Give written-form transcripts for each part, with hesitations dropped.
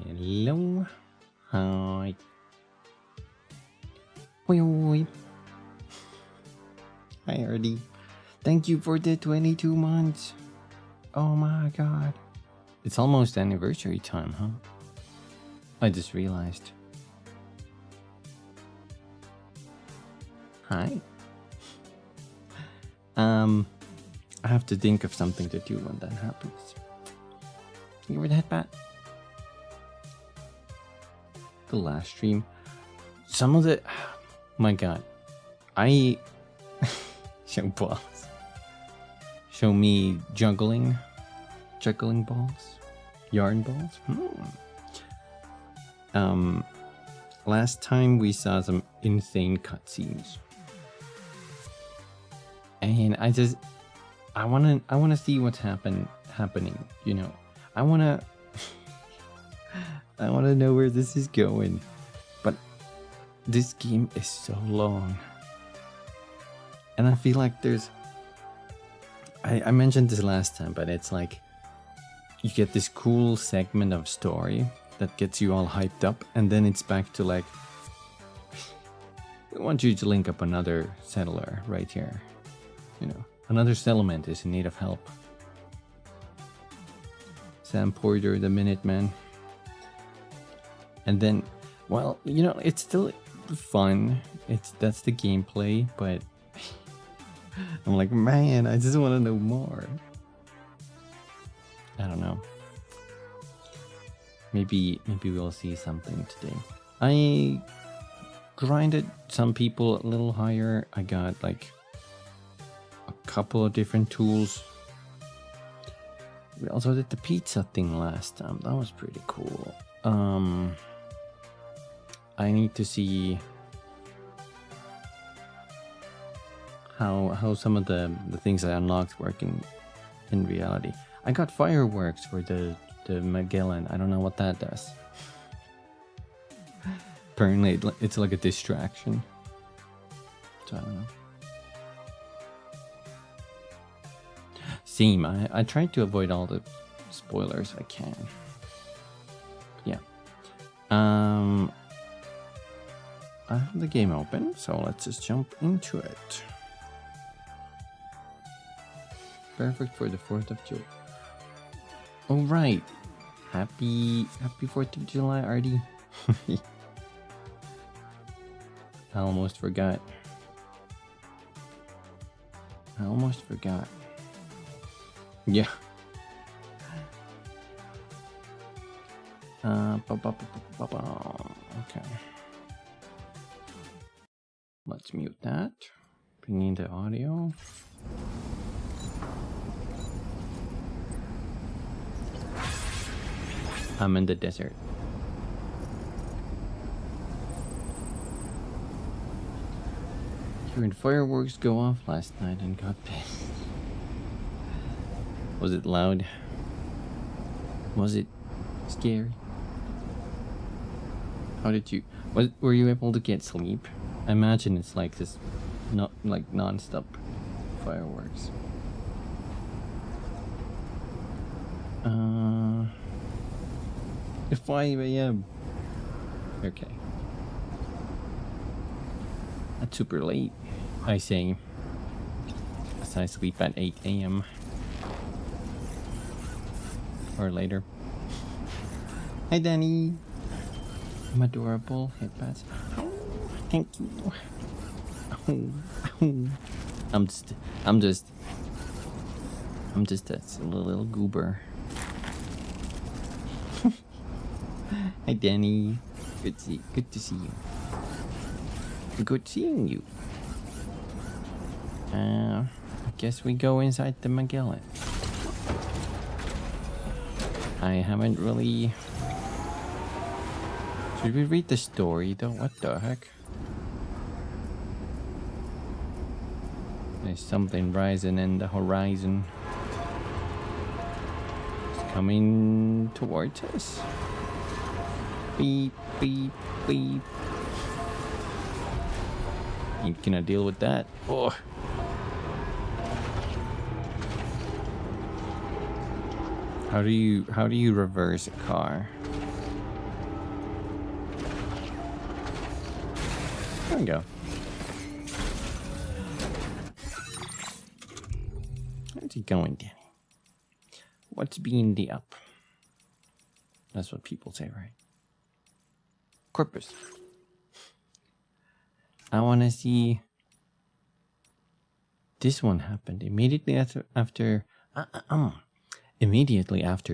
Hello. Hi. Oi. Hi, Artie. Thank you for the 22 months. Oh my god. It's almost anniversary time, huh? I just realized. Hi. I have to think of something to do when that happens. You hear that, Pat? The last stream, some of the, my god, I show balls, show me juggling balls, yarn balls. Last time we saw some insane cutscenes, and I wanna see what's happening. You know, I wanna know where this is going, but this game is so long, and I feel like there's, I mentioned this last time, but it's like you get this cool segment of story that gets you all hyped up, and then it's back to like, we want you to link up another settler right here, you know, another settlement is in need of help. Sam Porter, the Minuteman. And then, well, you know, it's still fun. That's the gameplay, but I'm like, man, I just want to know more. I don't know. Maybe we'll see something today. I grinded some people a little higher. I got like a couple of different tools. We also did the pizza thing last time. That was pretty cool. I need to see how some of the things I unlocked work in reality. I got fireworks for the Magellan. I don't know what that does. Apparently it's like a distraction. So I don't know. Same. I tried to avoid all the spoilers I can. Yeah. I have the game open, so let's just jump into it. Perfect for the 4th of July. Oh right. Happy 4th of July, Artie. I almost forgot. Yeah. Okay. Let's mute that. Bring in the audio. I'm in the desert. Hearing fireworks go off last night and got pissed. Was it loud? Was it scary? How did you... were you able to get sleep? I imagine it's like this, not like non-stop fireworks. It's 5 a.m. Okay. That's super late, I say. As I sleep at 8 a.m. or later. Hi, Danny. I'm adorable. Headpads. Oh, thank you. Oh. I'm just a little goober. Hi, Danny. Good to see you. Good seeing you. I guess we go inside the Magellan. I haven't really... Should we read the story though? What the heck? There's something rising in the horizon. It's coming towards us. Beep, beep, beep. Ain't gonna deal with that. Oh. How do you reverse a car? There we go. Where's it going, Danny? What's being the up? That's what people say, right? Corpus. I want to see. This one happened immediately after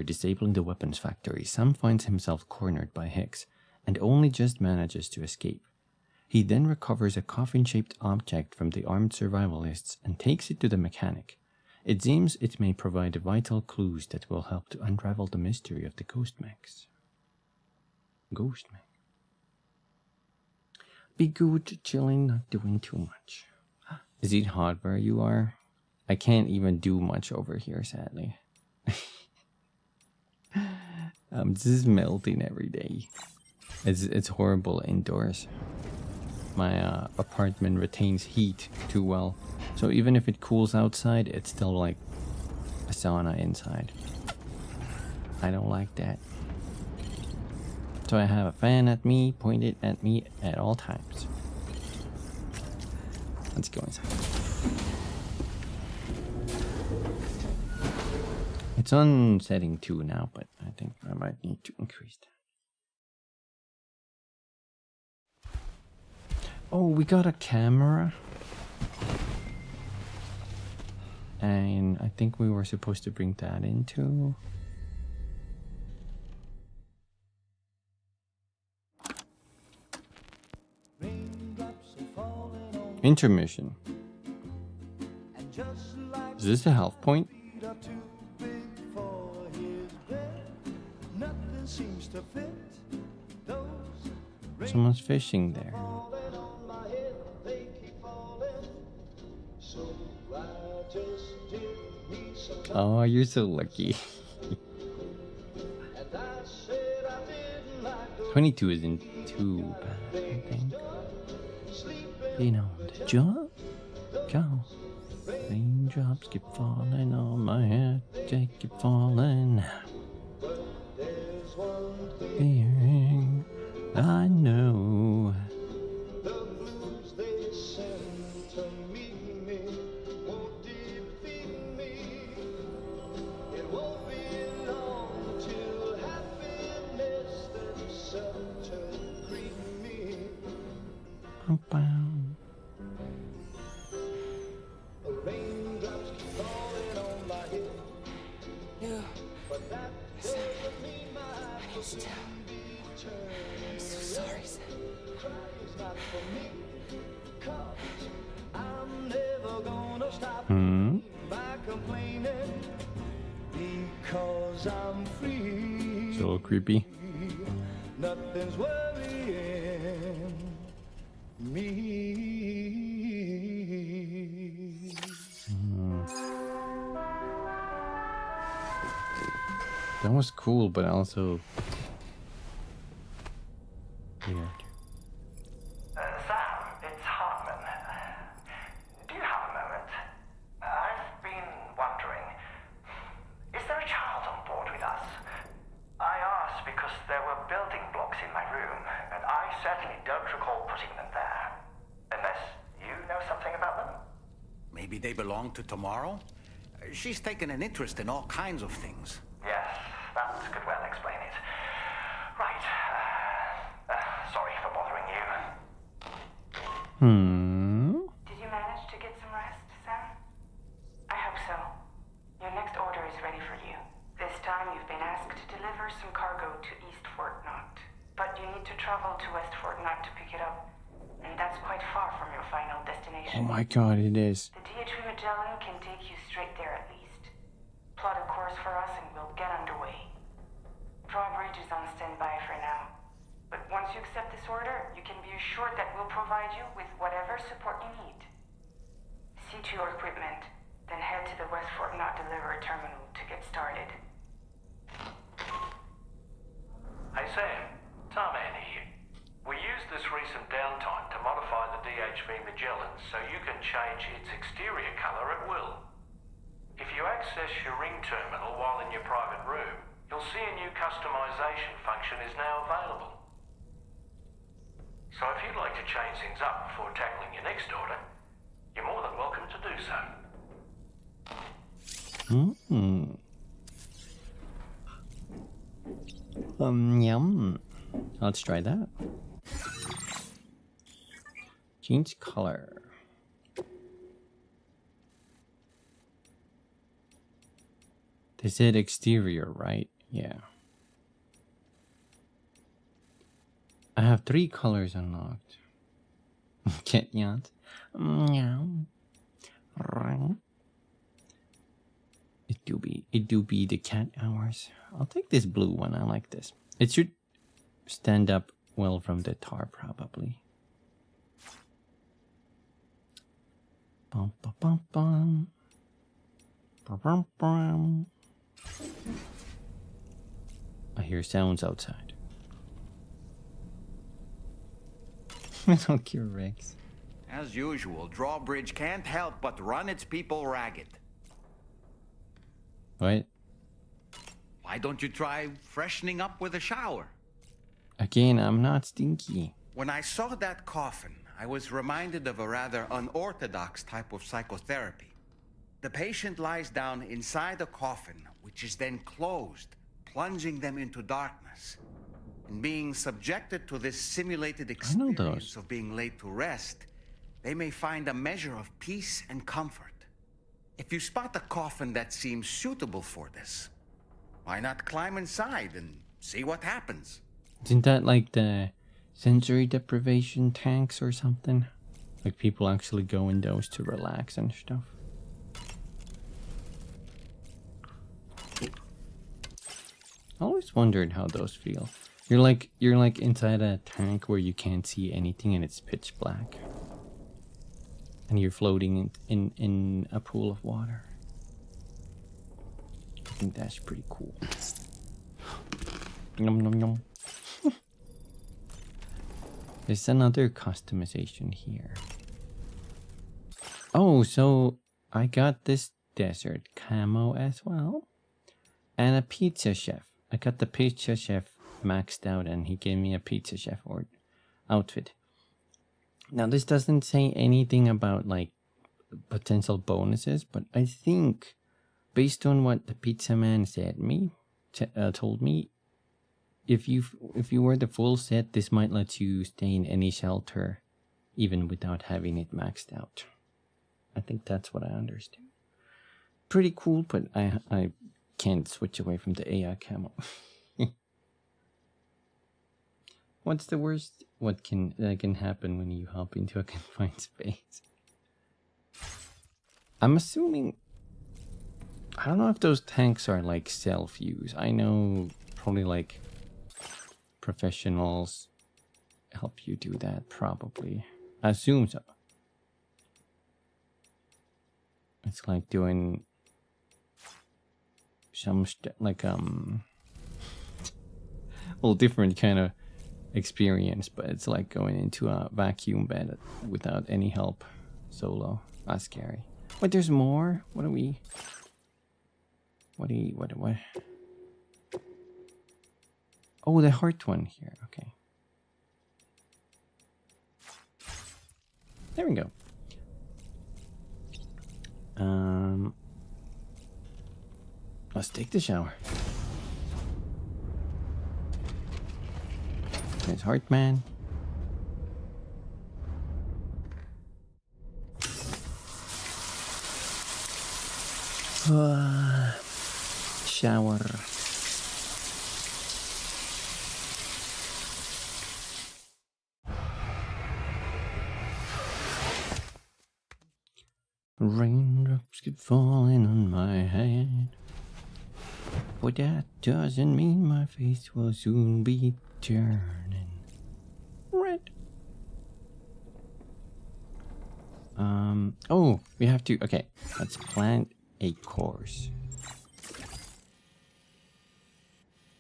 disabling the weapons factory. Sam finds himself cornered by Hicks and only just manages to escape. He then recovers a coffin-shaped object from the armed survivalists and takes it to the mechanic. It seems it may provide vital clues that will help to unravel the mystery of the ghost mechs. Ghost mech. Be good, chilling, not doing too much. Is it hot where you are? I can't even do much over here, sadly. This is melting every day. It's horrible indoors. My apartment retains heat too well, so even if it cools outside, it's still like a sauna inside. I don't like that. So I have a fan at me, pointed at me at all times. Let's go inside. It's on setting 2 now, but I think I might need to increase that. Oh, we got a camera. And I think we were supposed to bring that into... Intermission. Is this a health point? Someone's fishing there. Oh, you're so lucky. 22 isn't too bad, I think. You know, the job, go. Raindrops keep falling on my head, they keep falling. Fearing, I know. I'm so sorry, Sam. It's a little creepy. Nothing's worrying me. That was cool, but also weird. Sam, it's Hartman. Do you have a moment? I've been wondering, is there a child on board with us? I asked because there were building blocks in my room, and I certainly don't recall putting them there. Unless you know something about them? Maybe they belong to Tomorrow? She's taken an interest in all kinds of things. Yes, that could well explain it. Right. Sorry for bothering you. Did you manage to get some rest, Sam? I hope so. Your next order is ready for you. This time you've been asked to deliver some cargo to East Fort Knott. But you need to travel to West Fort Knott to pick it up. And that's quite far from your final destination. Oh my god, it is. The DHV Magellan can take you straight there at least. Plot a course for us and we'll get underway. Drawbridge is on standby for now. But once you accept this order, you can be assured that we'll provide you with whatever support you need. See to your equipment, then head to the West Fort Knott delivery terminal to get started. Hey Sam, Tarman here. We used this recent downtime to modify the DHV Magellan so you can change its exterior color at will. If you access your ring terminal while in your private room, you'll see a new customization function is now available. So if you'd like to change things up before tackling your next order, you're more than welcome to do so. Yum. Let's try that. Change color. They said exterior, right? Yeah. I have 3 colors unlocked. Cat yacht. Meow. It do be the cat hours. I'll take this blue one. I like this. It should stand up well from the tar, probably. Bum, bum, bum, bum. Bum, bum, bum. I hear sounds outside. I don't care, Rex. As usual, Drawbridge can't help but run its people ragged. What? Why don't you try freshening up with a shower? Again, I'm not stinky. When I saw that coffin, I was reminded of a rather unorthodox type of psychotherapy. The patient lies down inside a coffin, which is then closed, plunging them into darkness. And being subjected to this simulated experience of being laid to rest, they may find a measure of peace and comfort. If you spot a coffin that seems suitable for this, why not climb inside and see what happens? Isn't that like the sensory deprivation tanks or something? Like people actually go in those to relax and stuff. I always wondered how those feel. You're like inside a tank where you can't see anything and it's pitch black. And you're floating in a pool of water. I think that's pretty cool. Nom nom nom. There's another customization here. Oh, so I got this desert camo as well. And a pizza chef. I got the pizza chef maxed out and he gave me a pizza chef outfit. Now this doesn't say anything about like potential bonuses, but I think based on what the pizza man told me, if you wear the full set, this might let you stay in any shelter even without having it maxed out. I think that's what I understand. Pretty cool, but I can't switch away from the AI camo. What's the worst that can happen when you hop into a confined space? I'm assuming, I don't know if those tanks are like self-use. I know probably like professionals help you do that, probably. I assume so. It's like doing some whole different kind of experience, but it's like going into a vacuum bed without any help solo. That's scary. Wait, there's more? What do we... What? Oh, the heart one here. Okay. There we go. Let's take the shower. There's Heartman. Shower. Raindrops keep falling on my head, but that doesn't mean my face will soon be turning red. Oh, we have to. Okay, let's plant a course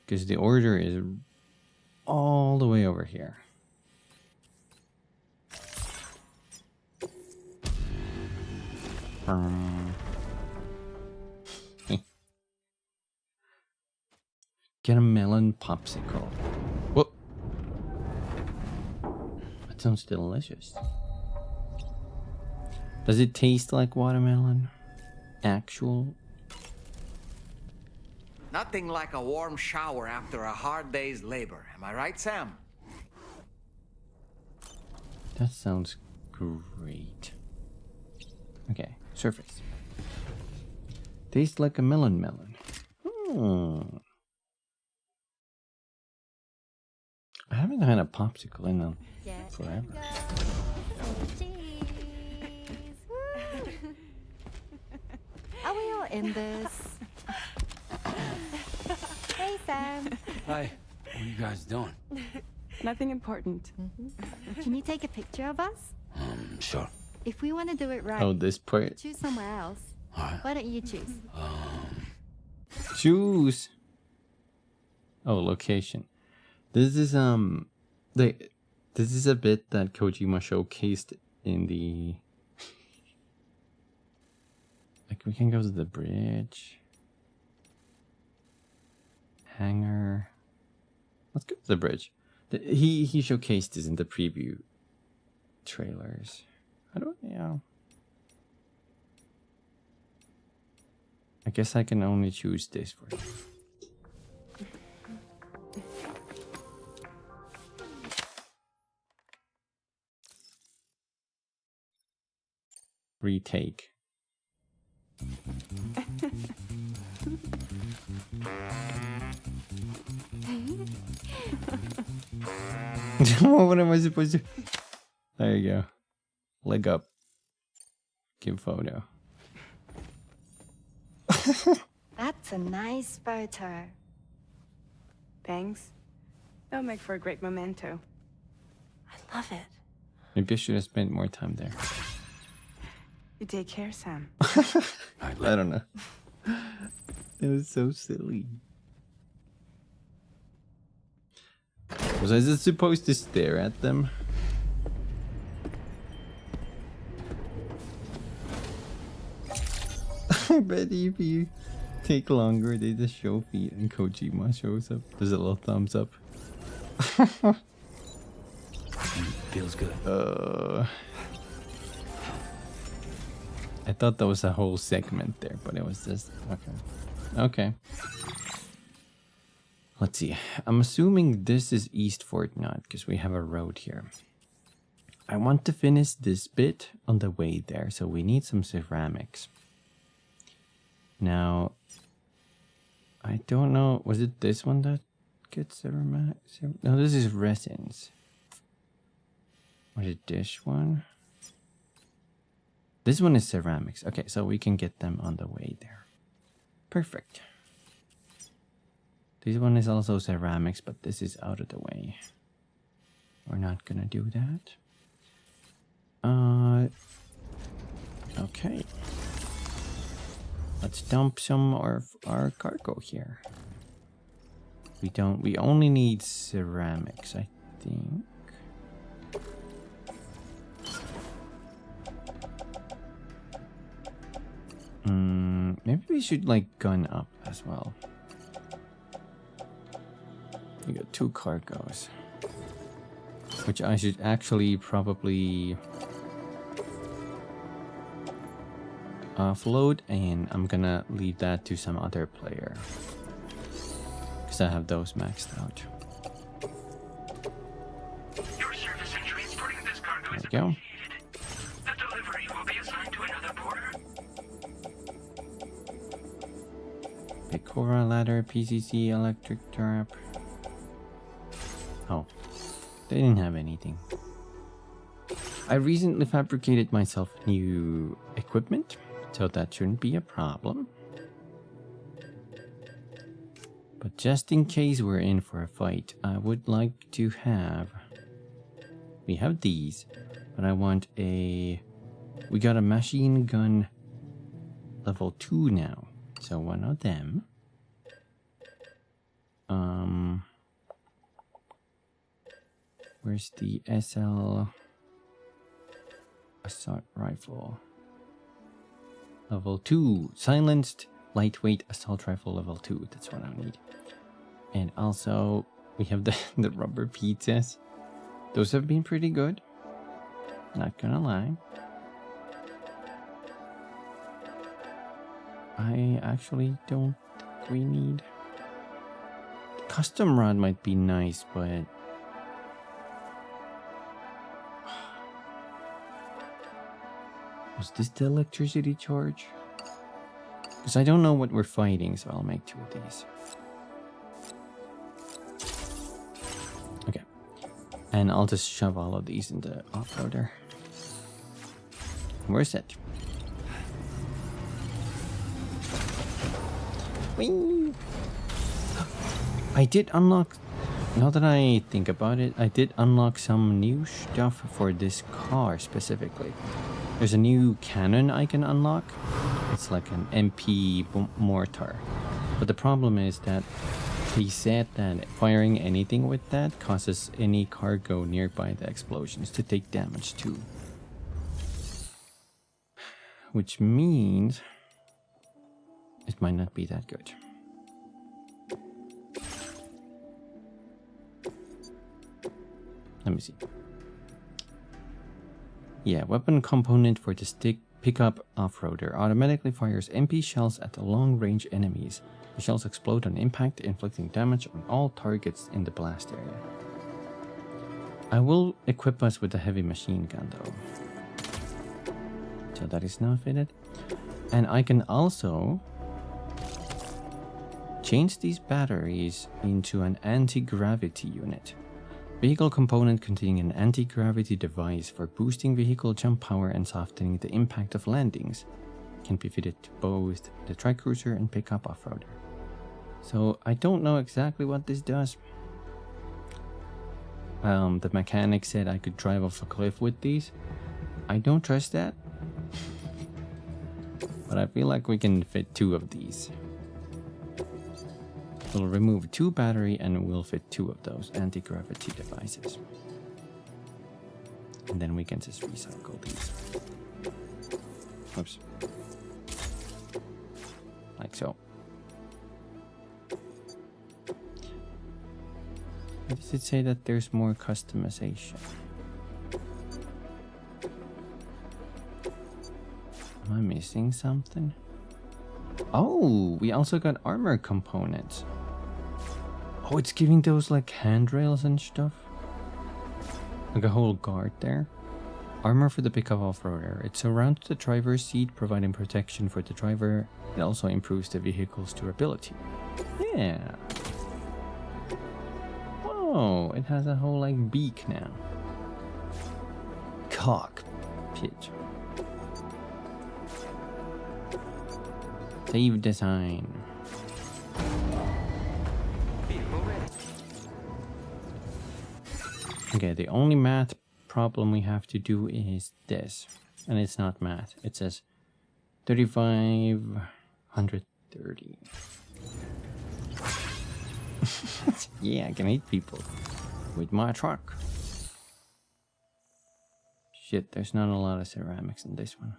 because the order is all the way over here. Get a melon popsicle. Whoa. That sounds delicious. Does it taste like watermelon? Actual? Nothing like a warm shower after a hard day's labor. Am I right, Sam? That sounds great. Okay, surface. Tastes like a melon. I haven't had a popsicle in forever. Are we all in this? Hey, Sam. Hi. What are you guys doing? Nothing important. Can you take a picture of us? Sure. If we want to do it right, Oh, this part. choose somewhere else. Alright. Why don't you choose? Choose. Oh, location. This is this is a bit that Kojima showcased in the. Like we can go to the bridge. Hangar. Let's go to the bridge. He showcased this in the preview trailers. I don't know. I guess I can only choose this for. Retake. What am I supposed to? There you go. Leg up. Give photo. That's a nice photo. Thanks. They'll make for a great memento. I love it. Maybe I should have spent more time there. You take care, Sam. I don't know. It was so silly. Was I just supposed to stare at them? I bet if you take longer, they just show feet and Kojima shows up. There's a little thumbs up. Feels good. I thought that was a whole segment there, but it was just okay. Okay. Let's see. I'm assuming this is East Fortnite because we have a road here. I want to finish this bit on the way there, so we need some ceramics. Now, I don't know. Was it this one that gets ceramics? No, this is resins. Was it this one? This one is ceramics. Okay, so we can get them on the way there. Perfect. This one is also ceramics, but this is out of the way. We're not gonna do that. Okay. Let's dump some of our cargo here. We only need ceramics, I think. Maybe we should like gun up as well. We got 2 cargoes, which I should actually probably offload, and I'm gonna leave that to some other player because I have those maxed out. Your service in transporting this cargo is There we go. appreciated. The delivery will be assigned to another porter. Pecora ladder, PCC, electric trap. Oh, they didn't have anything. I recently fabricated myself new equipment, so that shouldn't be a problem. But just in case we're in for a fight, I would like to have... We have these, but I want a... We got a machine gun level 2 now. So one of them. Where's the SL assault rifle? Level 2. Silenced lightweight assault rifle level 2. That's what I need. And also we have the rubber pizzas. Those have been pretty good. Not gonna lie. I actually don't think we need... Custom rod might be nice, but... Was this the electricity charge? Because I don't know what we're fighting, so I'll make 2 of these. Okay. And I'll just shove all of these in the off-roader. Where's it? Whee! I did unlock... Now that I think about it, I did unlock some new stuff for this car specifically. There's a new cannon I can unlock. It's like an MP mortar. But the problem is that he said that firing anything with that causes any cargo nearby the explosions to take damage too. Which means it might not be that good. Let me see. Yeah, weapon component for the stick pickup off-roader automatically fires MP shells at the long-range enemies. The shells explode on impact, inflicting damage on all targets in the blast area. I will equip us with a heavy machine gun though. So that is now fitted. And I can also change these batteries into an anti-gravity unit. Vehicle component containing an anti-gravity device for boosting vehicle jump power and softening the impact of landings. Can be fitted to both the tricruiser and pickup off-roader. So I don't know exactly what this does. The mechanic said I could drive off a cliff with these. I don't trust that. But I feel like we can fit 2 of these. We'll remove 2 battery and we'll fit 2 of those anti-gravity devices. And then we can just recycle these. Oops. Like so. Why does it say that there's more customization? Am I missing something? Oh, we also got armor components. Oh, it's giving those like handrails and stuff. Like a whole guard there. Armor for the pickup off-roader. It surrounds the driver's seat, providing protection for the driver. It also improves the vehicle's durability. Yeah. Whoa, it has a whole like beak now. Cockpit. Save design. Okay, the only math problem we have to do is this. And it's not math. It says 3,530. Yeah, I can hit people with my truck. Shit, there's not a lot of ceramics in this one.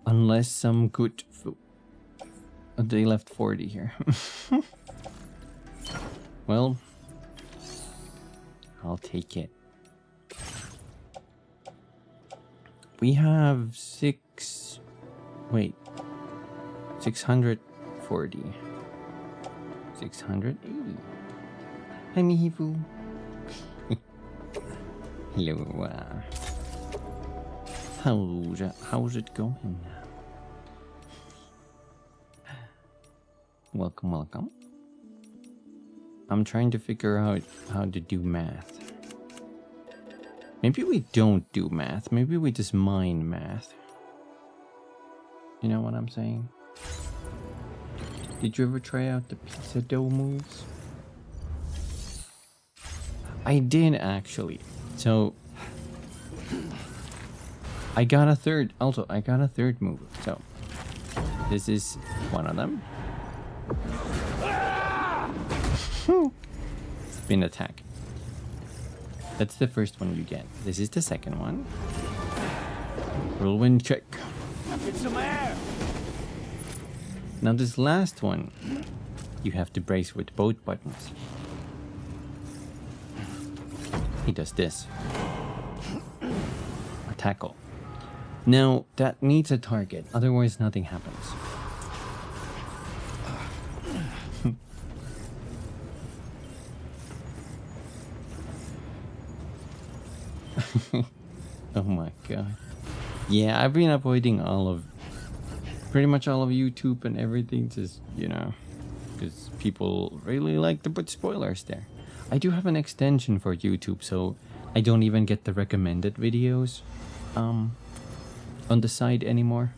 Unless some good food. Oh, they left 40 here. Well, I'll take it. We have 640. 680. Hi, Mihifu. Hello. How's it going? Welcome, welcome. I'm trying to figure out how to do math. Maybe we don't do math. Maybe we just mine math. You know what I'm saying? Did you ever try out the pizza dough moves? I did actually. So I got a third. Also, I got a third move. So this is one of them. Spin attack. That's the first one you get. This is the second one. Whirlwind check. Get some air. Now this last one, you have to brace with both buttons. He does this. A tackle. Now that needs a target, otherwise nothing happens. Oh my god. Yeah, I've been avoiding pretty much all of YouTube and everything, just, you know, because people really like to put spoilers there. I do have an extension for YouTube, so I don't even get the recommended videos on the side anymore.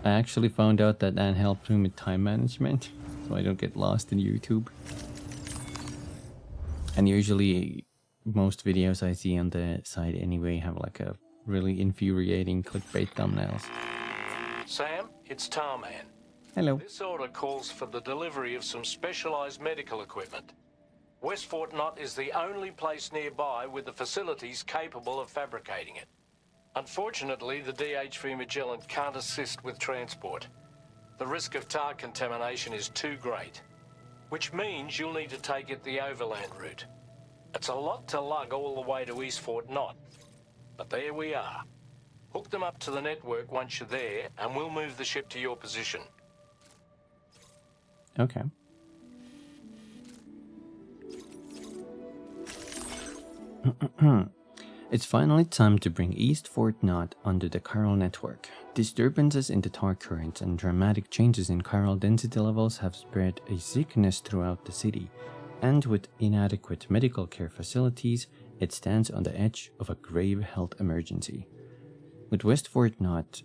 I actually found out that helps me with time management, so I don't get lost in YouTube. And usually most videos I see on the side anyway have like a really infuriating clickbait thumbnails. Sam, it's Tarman. Hello. This order calls for the delivery of some specialized medical equipment. West Fort Knott is the only place nearby with the facilities capable of fabricating it. Unfortunately, the DHV Magellan can't assist with transport. The risk of tar contamination is too great, which means you'll need to take it the overland route. It's a lot to lug all the way to East Fort Knott, but there we are. Hook them up to the network once you're there, and we'll move the ship to your position. Okay. It's finally time to bring East Fort Knott under the chiral network. Disturbances in the tar currents and dramatic changes in chiral density levels have spread a sickness throughout the city, and with inadequate medical care facilities, it stands on the edge of a grave health emergency. With West Fort Knott's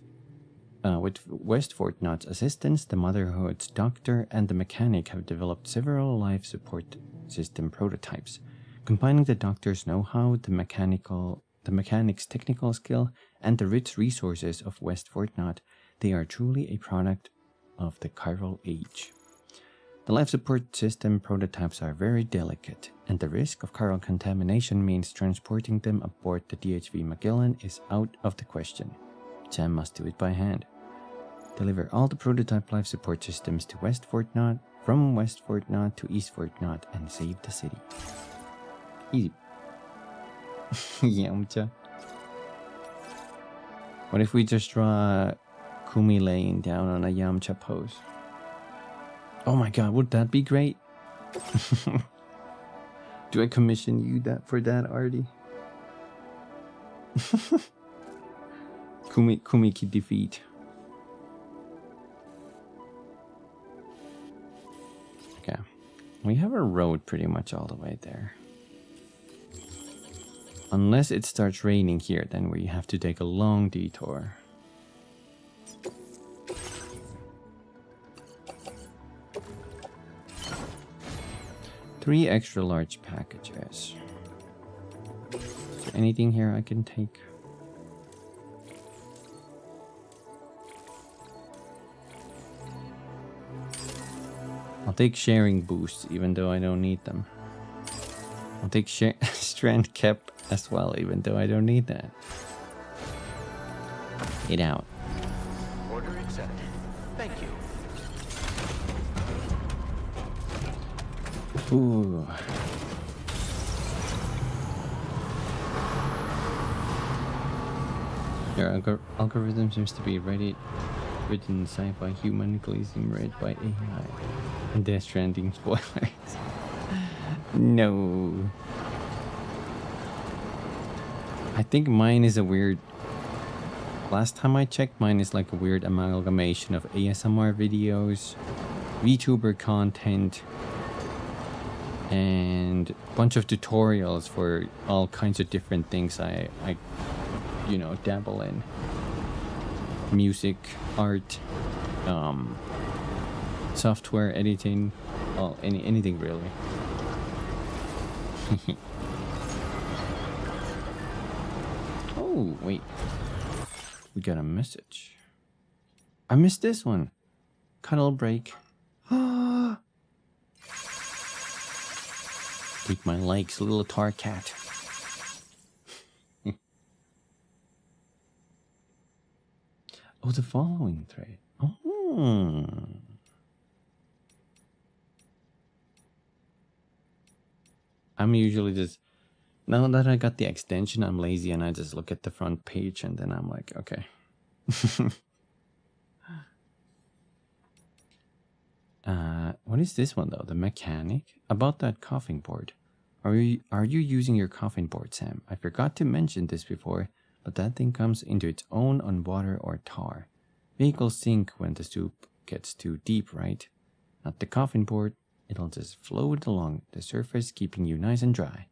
assistance, the Motherhood's doctor and the mechanic have developed several life support system prototypes. Combining the doctor's know-how, the mechanic's technical skill, and the rich resources of West Fort Knott, they are truly a product of the chiral age. The life support system prototypes are very delicate, and the risk of chiral contamination means transporting them aboard the DHV Magellan is out of the question. Sam must do it by hand. Deliver all the prototype life support systems to West Fort Knott, from West Fort Knott to East Fort Knott, and save the city. Easy. Yamcha. What if we just draw Kumi laying down on a Yamcha pose? Oh my god, would that be great? Do I commission you for that, Artie? Kumi can defeat. Okay. We have a road pretty much all the way there. Unless it starts raining here, then we have to take a long detour. Three extra large packages. Is there anything here I can take? take sharing boosts even though I don't need them. I'll take strand cap as well even though I don't need that. Get out. Order accepted. Thank you. Ooh. Your algorithm seems to be written sci-fi humanically read by AI. And Death Stranding spoilers. No. I think mine is a weird... Last time I checked, mine is like a weird amalgamation of ASMR videos, VTuber content, and a bunch of tutorials for all kinds of different things I you know, dabble in. Music, art, software editing, well, anything really. Oh, wait. We got a message. I missed this one. Cuddle break. Take my likes, little tar cat. Oh, the following thread. Oh. I'm usually just... Now that I got the extension, I'm lazy and I just look at the front page and then I'm like, okay. What is this one though? The mechanic? About that coffin board. Are you using your coffin board, Sam? I forgot to mention this before, but that thing comes into its own on water or tar. Vehicles sink when the soup gets too deep, right? Not the coffin board. It'll just float along the surface, keeping you nice and dry,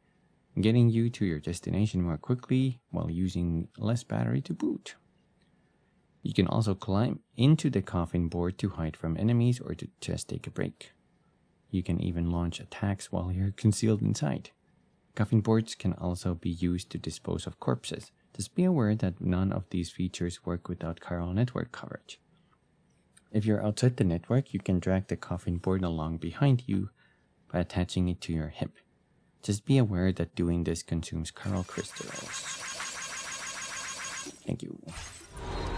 getting you to your destination more quickly while using less battery to boot. You can also climb into the coffin board to hide from enemies or to just take a break. You can even launch attacks while you're concealed inside. Coffin boards can also be used to dispose of corpses. Just be aware that none of these features work without chiral network coverage. If you're outside the network, you can drag the coffin board along behind you by attaching it to your hip. Just be aware that doing this consumes chiral crystals. Thank you.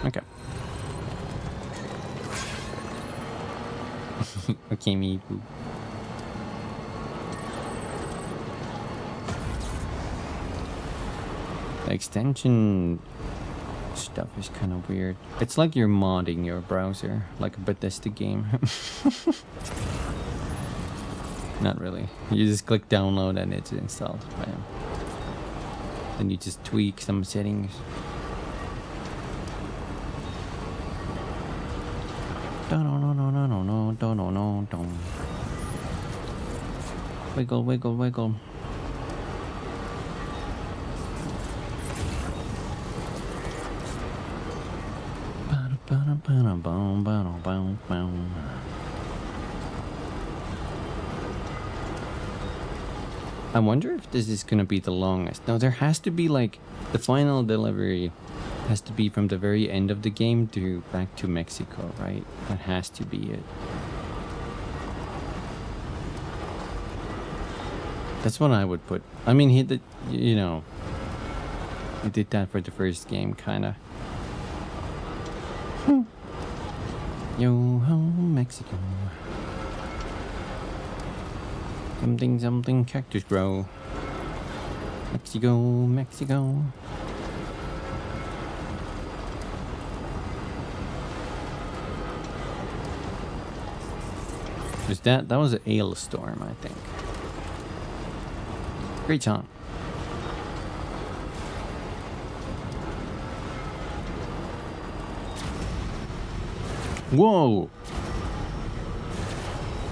Okay. Okay, me. Boo. The extension stuff is kind of weird. It's like you're modding your browser, like a Bethesda game. Not really. You just click download and it's installed. Bam. Then you just tweak some settings. Wiggle, wiggle, wiggle. I wonder if this is gonna be the longest. No, there has to be like the final delivery has to be from the very end of the game to back to Mexico, right? That has to be it. That's what I would put. I mean, he did, you know, he did that for the first game, kinda. Yo ho, Mexico. Something, something, cactus grow. Mexico, Mexico. That was an ale storm, I think. Great song. Whoa!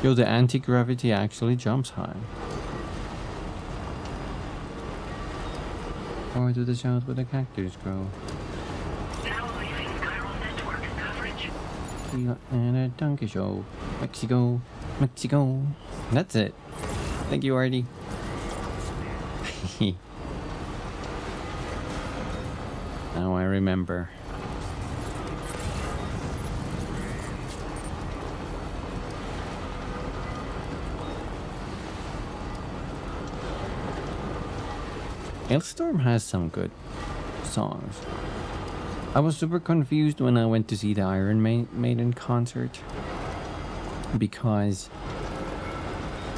Yo, the anti-gravity actually jumps high. Or to the south where the cactus grow. Now leaving chiral network coverage. We got a donkey show. Mexico, Mexico. That's it. Thank you, Artie. Now I remember. Hailstorm has some good songs. I was super confused when I went to see the Iron Maiden concert because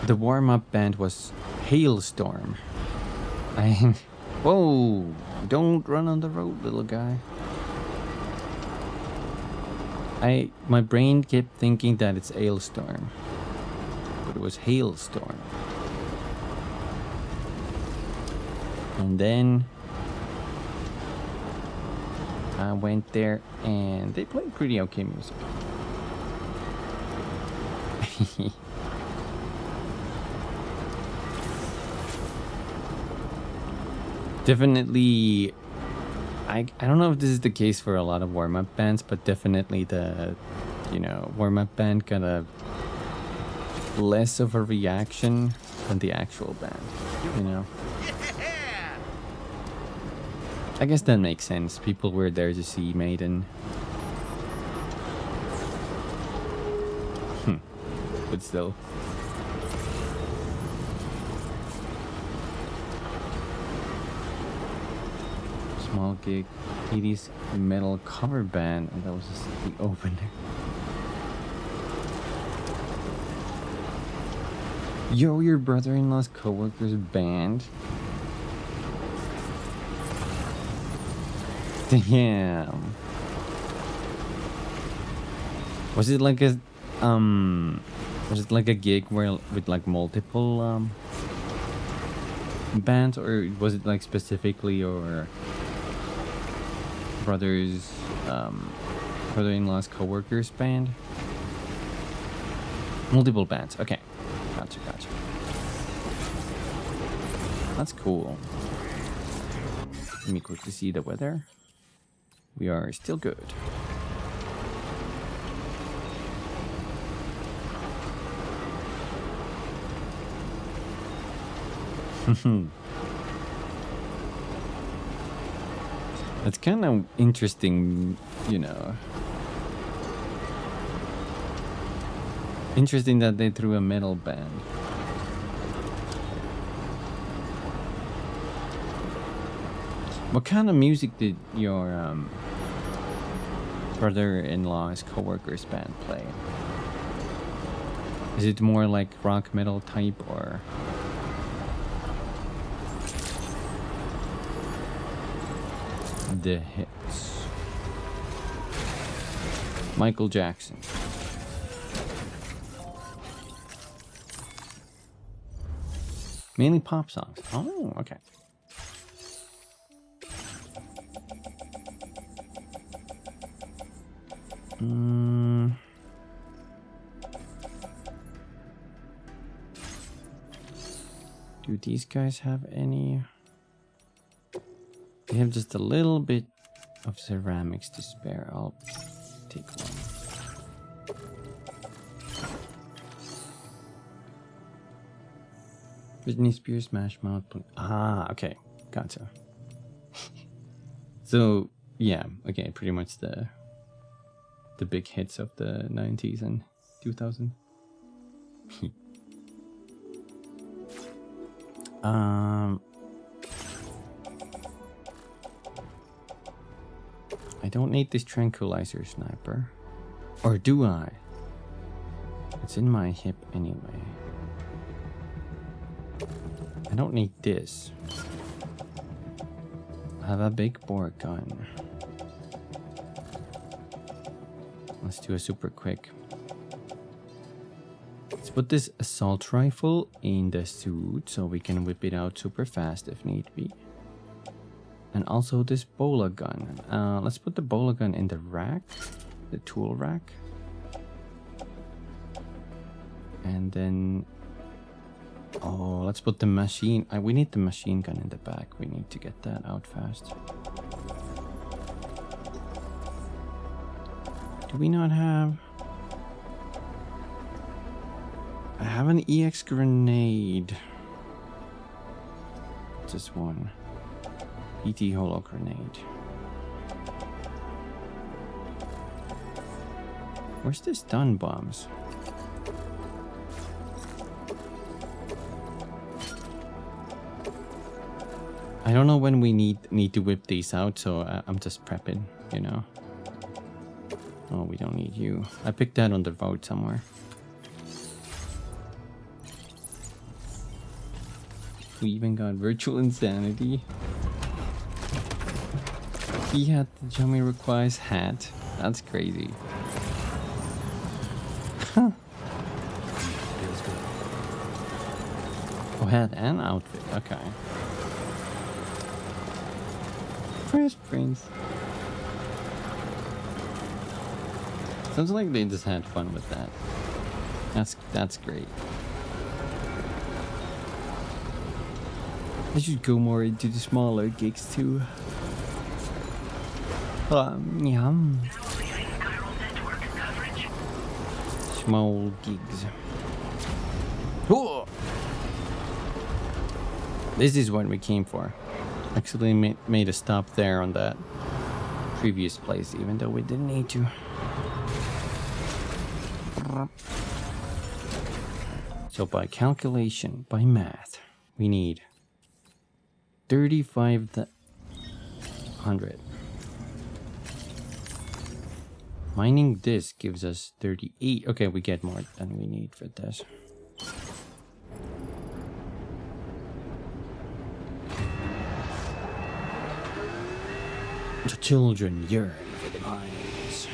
the warm-up band was Hailstorm. Whoa! Don't run on the road, little guy. My brain kept thinking that it's Hailstorm, but it was Hailstorm. And then I went there and they played pretty okay music. Definitely, I don't know if this is the case for a lot of warm-up bands, but definitely the, warm-up band got a less of a reaction than the actual band, I guess that makes sense. People were there to see Maiden. But still. Small gig, 80s metal cover band, and that was just the opener. Yo, your brother-in-law's coworker's band? Damn. Was it like a gig where with like multiple bands, or was it like specifically your brother-in-law's coworker's band? Multiple bands. Okay. Gotcha. That's cool. Let me quickly see the weather. We are still good. It's kind of interesting, Interesting that they threw a metal band. What kind of music did your brother-in-law's coworker's band play? Is it more like rock metal type or? The hits. Michael Jackson. Mainly pop songs. Oh, okay. Do these guys have any? They have just a little bit of ceramics to spare. I'll take one. Britney Spears Smash Mouth. Ah, okay. Gotcha. So, yeah. Okay, pretty much the big hits of the 90s and 2000. I don't need this tranquilizer sniper. Or do I? It's in my hip anyway. I don't need this. I have a big bore gun. Let's do a super quick. Let's put this assault rifle in the suit so we can whip it out super fast if need be. And also this bola gun. Let's put the bola gun in the rack, the tool rack. And then, let's put the machine. We need the machine gun in the back. We need to get that out fast. Do we not have? I have an EX grenade. Just one. ET holo grenade. Where's the stun bombs? I don't know when we need to whip these out, so I'm just prepping, you know. Oh, we don't need you. I picked that on the road somewhere. We even got virtual insanity. He had the Jamiroquai's hat. That's crazy. Huh. Feels good. Oh, hat and outfit. Okay. Fresh Prince. Sounds like they just had fun with that. That's great. I should go more into the smaller gigs too. Yum. Small gigs. Whoa! This is what we came for. Actually made a stop there on that previous place, even though we didn't need to. So by calculation, by math, we need 3,500. Mining this gives us 38. Okay, we get more than we need for this. The children yearn for the mines.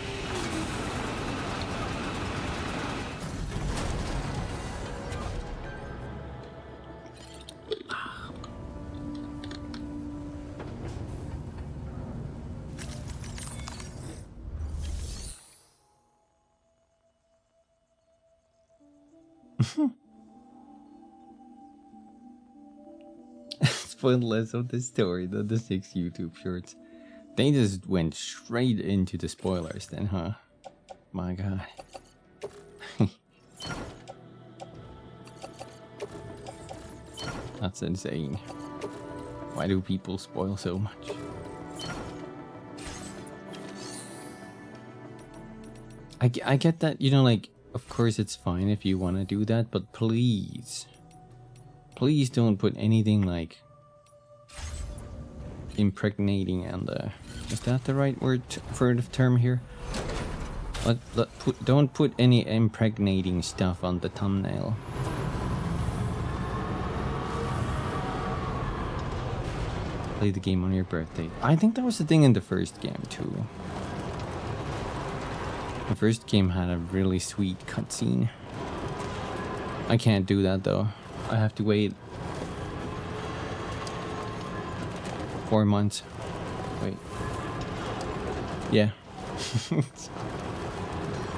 Spoilers of the story, the 6 YouTube shorts. They just went straight into the spoilers then, huh? My god. That's insane. Why do people spoil so much? I get that, you know, like, of course it's fine if you want to do that, but please don't put anything like impregnating and is that the right word for the term here? Don't put any impregnating stuff on the thumbnail. Play the game on your birthday. I think that was the thing in the first game too. The first game had a really sweet cutscene. I can't do that though. I have to wait 4 months. Wait. Yeah.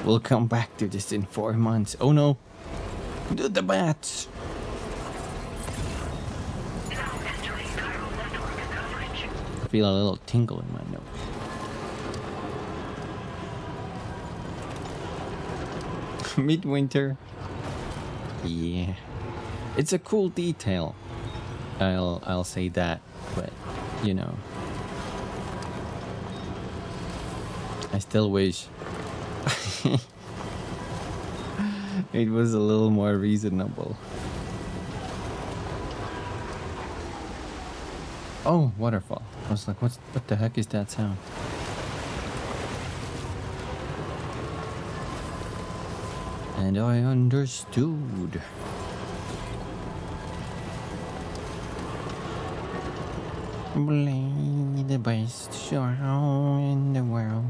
We'll come back to this in 4 months. Oh no. The bats. I feel a little tingle in my nose. Midwinter. Yeah. It's a cool detail. I'll say that, but you know, I still wish it was a little more reasonable. Oh, waterfall. I was like, what the heck is that sound? And I understood. Play the best show in the world.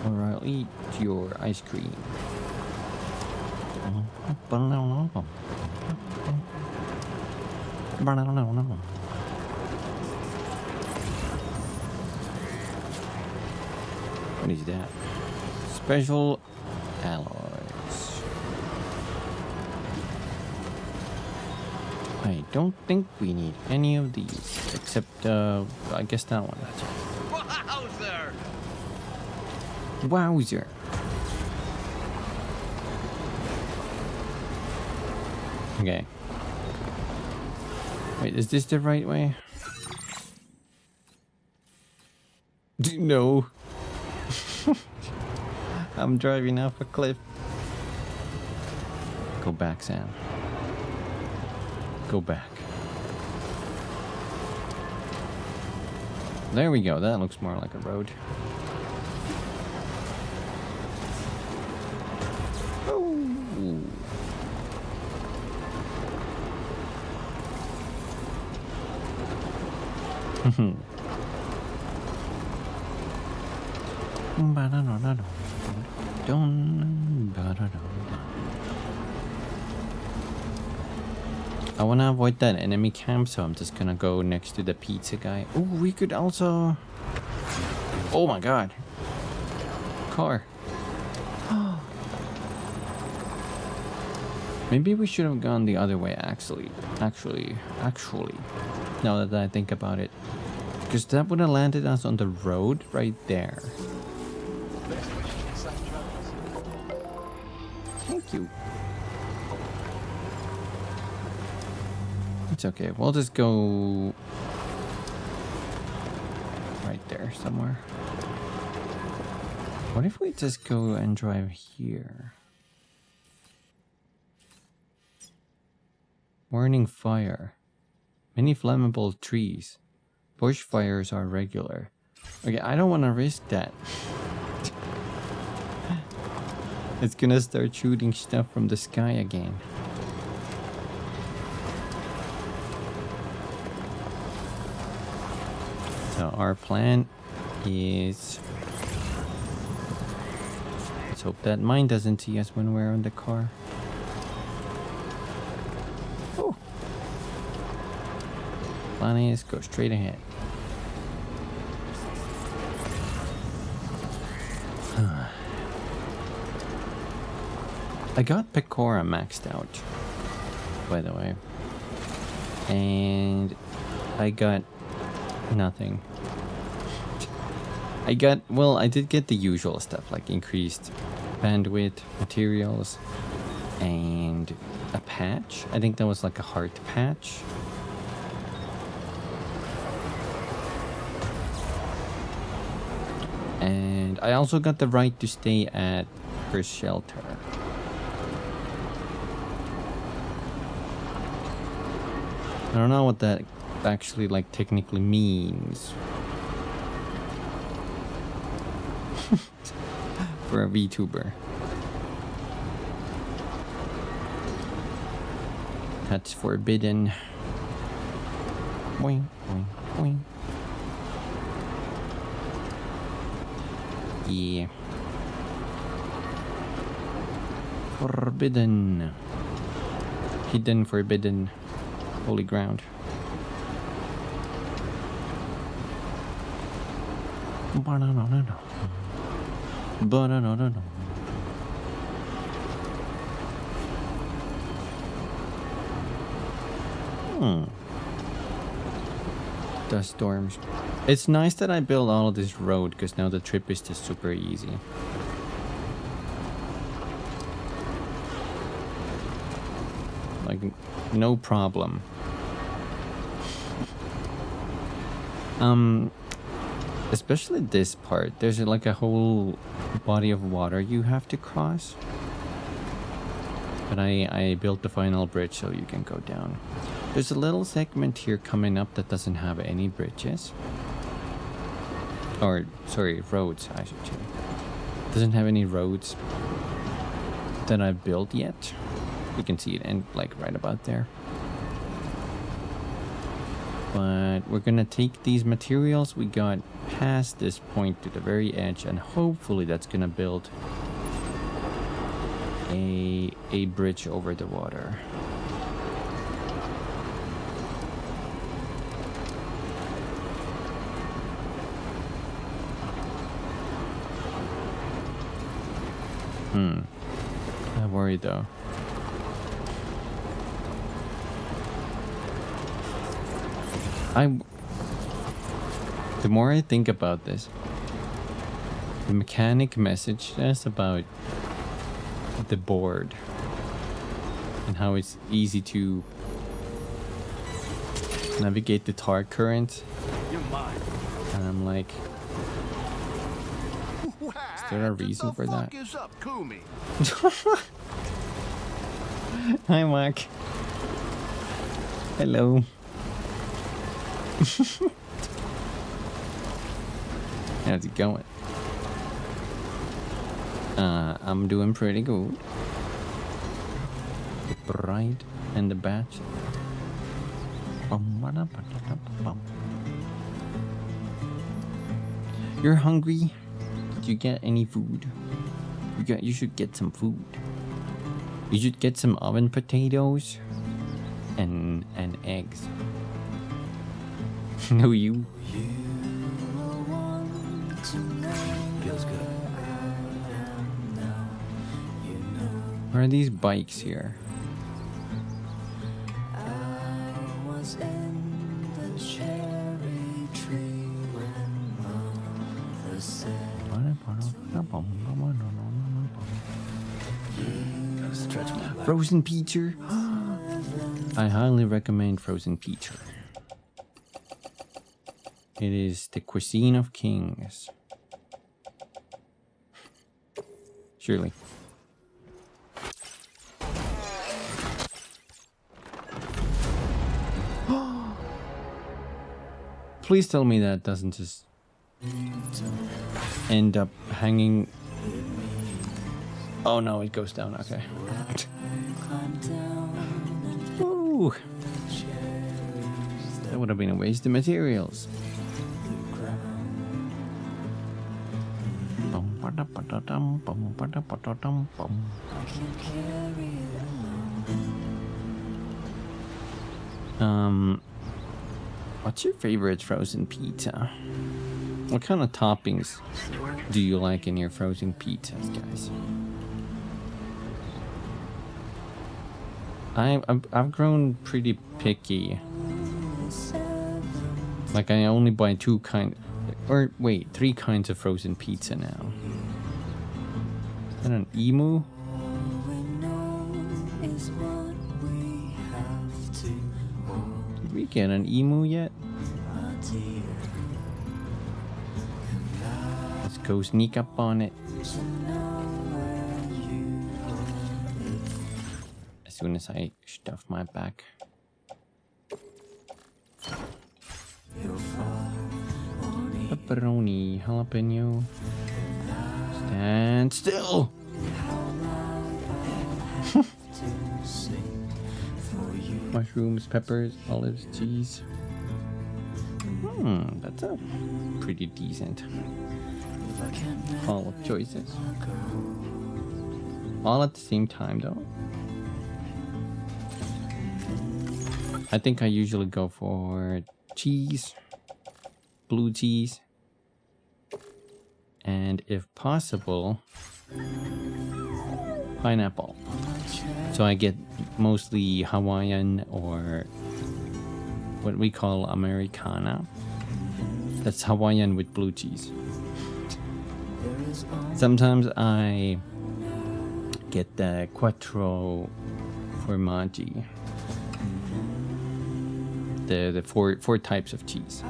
Or I'll eat your ice cream. What is that? Special alloys. I don't think we need any of these, except, I guess that one. Wowzer! Wowzer. Okay. Wait, is this the right way? No. I'm driving off a cliff. Go back, Sam. go back. There we go. That looks more like a road. Ooh. I want to avoid that enemy camp, so I'm just gonna go next to the pizza guy. Oh, we could also... Oh my god. Car. Maybe we should have gone the other way, actually. Now that I think about it. Because that would have landed us on the road right there. Thank you. It's okay. We'll just go right there somewhere. What if we just go and drive here? Warning fire. Many flammable trees. Bushfires are regular. Okay, I don't want to risk that. It's gonna start shooting stuff from the sky again. So our plan is... Let's hope that mine doesn't see us when we're on the car. Oh. Plan is go straight ahead. I got Pecora maxed out, by the way. And I got nothing. I did get the usual stuff like increased bandwidth, materials, and a patch. I think that was like a heart patch. And I also got the right to stay at her shelter. I don't know what that actually like technically means for a VTuber. That's forbidden. Boing, boing, boing. Yeah. Forbidden. Hidden, forbidden. Holy ground. Dust storms. It's nice that I built all of this road because now the trip is just super easy. Like, no problem. Especially this part. There's like a whole body of water you have to cross. But I built the final bridge so you can go down. There's a little segment here coming up that doesn't have any bridges. Or, sorry, roads, I should say. Doesn't have any roads that I've built yet. You can see it end like right about there. But we're gonna take these materials we got past this point to the very edge, and hopefully that's gonna build a bridge over the water. I worry though. The more I think about this, the mechanic messaged us about the board and how it's easy to navigate the tar current. And I'm like, is there a reason for that? Hi, Mark. Hello. How's it going? I'm doing pretty good. The bride and the batch. You're hungry? Did you get any food? You should get some food. You should get some oven potatoes and eggs. No, you. Feels good. Where are these bikes here? Gotta stretch my back. Frozen pizza. I highly recommend frozen pizza. It is the cuisine of kings. Surely. Please tell me that doesn't just end up hanging. Oh no, it goes down. Okay. Ooh. That would have been a waste of materials. What's your favorite frozen pizza? What kind of toppings do you like in your frozen pizzas, guys? I've grown pretty picky. Like I only buy three kinds of frozen pizza now. Is that an emu? Did we get an emu yet? Let's go sneak up on it. As soon as I stuff my back. Pepperoni, jalapeno. Stand still! Mushrooms, peppers, olives, cheese. That's a pretty decent haul of choices. All at the same time though. I think I usually go for cheese, blue cheese, and if possible, pineapple. So I get mostly Hawaiian or what we call Americana. That's Hawaiian with blue cheese. Sometimes I get the quattro formaggi. The four types of cheese.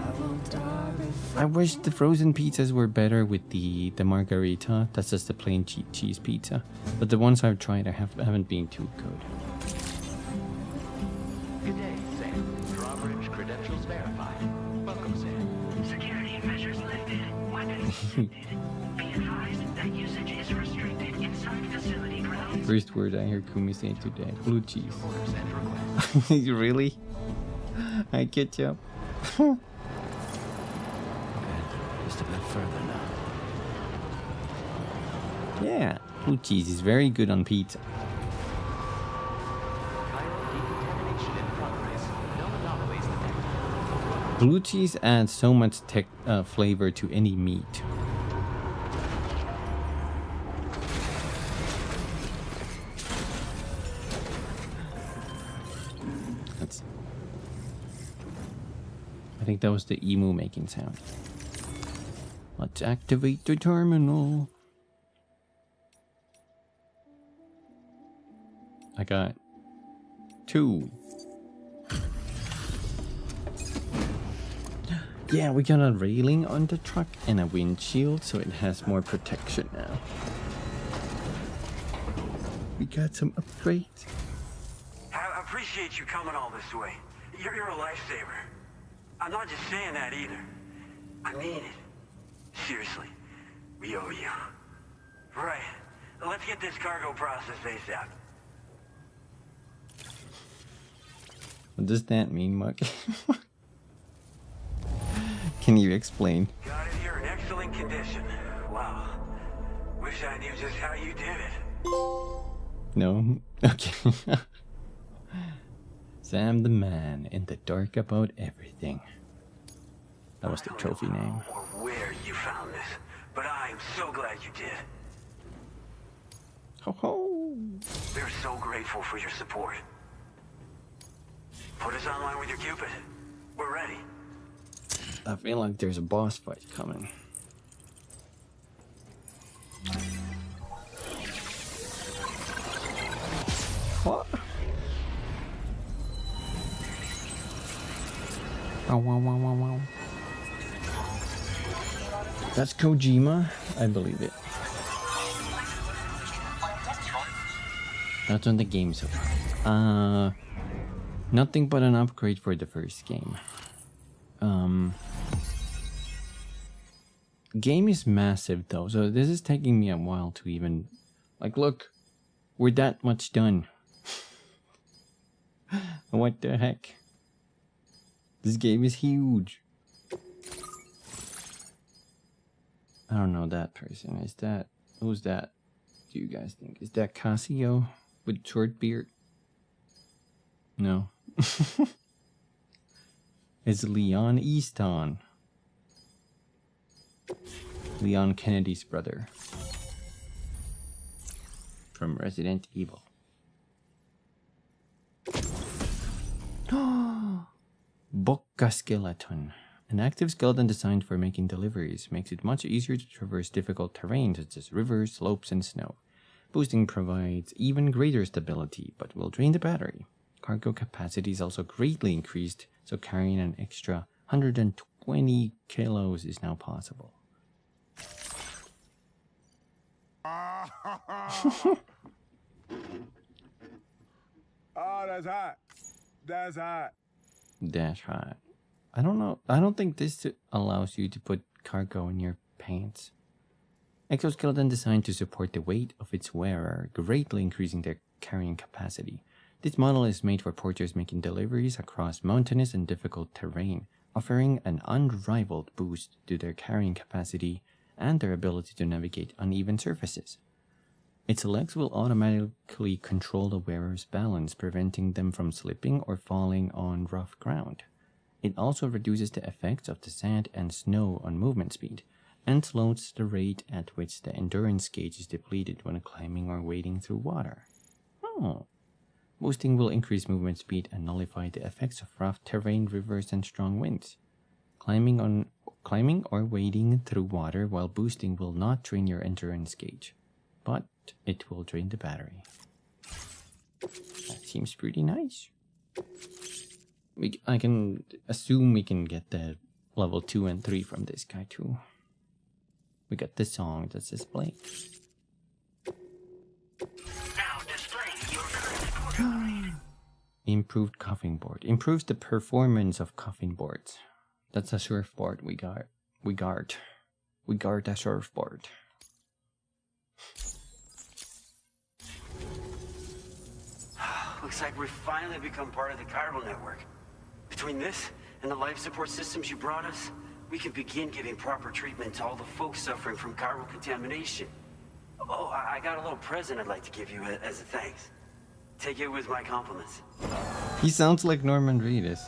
I wish the frozen pizzas were better with the margarita. That's just the plain cheese pizza. But the ones I've tried haven't been too good. Good day, Sam. Drawbridge credentials verified. Welcome, Sam. Security measures lifted. Weapons suspended. Be advised that usage is restricted inside facility grounds. First word I hear Kumi say today. Blue cheese. Orders and requests. Really? I get you. Okay, just a bit further now. Yeah, blue cheese is very good on pizza. Decontamination in progress. No anomalies detected. Blue cheese adds so much flavor to any meat. I think that was the emu making sound. Let's activate the terminal. I got 2. Yeah, we got a railing on the truck and a windshield, so it has more protection now. We got some upgrades. I appreciate you coming all this way. You're a lifesaver. I'm not just saying that either. I mean it. Seriously, we owe you. Right. Let's get this cargo processed ASAP. What does that mean, Muck? Can you explain? Got it here in excellent condition. Wow. Wish I knew just how you did it. No? Okay. Sam the man in the dark about everything. That was the trophy name. Or where you found this, but I'm so glad you did. Ho ho! We're so grateful for your support. Put us online with your Cupid. We're ready. I feel like there's a boss fight coming. What? Oh, wow, wow, wow, wow. That's Kojima? I believe it. That's on the game so far. Nothing but an upgrade for the first game. Game is massive though, so this is taking me a while to even... Like, look, we're that much done. What the heck? This game is huge. I don't know that person. Is that... Who's that? Do you guys think? Is that Casio with short beard? No. It's Leon Easton. Leon Kennedy's brother. From Resident Evil. Bocca skeleton. An active skeleton designed for making deliveries makes it much easier to traverse difficult terrain such as rivers, slopes, and snow. Boosting provides even greater stability, but will drain the battery. Cargo capacity is also greatly increased, so carrying an extra 120 kilos is now possible. Oh, that's hot. That's hot. That's hot. I don't know. I don't think this allows you to put cargo in your pants. Exoskeleton designed to support the weight of its wearer, greatly increasing their carrying capacity. This model is made for porters making deliveries across mountainous and difficult terrain, offering an unrivaled boost to their carrying capacity and their ability to navigate uneven surfaces. Its legs will automatically control the wearer's balance, preventing them from slipping or falling on rough ground. It also reduces the effects of the sand and snow on movement speed, and slows the rate at which the endurance gauge is depleted when climbing or wading through water. Oh. Boosting will increase movement speed and nullify the effects of rough terrain, rivers, and strong winds. Climbing or wading through water while boosting will not drain your endurance gauge, but it will drain the battery. That seems pretty nice. I can assume we can get the level 2 and 3 from this guy too. We got the song that's displayed. Now displaying your current Improved cuffing board. Improves the performance of cuffing boards. That's a surfboard we got. We got a surfboard. Looks like we've finally become part of the chiral network. Between this and the life support systems you brought us, we can begin giving proper treatment to all the folks suffering from chiral contamination. Oh, I got a little present I'd like to give you as a thanks. Take it with my compliments. He sounds like Norman Reedus.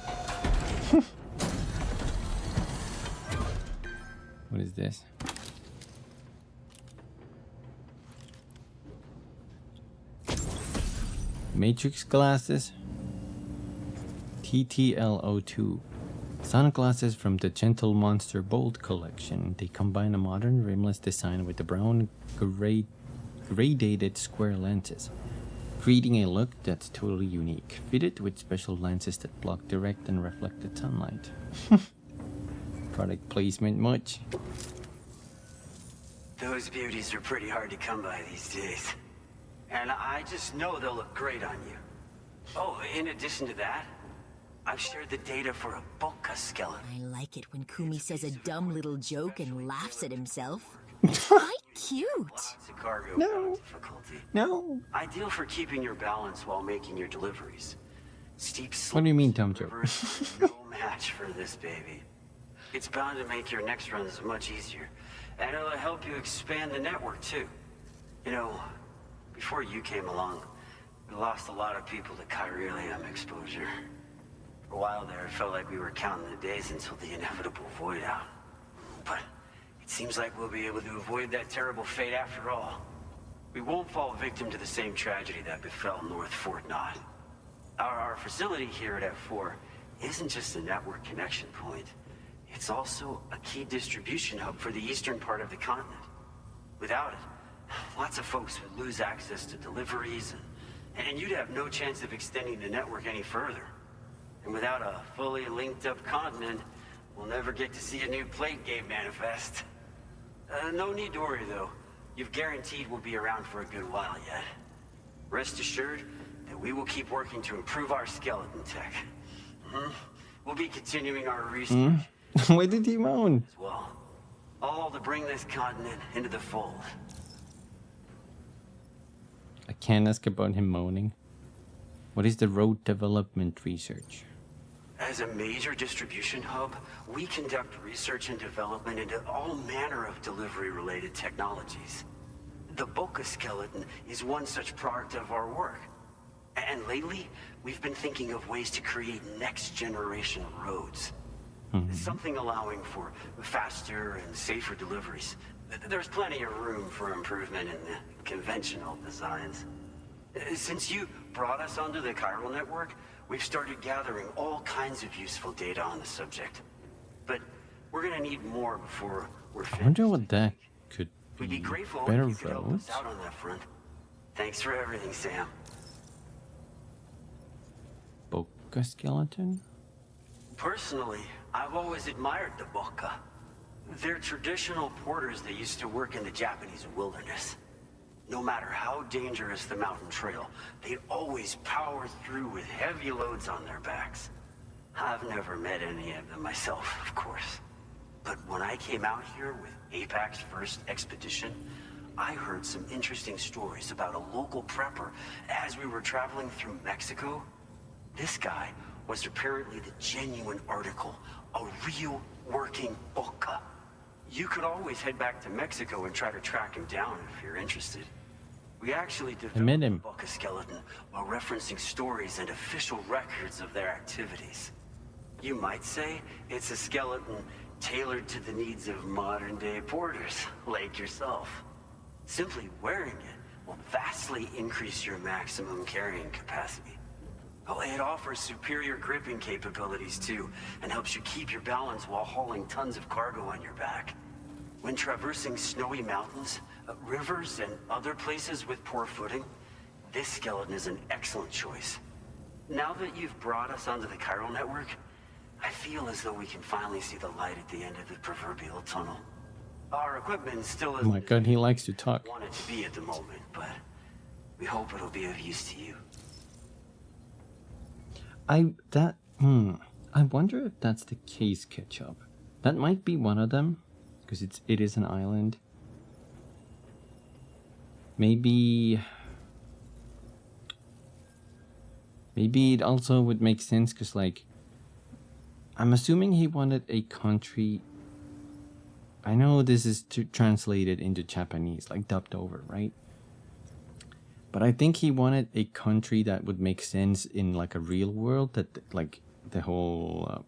What is this? Matrix glasses. TTL02. Sunglasses from the Gentle Monster Bold collection. They combine a modern rimless design with the brown gradated square lenses, creating a look that's totally unique, fitted with special lenses that block direct and reflected sunlight. Product placement much? Those beauties are pretty hard to come by these days. And I just know they'll look great on you. Oh, in addition to that, I've shared the data for a Boca skeleton. I like it when Kumi says a dumb little joke and laughs at himself. It's quite cute. No. No. Ideal for keeping your balance while making your deliveries. Steep slopes. What do you mean, dumb joke? No match for this baby. It's bound to make your next runs much easier. And it'll help you expand the network, too. You know, before you came along, we lost a lot of people to chiralium exposure. For a while there, it felt like we were counting the days until the inevitable void out. But it seems like we'll be able to avoid that terrible fate after all. We won't fall victim to the same tragedy that befell North Fort Knott. Our facility here at F4 isn't just a network connection point. It's also a key distribution hub for the eastern part of the continent. Without it, lots of folks would lose access to deliveries, and you'd have no chance of extending the network any further. And without a fully linked up continent, we'll never get to see a new plate game manifest. No need to worry, though. You've guaranteed we'll be around for a good while yet. Rest assured that we will keep working to improve our skeleton tech. We'll be continuing our research. Why did he moan? As well, all to bring this continent into the fold. I can't ask about him moaning. What is the road development research? As a major distribution hub, we conduct research and development into all manner of delivery-related technologies. The Boca skeleton is one such product of our work. And lately, we've been thinking of ways to create next-generation roads. Something allowing for faster and safer deliveries. There's plenty of room for improvement in the conventional designs. Since you brought us onto the chiral network, we've started gathering all kinds of useful data on the subject. But we're gonna need more before we're finished. I wonder what that could We'd be grateful better if you could help roads. us out on that front. Thanks for everything, Sam. Boca skeleton? Personally, I've always admired the Boca. They're traditional porters that used to work in the Japanese wilderness. No matter how dangerous the mountain trail, they always power through with heavy loads on their backs. I've never met any of them myself, of course. But when I came out here with APAC's first expedition, I heard some interesting stories about a local prepper as we were traveling through Mexico. This guy was apparently the genuine article, a real working Boca. You could always head back to Mexico and try to track him down if you're interested. We actually developed the Boca skeleton while referencing stories and official records of their activities. You might say it's a skeleton tailored to the needs of modern-day porters, like yourself. Simply wearing it will vastly increase your maximum carrying capacity. Oh, it offers superior gripping capabilities too, and helps you keep your balance while hauling tons of cargo on your back. When traversing snowy mountains, rivers, and other places with poor footing, this skeleton is an excellent choice. Now that you've brought us onto the chiral network, I feel as though we can finally see the light at the end of the proverbial tunnel. Our equipment still isn't Oh my god, he likes to talk. want it to be at the moment, but we hope it'll be of use to you. I wonder if that's the case, Ketchup. That might be one of them, because it is an island. Maybe it also would make sense, because like, I'm assuming he wanted a country. I know this is translated into Japanese, like dubbed over, right? But I think he wanted a country that would make sense in like a real world, that like the whole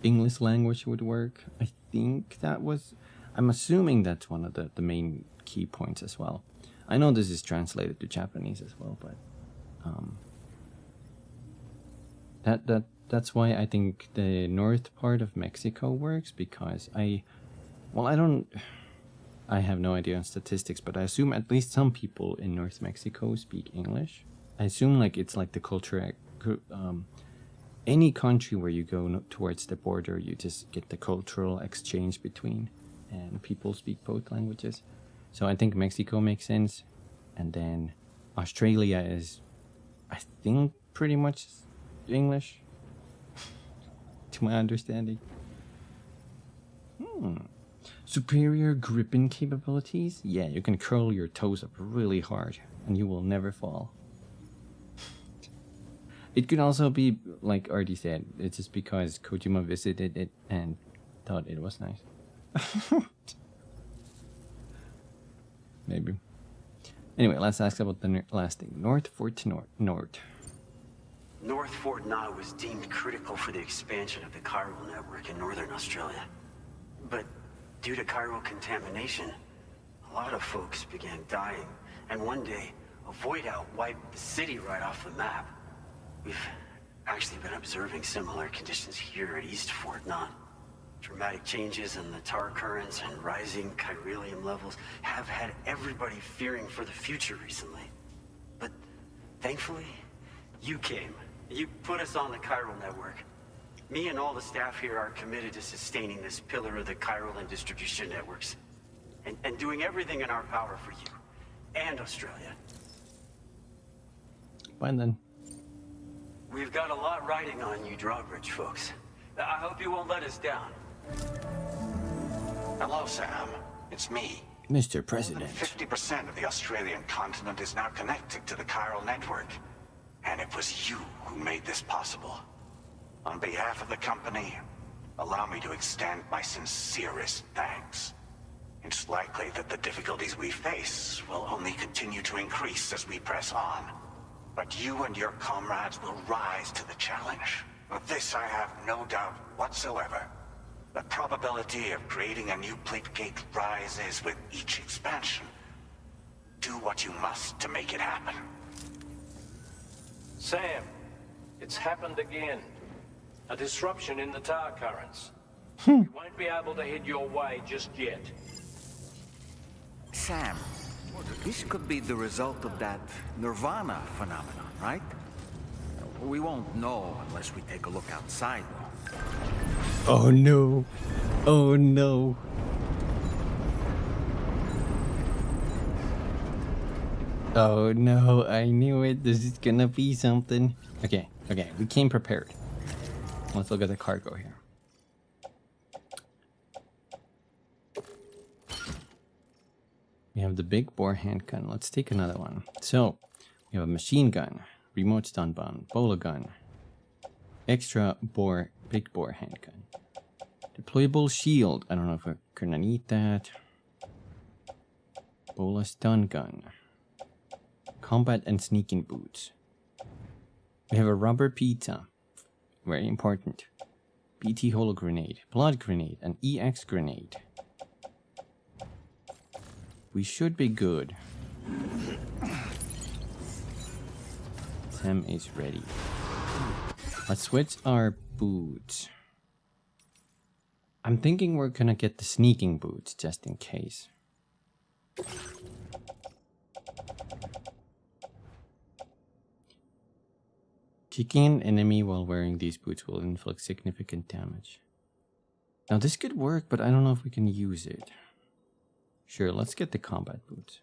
English language would work. I think that was, I'm assuming that's one of the main key points as well. I know this is translated to Japanese as well, but that's why I think the north part of Mexico works, because I have no idea on statistics, but I assume at least some people in North Mexico speak English. I assume like it's like the culture, any country where you go towards the border, you just get the cultural exchange between, and people speak both languages. So I think Mexico makes sense, and then Australia is, I think, pretty much English. to my understanding. Superior gripping capabilities? Yeah, you can curl your toes up really hard and you will never fall. It could also be, like Artie said, it's just because Kojima visited it and thought it was nice. Maybe. Anyway, let's ask about the last thing. North Fort North. North Fort Knott was deemed critical for the expansion of the chiral network in northern Australia. But due to chiral contamination, a lot of folks began dying, and one day, a void out wiped the city right off the map. We've actually been observing similar conditions here at East Fort Knott. Dramatic changes in the tar currents and rising chiralium levels have had everybody fearing for the future recently. But thankfully, you came. You put us on the chiral network. Me and all the staff here are committed to sustaining this pillar of the chiral and distribution networks. And doing everything in our power for you. And Australia. Fine then. We've got a lot riding on you drawbridge folks. I hope you won't let us down. Hello, Sam. It's me. Mr. President. 50% of the Australian continent is now connected to the chiral network. And it was you who made this possible. On behalf of the company, allow me to extend my sincerest thanks. It's likely that the difficulties we face will only continue to increase as we press on. But you and your comrades will rise to the challenge. Of this I have no doubt whatsoever. The probability of creating a new plate gate rises with each expansion. Do what you must to make it happen. Sam, it's happened again. A disruption in the tar currents. Hmm. You won't be able to head your way just yet. Sam, this could be the result of that Nirvana phenomenon, right? We won't know unless we take a look outside, though. Oh no. Oh no. Oh no, I knew it. This is gonna be something. Okay, we came prepared. Let's look at the cargo here. We have the big bore handgun. Let's take another one. So, we have a machine gun, remote stun gun, bola gun, extra bore, big bore handgun, deployable shield. I don't know if we're gonna need that. Bola stun gun, combat and sneaking boots. We have a rubber pizza, very important. BT holo grenade, blood grenade, and EX grenade. We should be good. Sam is ready. Let's switch our boots. I'm thinking we're gonna get the sneaking boots just in case. Kicking an enemy while wearing these boots will inflict significant damage. Now this could work, but I don't know if we can use it. Sure, let's get the combat boots.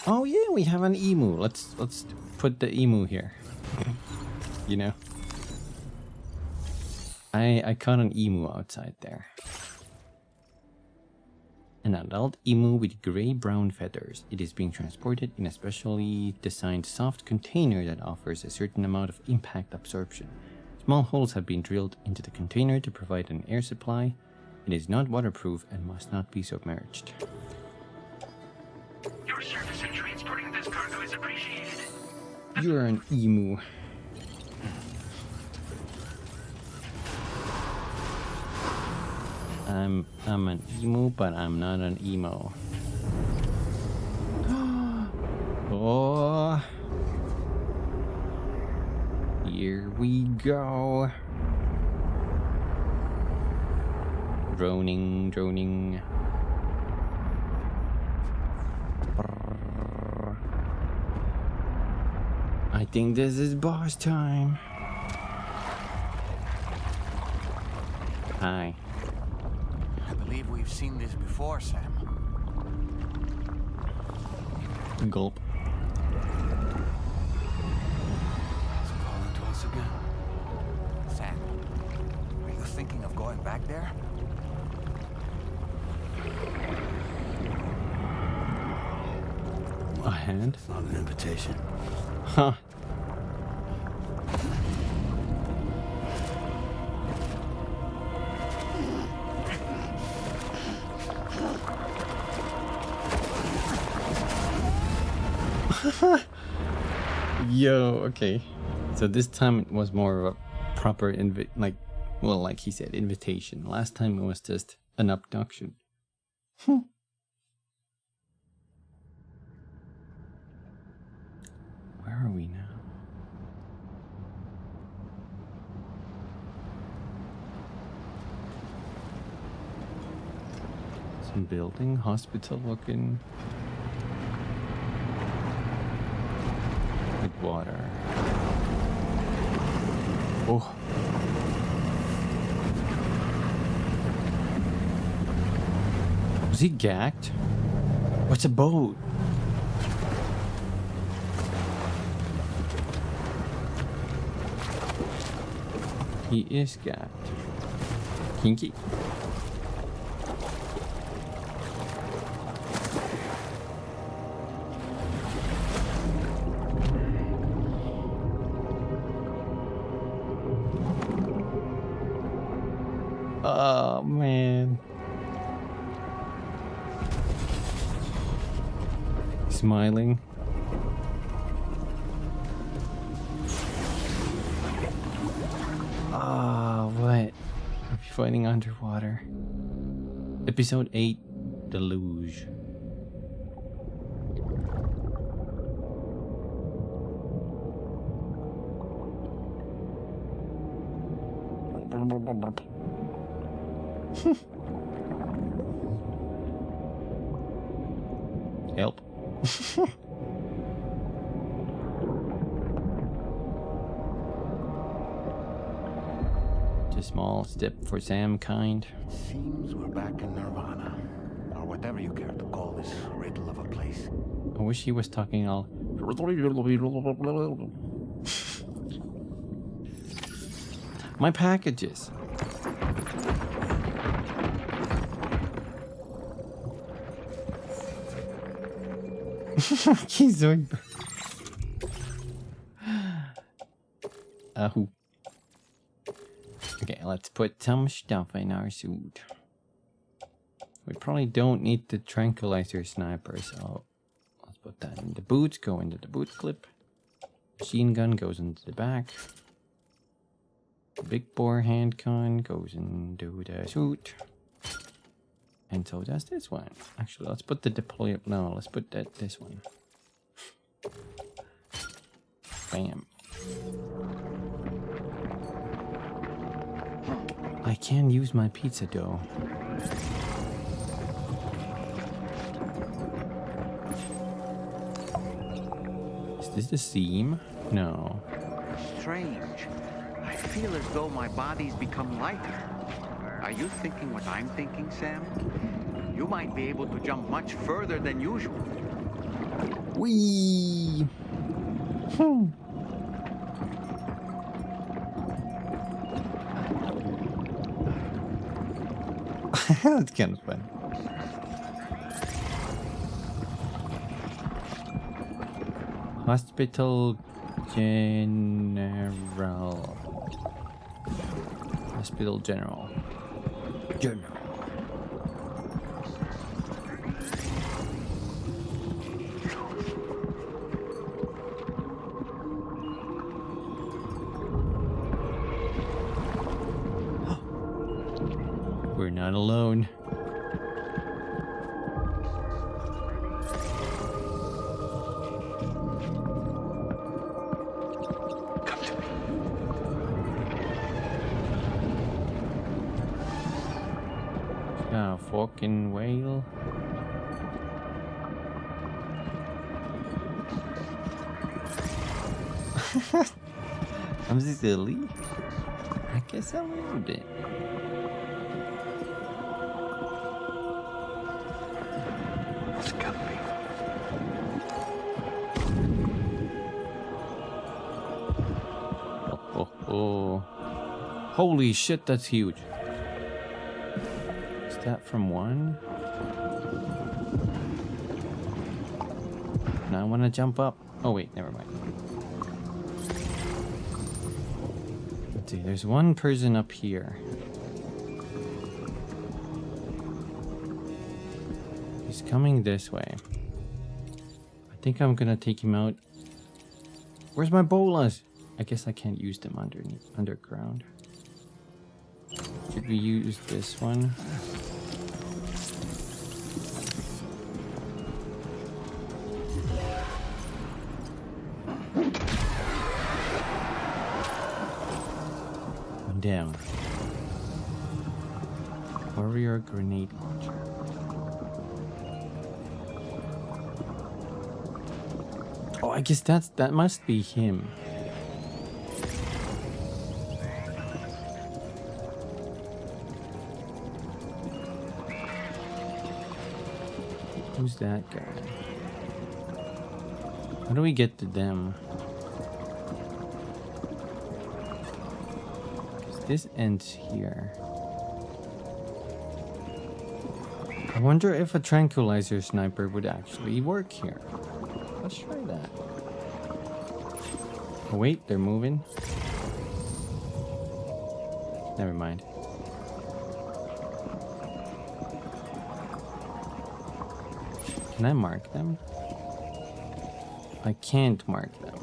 Oh yeah, we have an emu. Let's put the emu here. You know, I caught an emu outside there. An adult emu with gray-brown feathers. It is being transported in a specially designed soft container that offers a certain amount of impact absorption. Small holes have been drilled into the container to provide an air supply. It is not waterproof and must not be submerged. Your service in transporting this cargo is appreciated. You're an emu. I'm an emu, but I'm not an emo. Oh. Here we go. Droning. I think this is boss time. Hi. I believe we've seen this before, Sam. Gulp. there? A hand? Not an invitation. Huh. Yo, okay. So this time it was more of a proper like he said, invitation. Last time it was just an abduction. Where are we now? Some building, hospital looking. With water. Oh. Was he gagged? What's a boat? He is gagged. Kinky. Oh man. Smiling. Ah, what? Are we fighting underwater? Episode 8, Deluge. Help. Just a small step for Sam kind. Seems we're back in Nirvana. Or whatever you care to call this riddle of a place. I wish he was talking all... My packages. He's doing... Okay, let's put some stuff in our suit. We probably don't need the tranquilizer sniper, so let's put that in the boots, go into the boot clip. Machine gun goes into the back. The big bore handgun goes into the suit. And so does this one. Actually, let's put the deployable. No, let's put this one. Bam. I can't use my pizza dough. Is this the seam? No. Strange. I feel as though my body's become lighter. Are you thinking what I'm thinking, Sam? You might be able to jump much further than usual. Whee! That's kind of fun. Hospital General. Hospital General. General. We're not alone. Fucking whale. I'm silly. I guess I learned it. It's coming. Oh. Holy shit, that's huge. that from one? Now I want to jump up. Oh wait, never mind. Let's see, there's one person up here. He's coming this way. I think I'm gonna take him out. Where's my bolas? I guess I can't use them underground. Should we use this one? One down. Warrior grenade launcher. Oh, I guess that must be him. Who's that guy? How do we get to them? 'Cause this ends here. I wonder if a tranquilizer sniper would actually work here. Let's try that. Oh wait, they're moving. Never mind. Can I mark them? I can't mark them.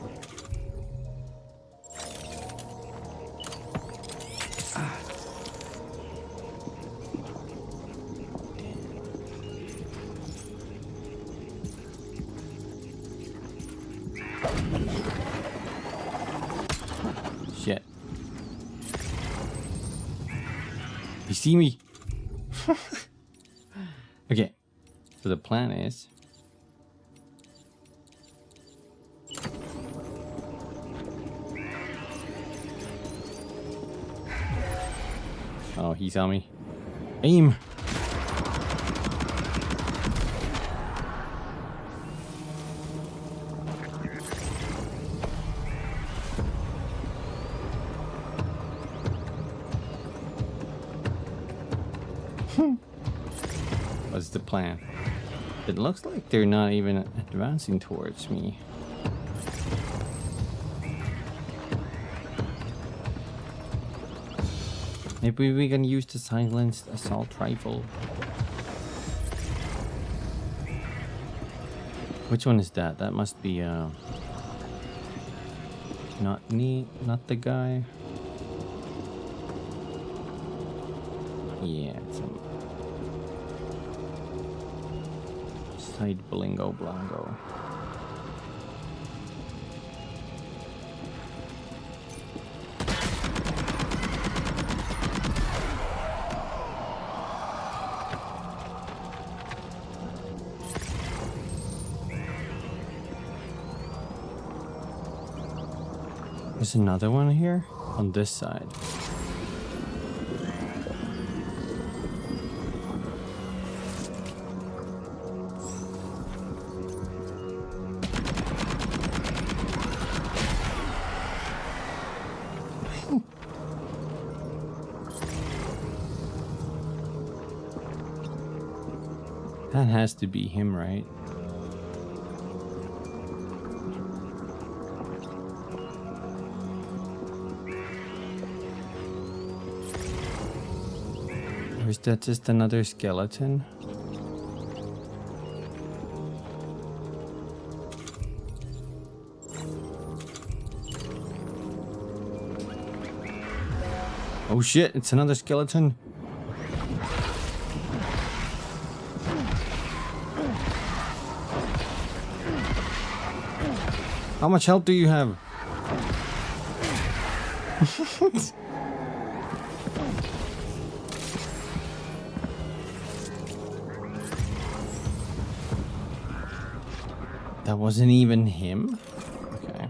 Ah. Shit. You see me? Okay. So the plan is... Oh, he saw me. Aim! What's the plan? It looks like they're not even advancing towards me. Maybe we can use the silenced assault rifle. Which one is that? That must be not the guy. Yeah, it's a side blingo blango. There's another one here on this side. That has to be him, right? Or is that just another skeleton? Oh shit, it's another skeleton. How much health do you have? That wasn't even him? Okay.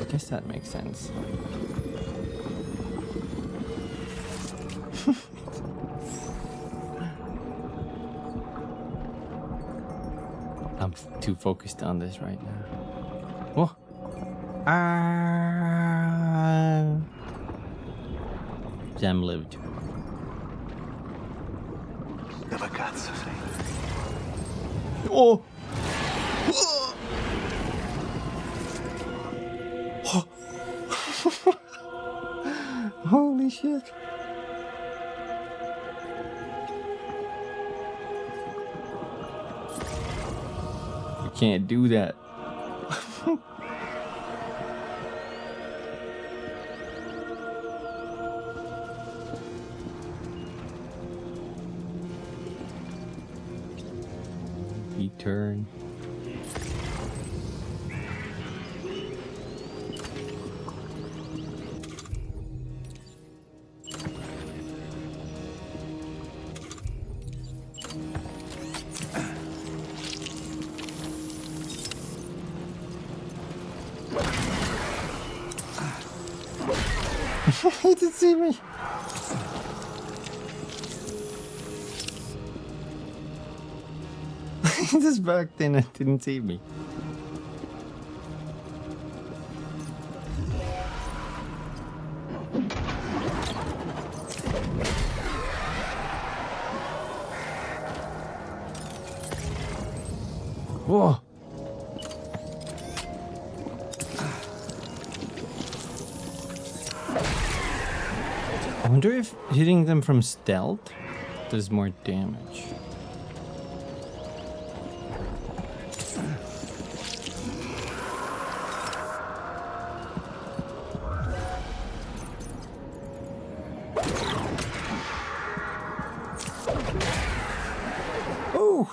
I guess that makes sense. I'm too focused on this right now. Oh! Ah! Jam lived. Dove cazzo sei? Oh! Holy shit. You can't do that. Turn. He didn't see me. He just backed in and didn't see me. Whoa. I wonder if hitting them from stealth does more damage. Oh!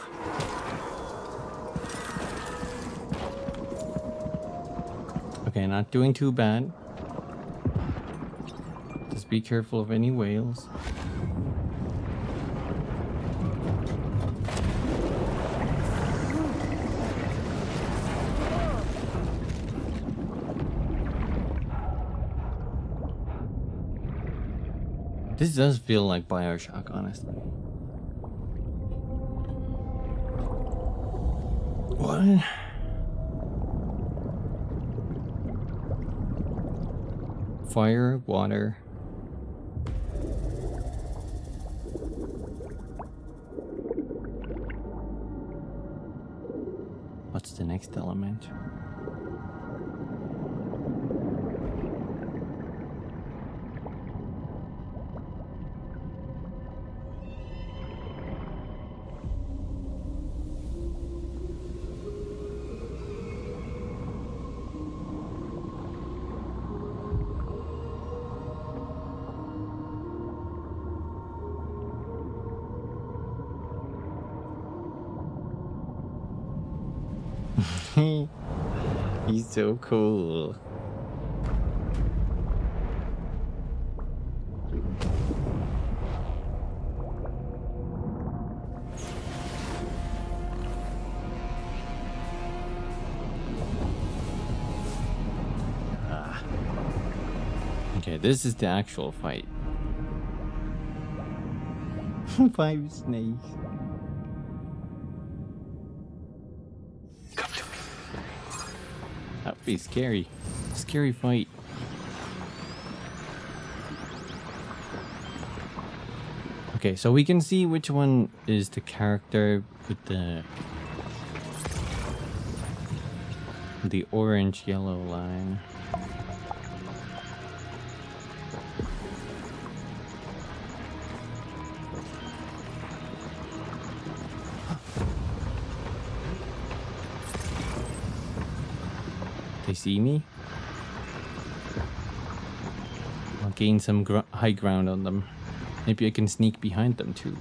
Okay, not doing too bad. Just be careful of any whales. This does feel like BioShock, honestly. What? Fire, water. What's the next element? He's so cool. Okay, this is the actual fight. 5 snakes. That'd be scary. Scary fight. Okay, so we can see which one is the character with the orange yellow line. They see me? I'll gain some high ground on them. Maybe I can sneak behind them too.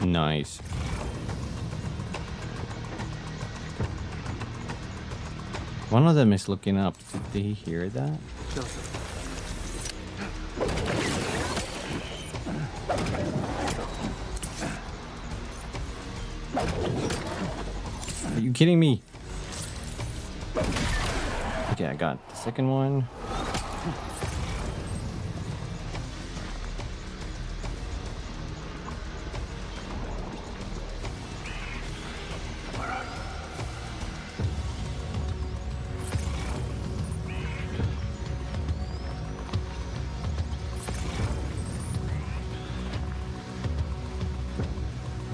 Nice. One of them is looking up. Did they hear that? Joseph. Are you kidding me? Okay, I got the second one.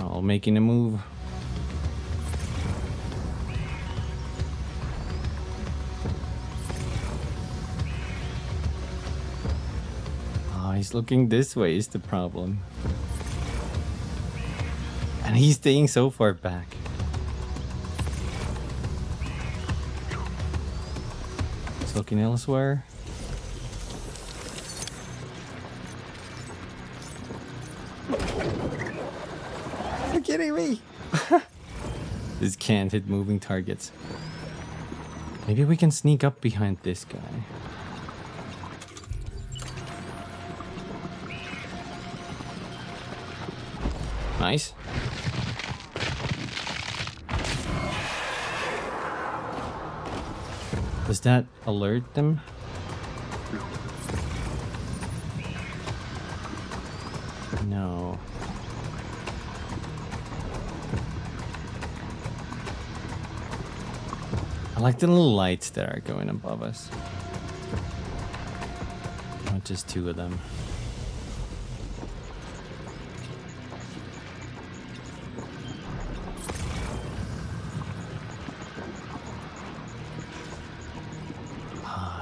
All making a move. He's looking this way is the problem. And he's staying so far back. He's looking elsewhere. Are you kidding me? This can't hit moving targets. Maybe we can sneak up behind this guy. Nice. Does that alert them? No. I like the little lights that are going above us. Not just two of them.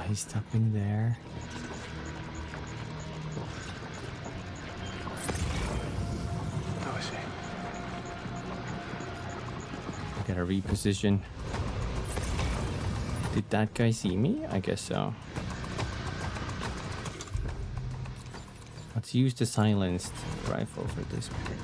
He's stopping there. Oh, I see. I gotta reposition. Did that guy see me? I guess so. Let's use the silenced rifle for this part.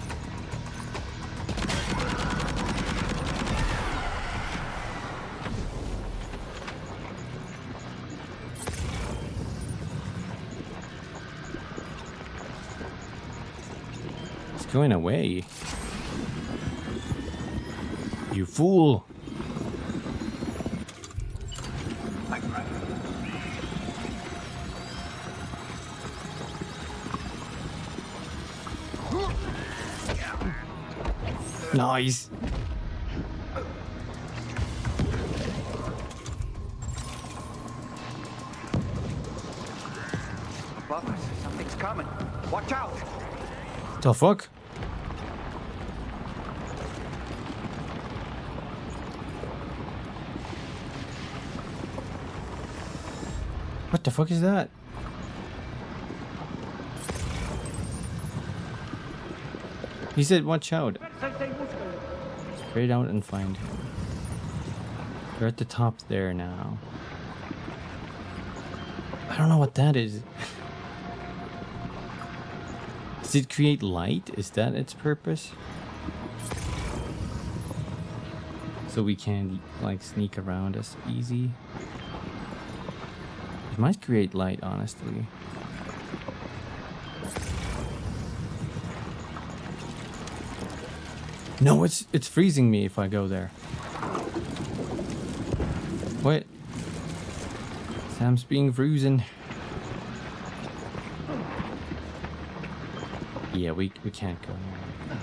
Going away. You fool. Nice. Above us, something's coming. Watch out. The fuck? What the fuck is that? He said, watch out. Straight out and find him. We're at the top there now. I don't know what that is. Does it create light? Is that its purpose? So we can, like, sneak around us easy? It might create light, honestly. No, it's freezing me if I go there. What? Sam's being frozen. Yeah, we can't go there.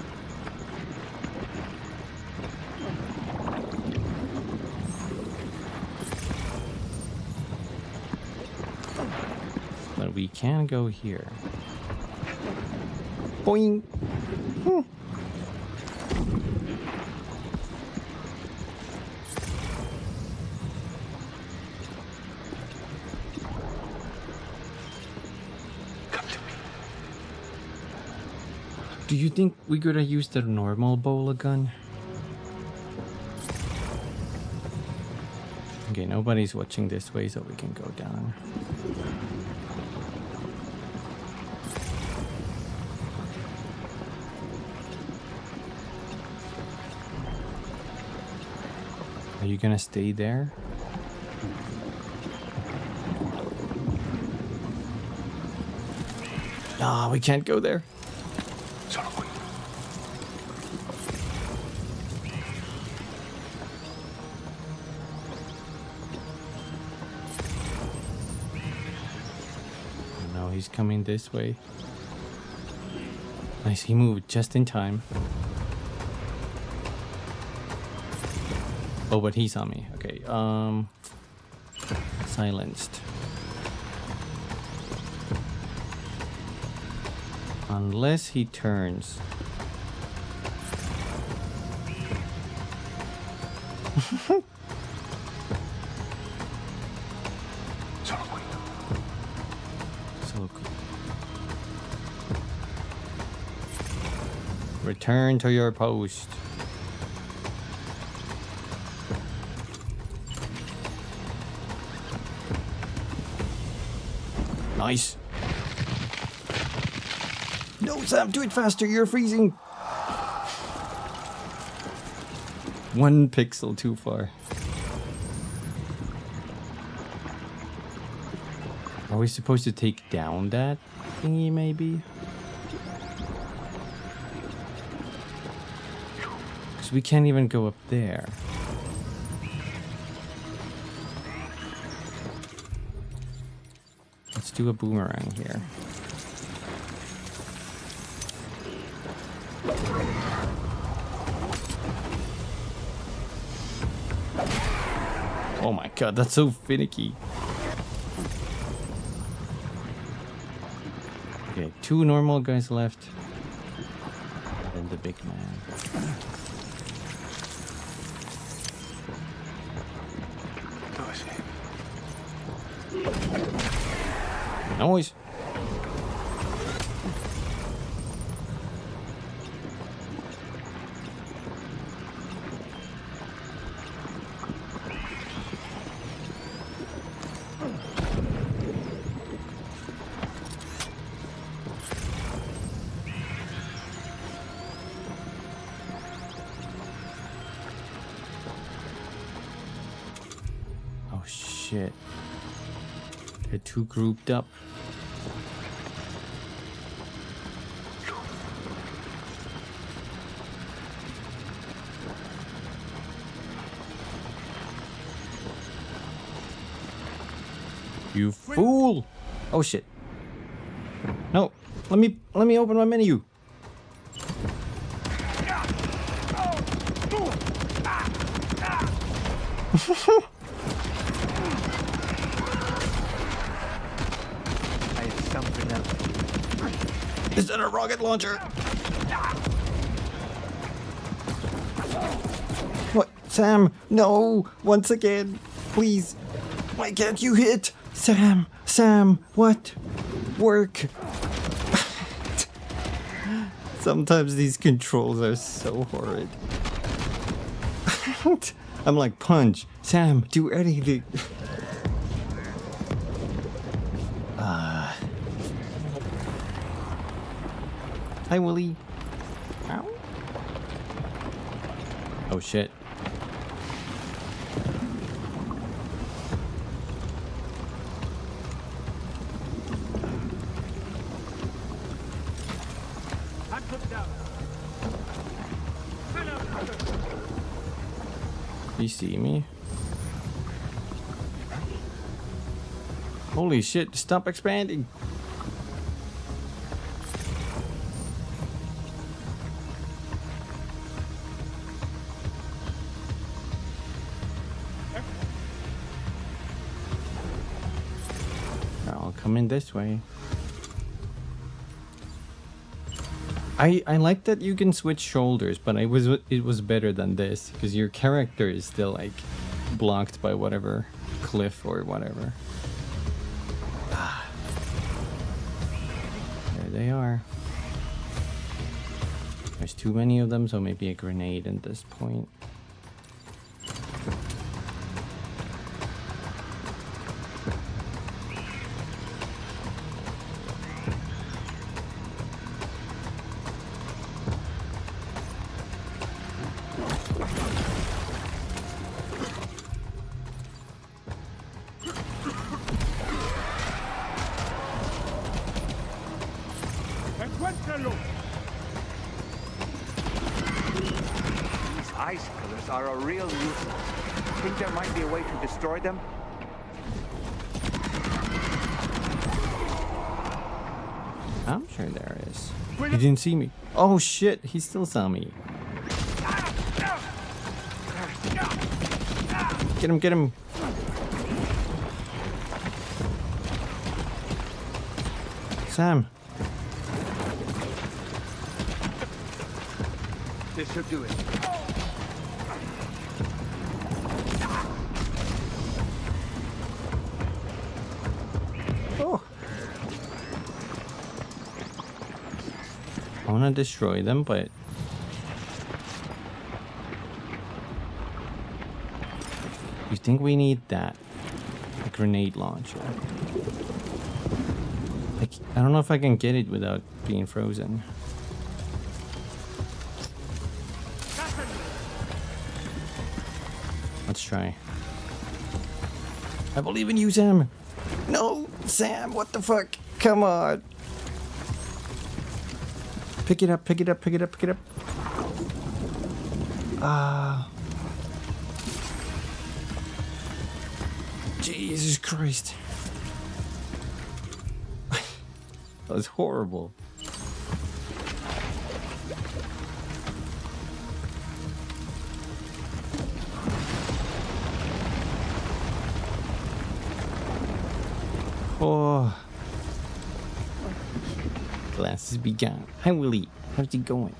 But we can go here. Boing! Do you think we could have used a normal bowler gun? Okay, nobody's watching this way, so we can go down. Are you gonna stay there? Ah, we can't go there. he's coming this way. Nice, he moved just in time. Oh, but he saw me. Okay, silenced. Unless he turns. Solo qui. Return to your post. Nice. No, Sam, do it faster. You're freezing. 1 pixel too far. Are we supposed to take down that thingy, maybe? Because we can't even go up there. Let's do a boomerang here. Oh my god, that's so finicky. Okay, 2 normal guys left. And then the big man. Noise. Oh shit. They're too grouped up. You fool! Oh shit. No, let me open my menu. I have something else. Is that a rocket launcher? What? Sam, no! Once again, please. Why can't you hit? Sam, what? Work. Sometimes these controls are so horrid. I'm like, punch. Sam, do anything. Hi, Willie. Ow. Oh, shit. You see me? Holy shit, stop expanding. I'll come in this way. I like that you can switch shoulders, but it was better than this because your character is still like blocked by whatever cliff or whatever. There they are. There's too many of them, so maybe a grenade at this point. These ice pillars are a real nuisance. Think there might be a way to destroy them? I'm sure there is. He didn't see me. Oh shit, he still saw me. Get him, get him. Sam. This should do it. Oh. I want to destroy them, but you think we need that? A grenade launcher. Like, I don't know if I can get it without being frozen. Let's try. I believe in you, Sam. No, Sam, what the fuck? Come on. Pick it up, pick it up, pick it up, pick it up. Ah. Jesus Christ. That was horrible. Oh. Glasses be gone. Hi, Willie. How's it going?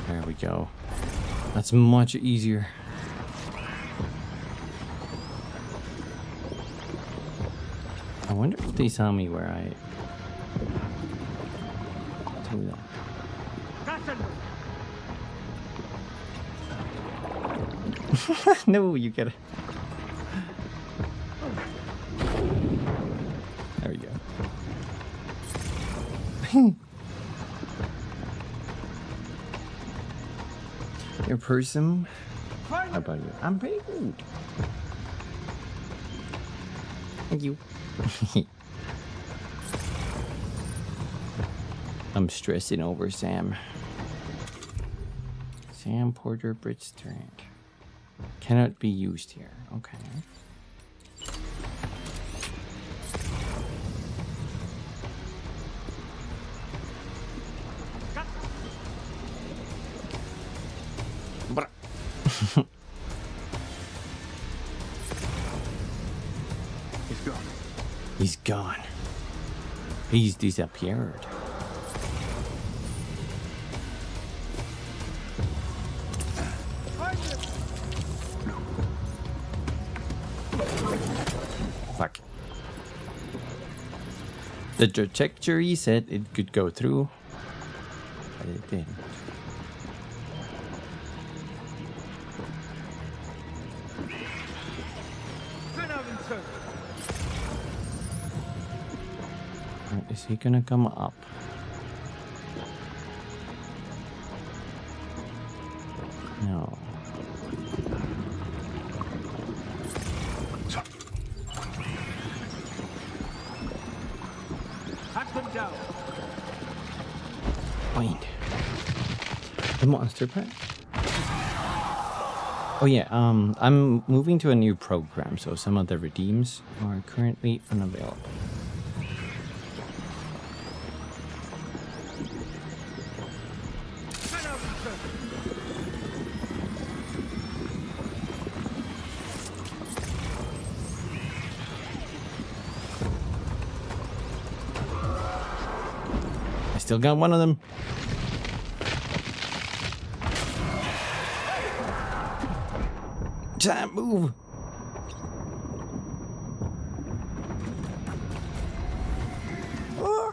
There we go. That's much easier. I wonder if they saw me where I do that. No, you gotta. There we go. Your person? How about you? I'm pretty good. Thank you. I'm stressing over Sam. Sam Porter Bridge Strand. Cannot be used here. Okay. He's gone. He's gone. He's disappeared. Fuck. The trajectory said it could go through, but it didn't. Is he gonna come up? No. Hunt them down. Wait. The monster pack? Oh yeah, I'm moving to a new program, so some of the redeems are currently unavailable. Still got one of them. Time, move. Oh.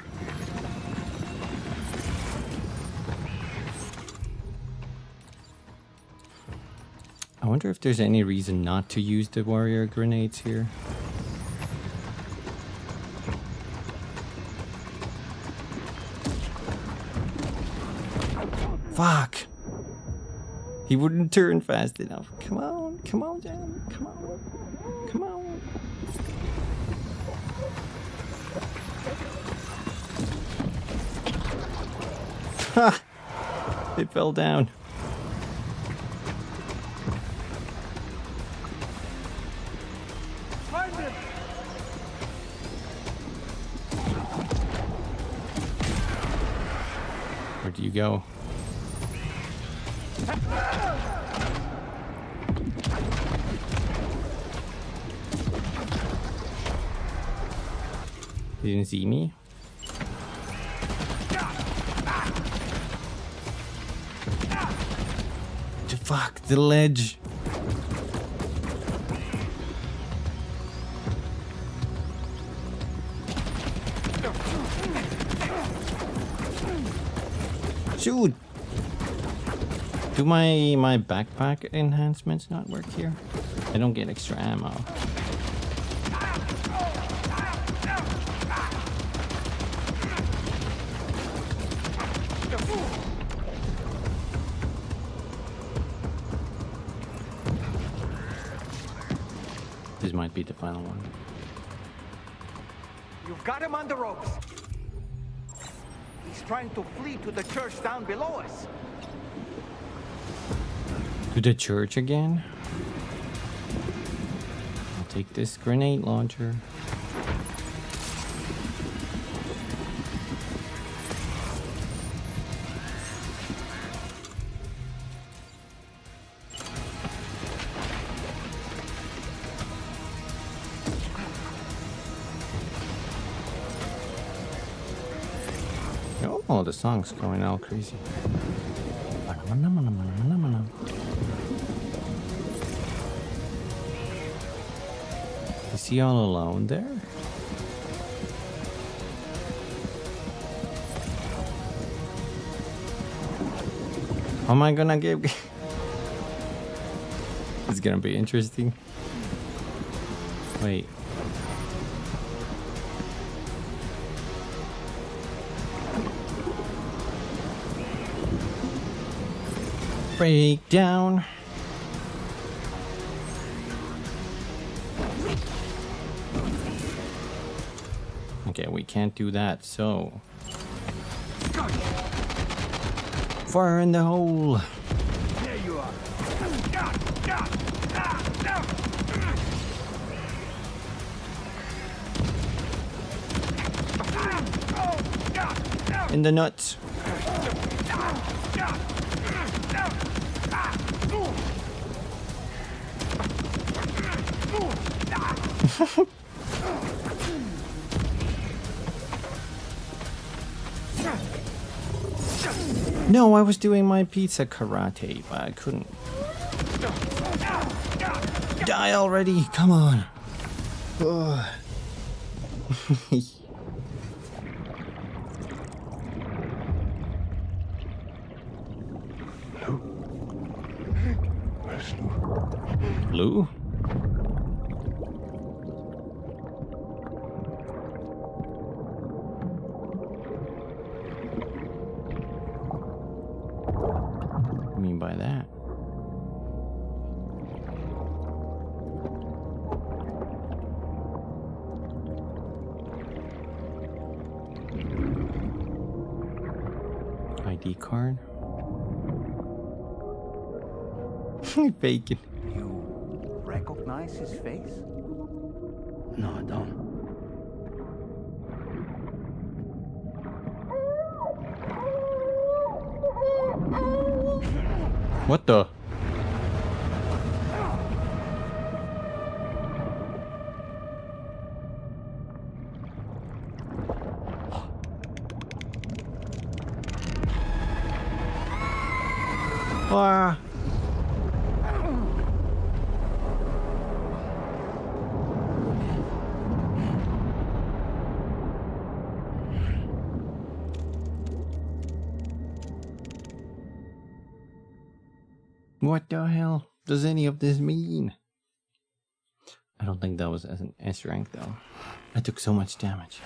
I wonder if there's any reason not to use the warrior grenades here. Fuck. He wouldn't turn fast enough. Come on, Jan. Come on. Come on. Ha! It fell down. go. You didn't see me? Fuck, the ledge. Shoot! Do my backpack enhancements not work here? I don't get extra ammo. This might be the final one. You've got him on the ropes. He's trying to flee to the church down below us. To the church again? I'll take this grenade launcher. Oh, the song's going all crazy. Is he all alone there? How am I gonna get... It's gonna be interesting. Wait. Breakdown. Okay, we can't do that, so fire in the hole. There you are. In the nuts. No, I was doing my pizza karate, but I couldn't. Die already! Come on! Ugh. Blue? What do you mean by that? ID card? Bacon. You recognize his face? No, I don't. What the? Ah. What the hell does any of this mean? I don't think that was as an S rank though. I took so much damage.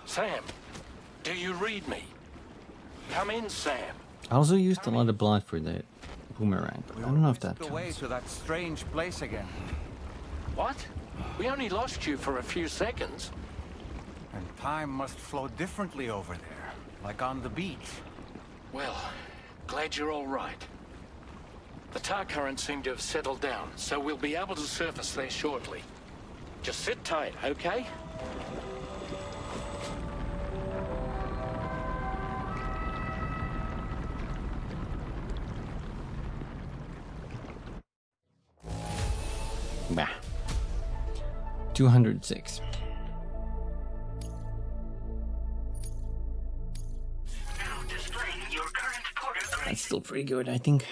Sam, do you read me? Come in, Sam. I also used a lot of blood for the boomerang, but I don't know if that The way counts. to that strange place again. What? We only lost you for a few seconds. And time must flow differently over there, like on the beach. Well, glad you're all right. The tar currents seem to have settled down, so we'll be able to surface there shortly. Just sit tight, okay? 206. Now displaying your current porter grade. That's still pretty good, I think.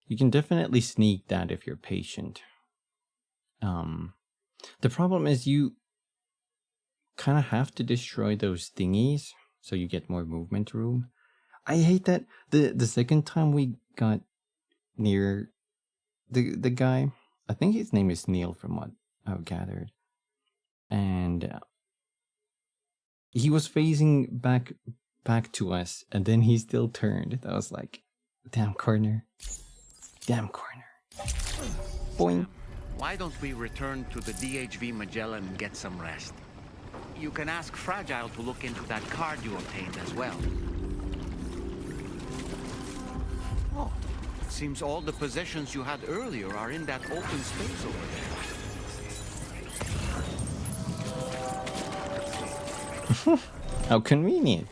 You can definitely sneak that if you're patient. The problem is you kind of have to destroy those thingies so you get more movement room. I hate that the second time we got near the guy, I think his name is Neil from what I've gathered, and he was facing back to us, and then he still turned. I was like, damn corner. Boing. Why don't we return to the DHV Magellan and get some rest? You can ask Fragile to look into that card you obtained as well. Oh, it seems all the possessions you had earlier are in that open space over there. How convenient.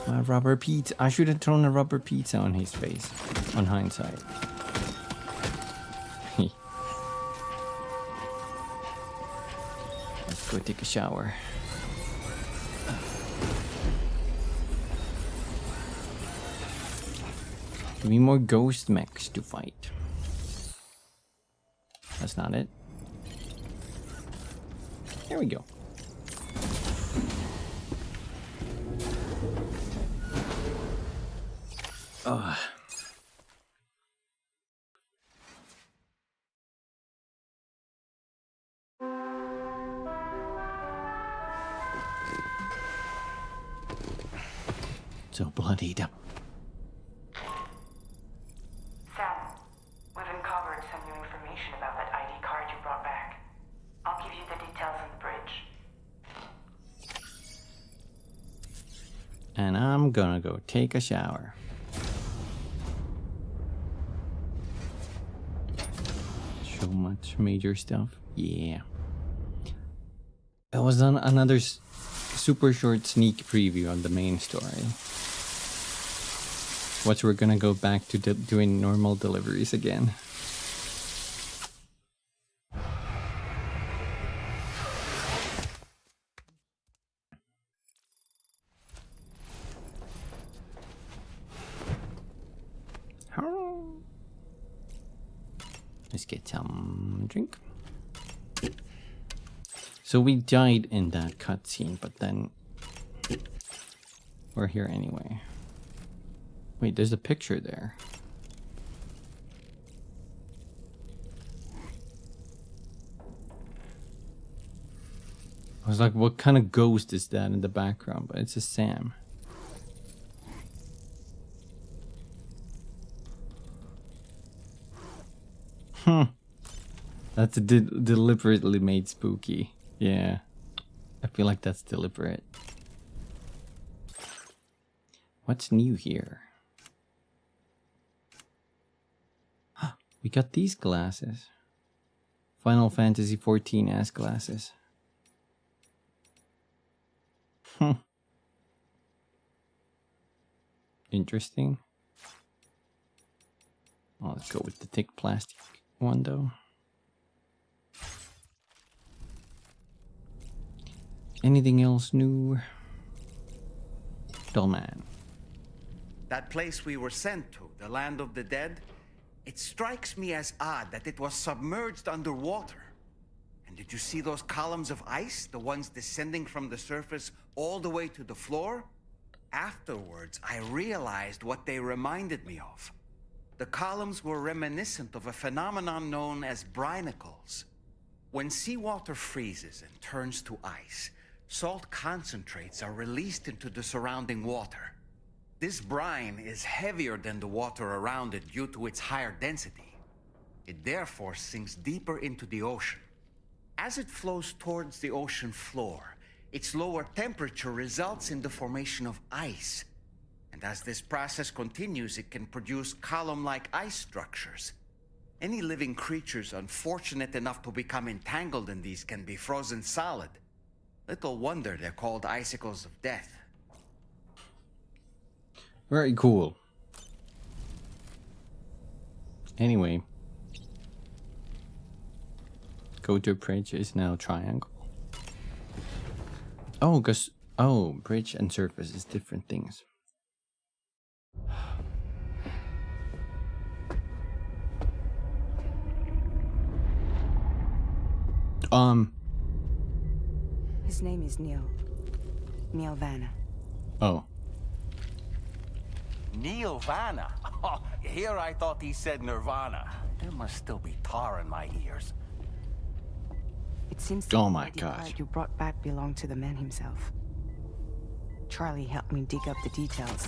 My rubber pizza. I should have thrown a rubber pizza on his face, on hindsight. Let's go take a shower. Give me more ghost mechs to fight. That's not it. There we go. Ugh. So bloodied up. Sam, we've uncovered some new information about that ID card you brought back. I'll give you the details on the bridge. And I'm gonna go take a shower. So much major stuff. Yeah. It was on another super short sneak preview on the main story. Which we're gonna go back to doing normal deliveries again. Let's get some drink. So we died in that cutscene, but then we're here anyway. Wait, there's a picture there. I was like, what kind of ghost is that in the background? But it's a Sam. That's deliberately made spooky. Yeah. I feel like that's deliberate. What's new here? We got these glasses. Final Fantasy 14 ass glasses. Interesting. Oh, let's go with the thick plastic one though. Anything else new? Dull man. That place we were sent to, the land of the dead, it strikes me as odd that it was submerged underwater. And did you see those columns of ice, the ones descending from the surface all the way to the floor? Afterwards, I realized what they reminded me of. The columns were reminiscent of a phenomenon known as brinicles. When seawater freezes and turns to ice, salt concentrates are released into the surrounding water. This brine is heavier than the water around it due to its higher density. It therefore sinks deeper into the ocean. As it flows towards the ocean floor, its lower temperature results in the formation of ice. And as this process continues, it can produce column-like ice structures. Any living creatures unfortunate enough to become entangled in these can be frozen solid. Little wonder they're called icicles of death. Very cool. Anyway. Go to bridge is now triangle. Oh, because bridge and surface is different things. His name is Neil. Neil Vanna. Oh. Neil Vanna? Oh, here I thought he said Nirvana. There must still be tar in my ears. It seems oh my the gosh. card you brought back belonged to the man himself. Charlie helped me dig up the details.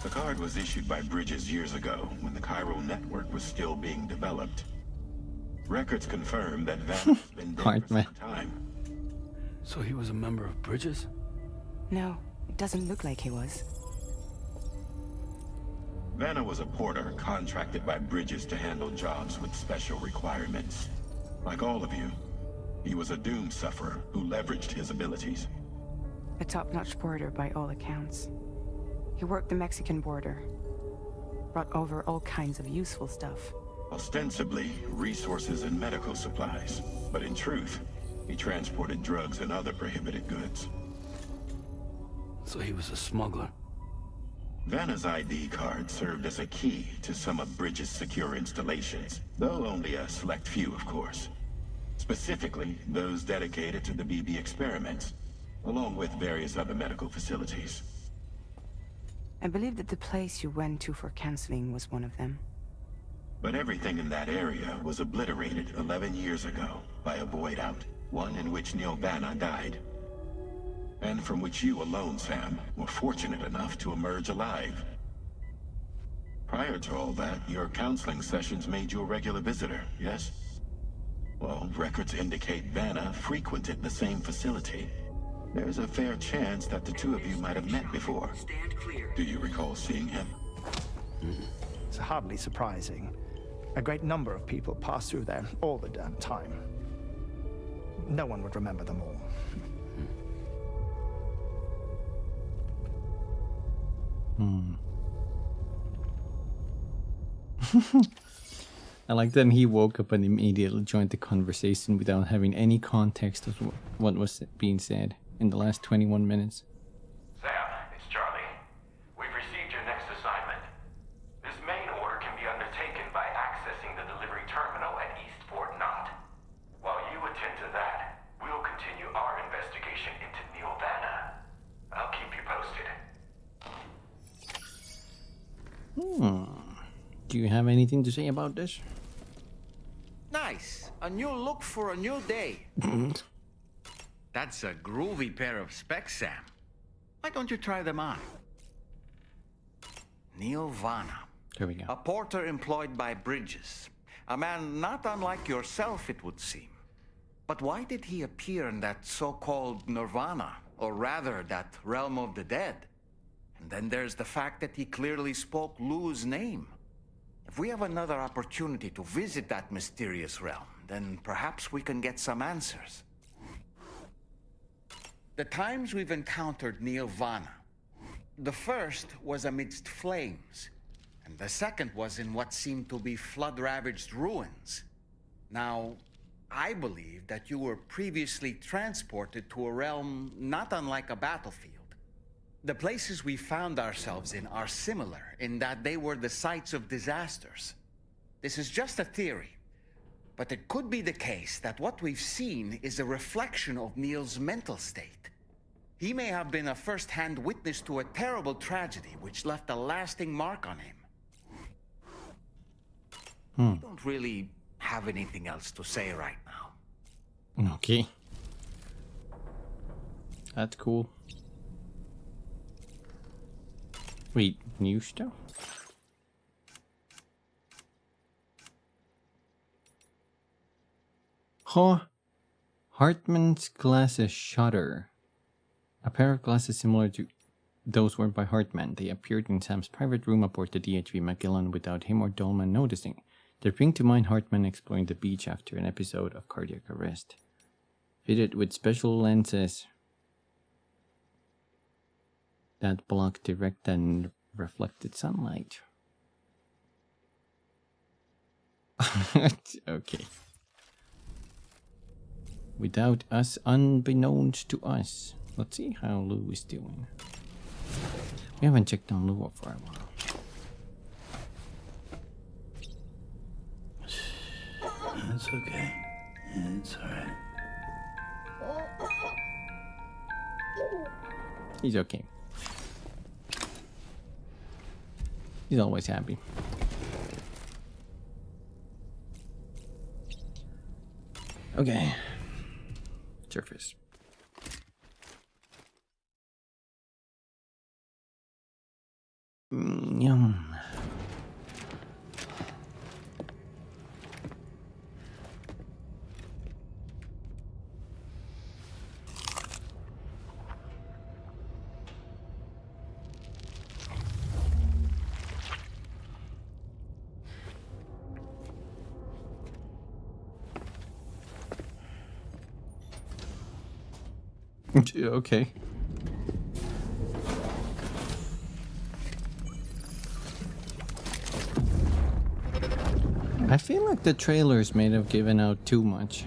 The card was issued by Bridges years ago when the chiral network was still being developed. Records confirm that Vanna's been dead for some time. So he was a member of Bridges? No, it doesn't look like he was. Vanna was a porter contracted by Bridges to handle jobs with special requirements. Like all of you, he was a doom sufferer who leveraged his abilities. A top-notch porter by all accounts. He worked the Mexican border. Brought over all kinds of useful stuff. Ostensibly, resources and medical supplies. But in truth, he transported drugs and other prohibited goods. So he was a smuggler. Vanna's ID card served as a key to some of Bridges' secure installations, though only a select few, of course. Specifically, those dedicated to the BB experiments, along with various other medical facilities. I believe that the place you went to for counseling was one of them. But everything in that area was obliterated 11 years ago by a void out, one in which Neil Vanna died. And from which you alone, Sam, were fortunate enough to emerge alive. Prior to all that, your counseling sessions made you a regular visitor, yes? Well, records indicate Vanna frequented the same facility. There's a fair chance that the two of you might have met before. Do you recall seeing him? It's hardly surprising. A great number of people pass through there all the damn time. No one would remember them all. I like that he woke up and immediately joined the conversation without having any context of what was being said in the last 21 minutes. Sam, it's Charlie. We've received your next assignment. This main order can be undertaken by accessing the delivery terminal at East Fort Knott. While you attend to that, we'll continue our investigation into Neil Vanna. I'll keep you posted. Do you have anything to say about this? Nice. A new look for a new day. That's a groovy pair of specs, Sam. Why don't you try them on? Neil Vanna. There we go. A porter employed by Bridges. A man not unlike yourself, it would seem. But why did he appear in that so-called Nirvana? Or rather, that realm of the dead? And then there's the fact that he clearly spoke Lou's name. If we have another opportunity to visit that mysterious realm, then perhaps we can get some answers. The times we've encountered Neil Vanna, the first was amidst flames, and the second was in what seemed to be flood-ravaged ruins. Now, I believe that you were previously transported to a realm not unlike a battlefield. The places we found ourselves in are similar in that they were the sites of disasters. This is just a theory, but it could be the case that what we've seen is a reflection of Neil's mental state. He may have been a first-hand witness to a terrible tragedy which left a lasting mark on him. I don't really have anything else to say right now. Okay. That's cool. Wait, new stuff? Huh. Hartman's glasses shutter. A pair of glasses similar to those worn by Hartman. They appeared in Sam's private room aboard the DHV Magellan without him or Dolman noticing. They bring to mind Hartman exploring the beach after an episode of cardiac arrest. Fitted with special lenses that block direct and reflected sunlight. Okay. Without us, unbeknownst to us. Let's see how Lou is doing. We haven't checked on Lou for a while. It's okay. It's alright. He's okay. He's always happy. Okay. Surface. Yum. Okay. I feel like the trailers may have given out too much.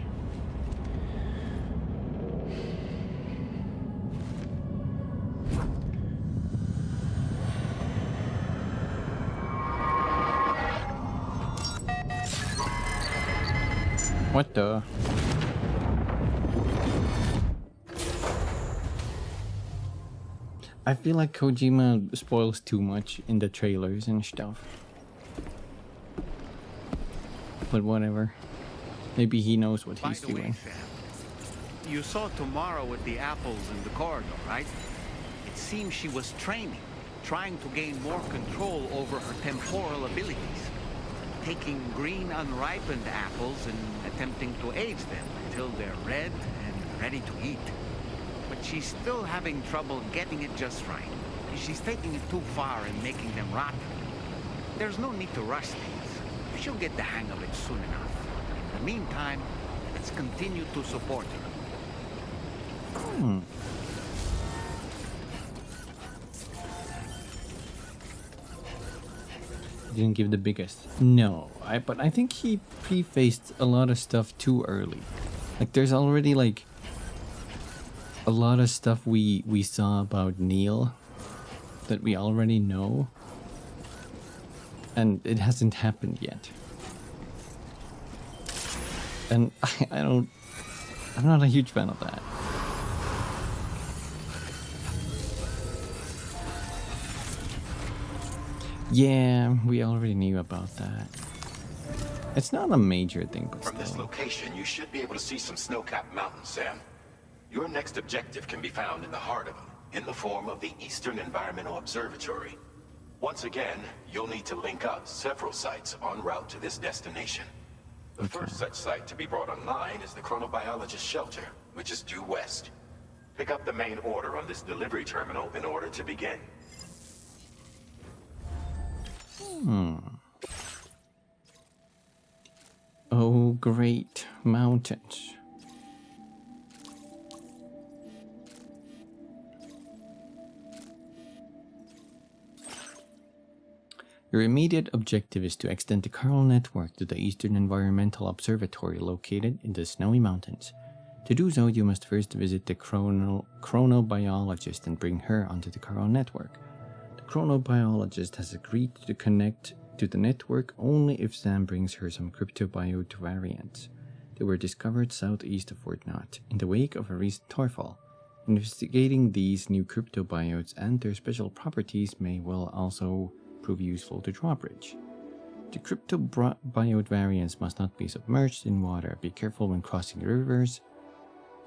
What the? I feel like Kojima spoils too much in the trailers and stuff. But whatever. Maybe he knows what he's doing. Sam, you saw Tamara with the apples in the corridor, right? It seems she was training, trying to gain more control over her temporal abilities. Taking green unripened apples and attempting to age them until they're red and ready to eat. But she's still having trouble getting it just right. She's taking it too far and making them rotten. There's no need to rush things. She'll get the hang of it soon enough. In the meantime, let's continue to support her. Didn't give the biggest. No, but I think he prefaced a lot of stuff too early. Like there's already like a lot of stuff we saw about Neil that we already know, and it hasn't happened yet. And I'm not a huge fan of that. Yeah, we already knew about that. It's not a major thing, but From this location, you should be able to see some snow-capped mountains, Sam. Your next objective can be found in the heart of them, in the form of the Eastern Environmental Observatory. Once again, you'll need to link up several sites en route to this destination. The first such site to be brought online is the Chronobiologist Shelter, which is due west. Pick up the main order on this delivery terminal in order to begin. Oh, great mountains. Your immediate objective is to extend the chiral network to the Eastern Environmental Observatory located in the Snowy Mountains. To do so, you must first visit the chronobiologist and bring her onto the chiral network. The chronobiologist has agreed to connect to the network only if Sam brings her some cryptobiote variants. They were discovered southeast of Fort Knott in the wake of a recent torfall. Investigating these new cryptobiotes and their special properties may well also prove useful to Drawbridge. The cryptobiote variants must not be submerged in water. Be careful when crossing rivers.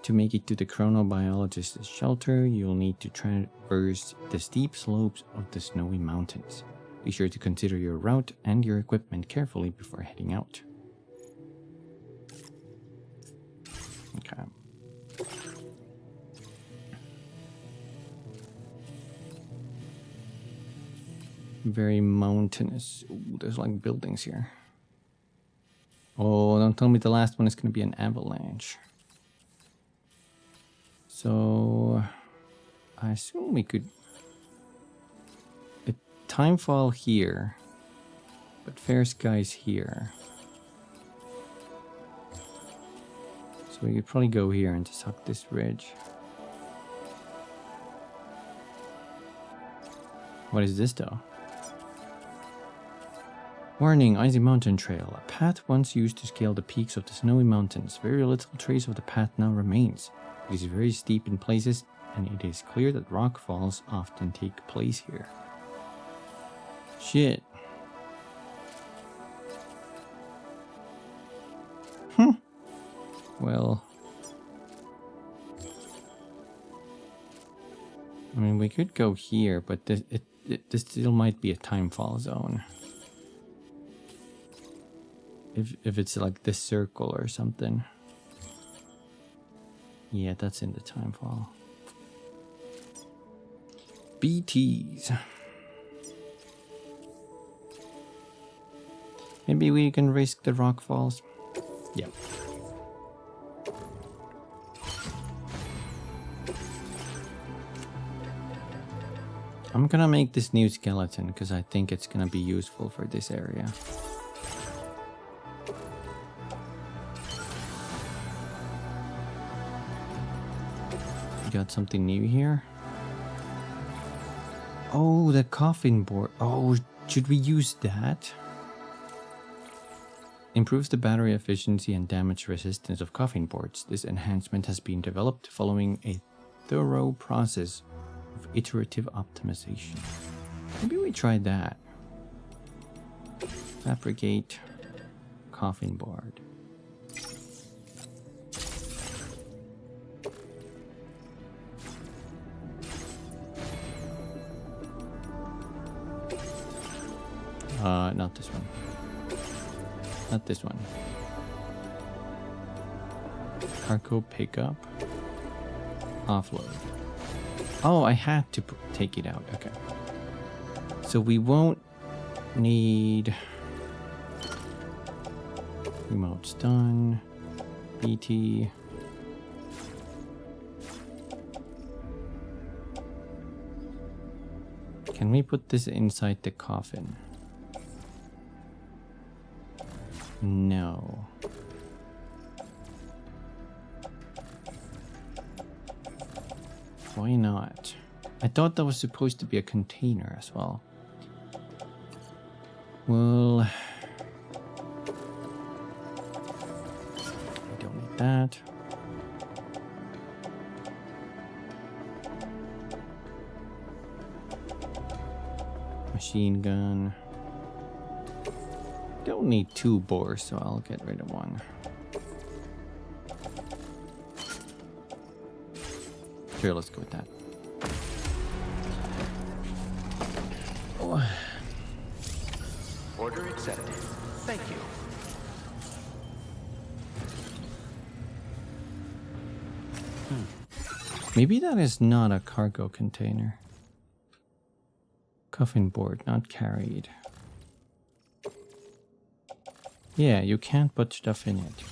To make it to the chronobiologist's shelter, you'll need to traverse the steep slopes of the Snowy Mountains. Be sure to consider your route and your equipment carefully before heading out. Okay. Very mountainous. Ooh, there's like buildings here. Oh, don't tell me the last one is going to be an avalanche. So, I assume we could... Timefall here, but Fair Skies here. So we could probably go here and just hug this ridge. What is this though? Warning, icy mountain trail. A path once used to scale the peaks of the snowy mountains. Very little trace of the path now remains. It is very steep in places, and it is clear that rock falls often take place here. Shit. Well, I mean, we could go here, but this still might be a timefall zone. If it's like this circle or something. Yeah, that's in the timefall. BTs. Maybe we can risk the rock falls. Yeah. I'm gonna make this new skeleton because I think it's gonna be useful for this area. Got something new here. Oh, the coffin board. Oh, should we use that? Improves the battery efficiency and damage resistance of coffin boards. This enhancement has been developed following a thorough process of iterative optimization. Maybe we try that. Fabricate coffin board. Not this one. Not this one. Cargo pickup. Offload. Oh, I had to take it out. Okay. So we won't need... Remote's done. BT. Can we put this inside the coffin? No. Why not? I thought that was supposed to be a container as well. Well, I don't need that. Machine gun. Don't need 2 bores, so I'll get rid of 1. Sure, let's go with that. Oh. Order accepted. Thank you. Maybe that is not a cargo container. Coffin board not carried. Yeah, you can't put stuff in it.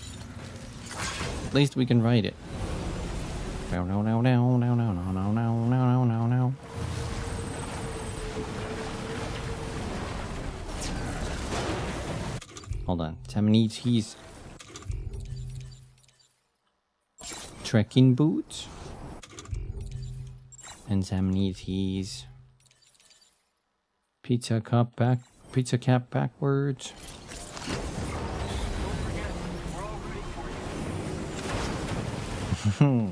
At least we can write it. No, no, no, no, no, no, no, no, no, no, no, no. Hold on. Sam needs his trekking boots. And Sam needs his pizza cap backwards. I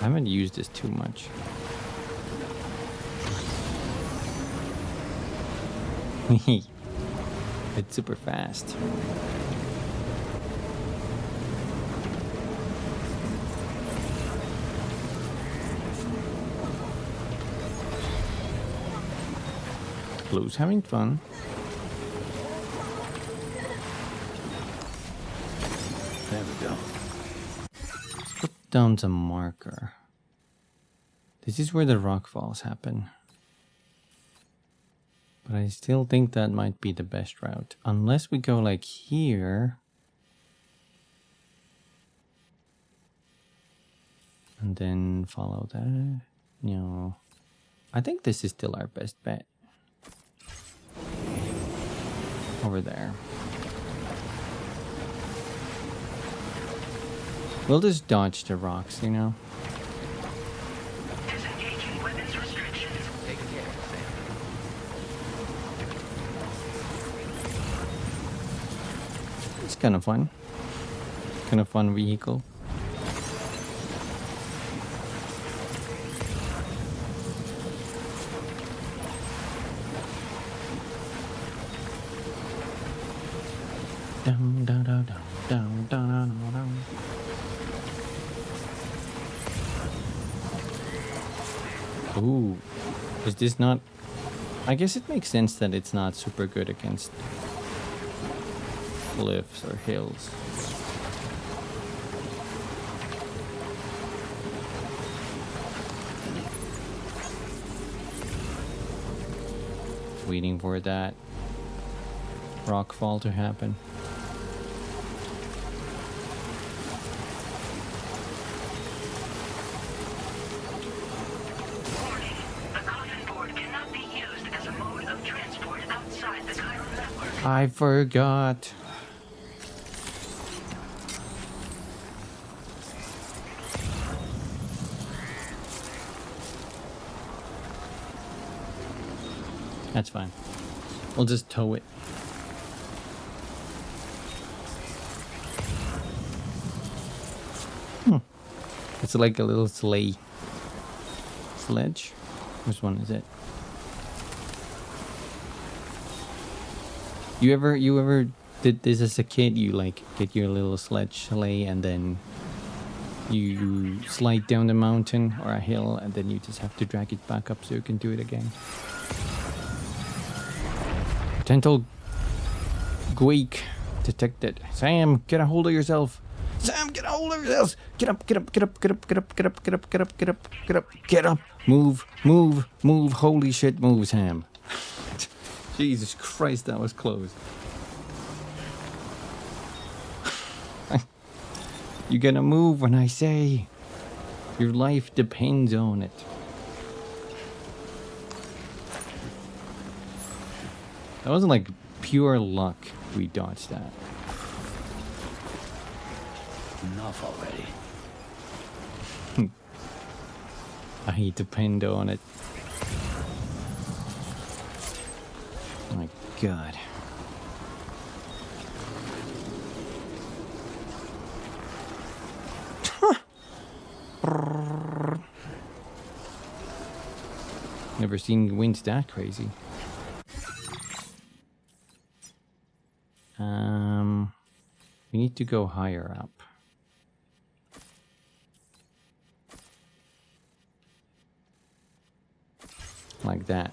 haven't used this too much. It's super fast. Blue's having fun. There we go. Let's put down some marker. This is where the rock falls happen. But I still think that might be the best route. Unless we go like here. And then follow that. No. I think this is still our best bet. Over there. We'll just dodge the rocks, you know? Disengaging weapons restrictions. Take care, Sam. It's kind of fun. Kind of fun vehicle. Down, down, down, down, down, down, down, down. Ooh, is this not? I guess it makes sense that it's not super good against cliffs or hills. Waiting for that rock fall to happen. I forgot. That's fine. We'll just tow it. It's like a little sleigh. Sledge? Which one is it? You ever did this as a kid? You like get your little sledge sleigh and then you slide down the mountain or a hill and then you just have to drag it back up so you can do it again. Potential Greek detected. Sam, get a hold of yourself. Sam, get a hold of yourself. Get up, get up, get up, get up, get up, get up, get up, get up, get up, get up, get up. Move, move, move. Holy shit, move, Sam. Jesus Christ, that was close. You gotta move when I say. Your life depends on it. That wasn't like pure luck we dodged that. Enough already. I depend on it. My God. Never seen winds that crazy. We need to go higher up. Like that.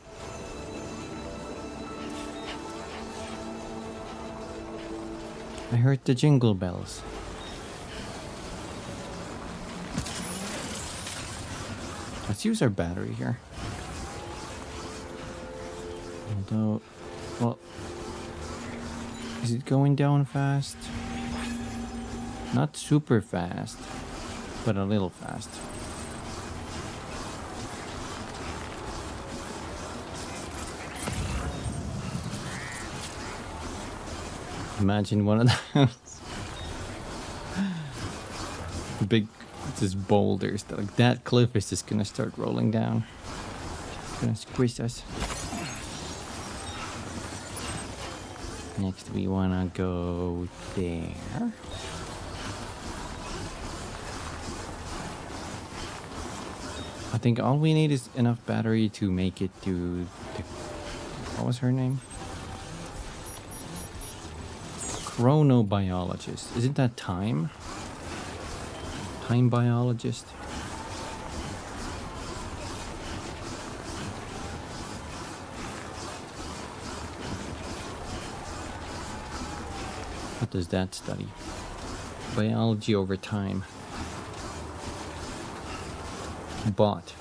I heard the jingle bells. Let's use our battery here. Although, well, is it going down fast? Not super fast, but a little fast. Imagine one of those big just boulders that, like, that cliff is just gonna start rolling down. It's gonna squish us. Next we wanna go there. I think all we need is enough battery to make it to the, what was her name? Chronobiologist. Isn't that time? Time biologist? What does that study? Biology over time. Bot.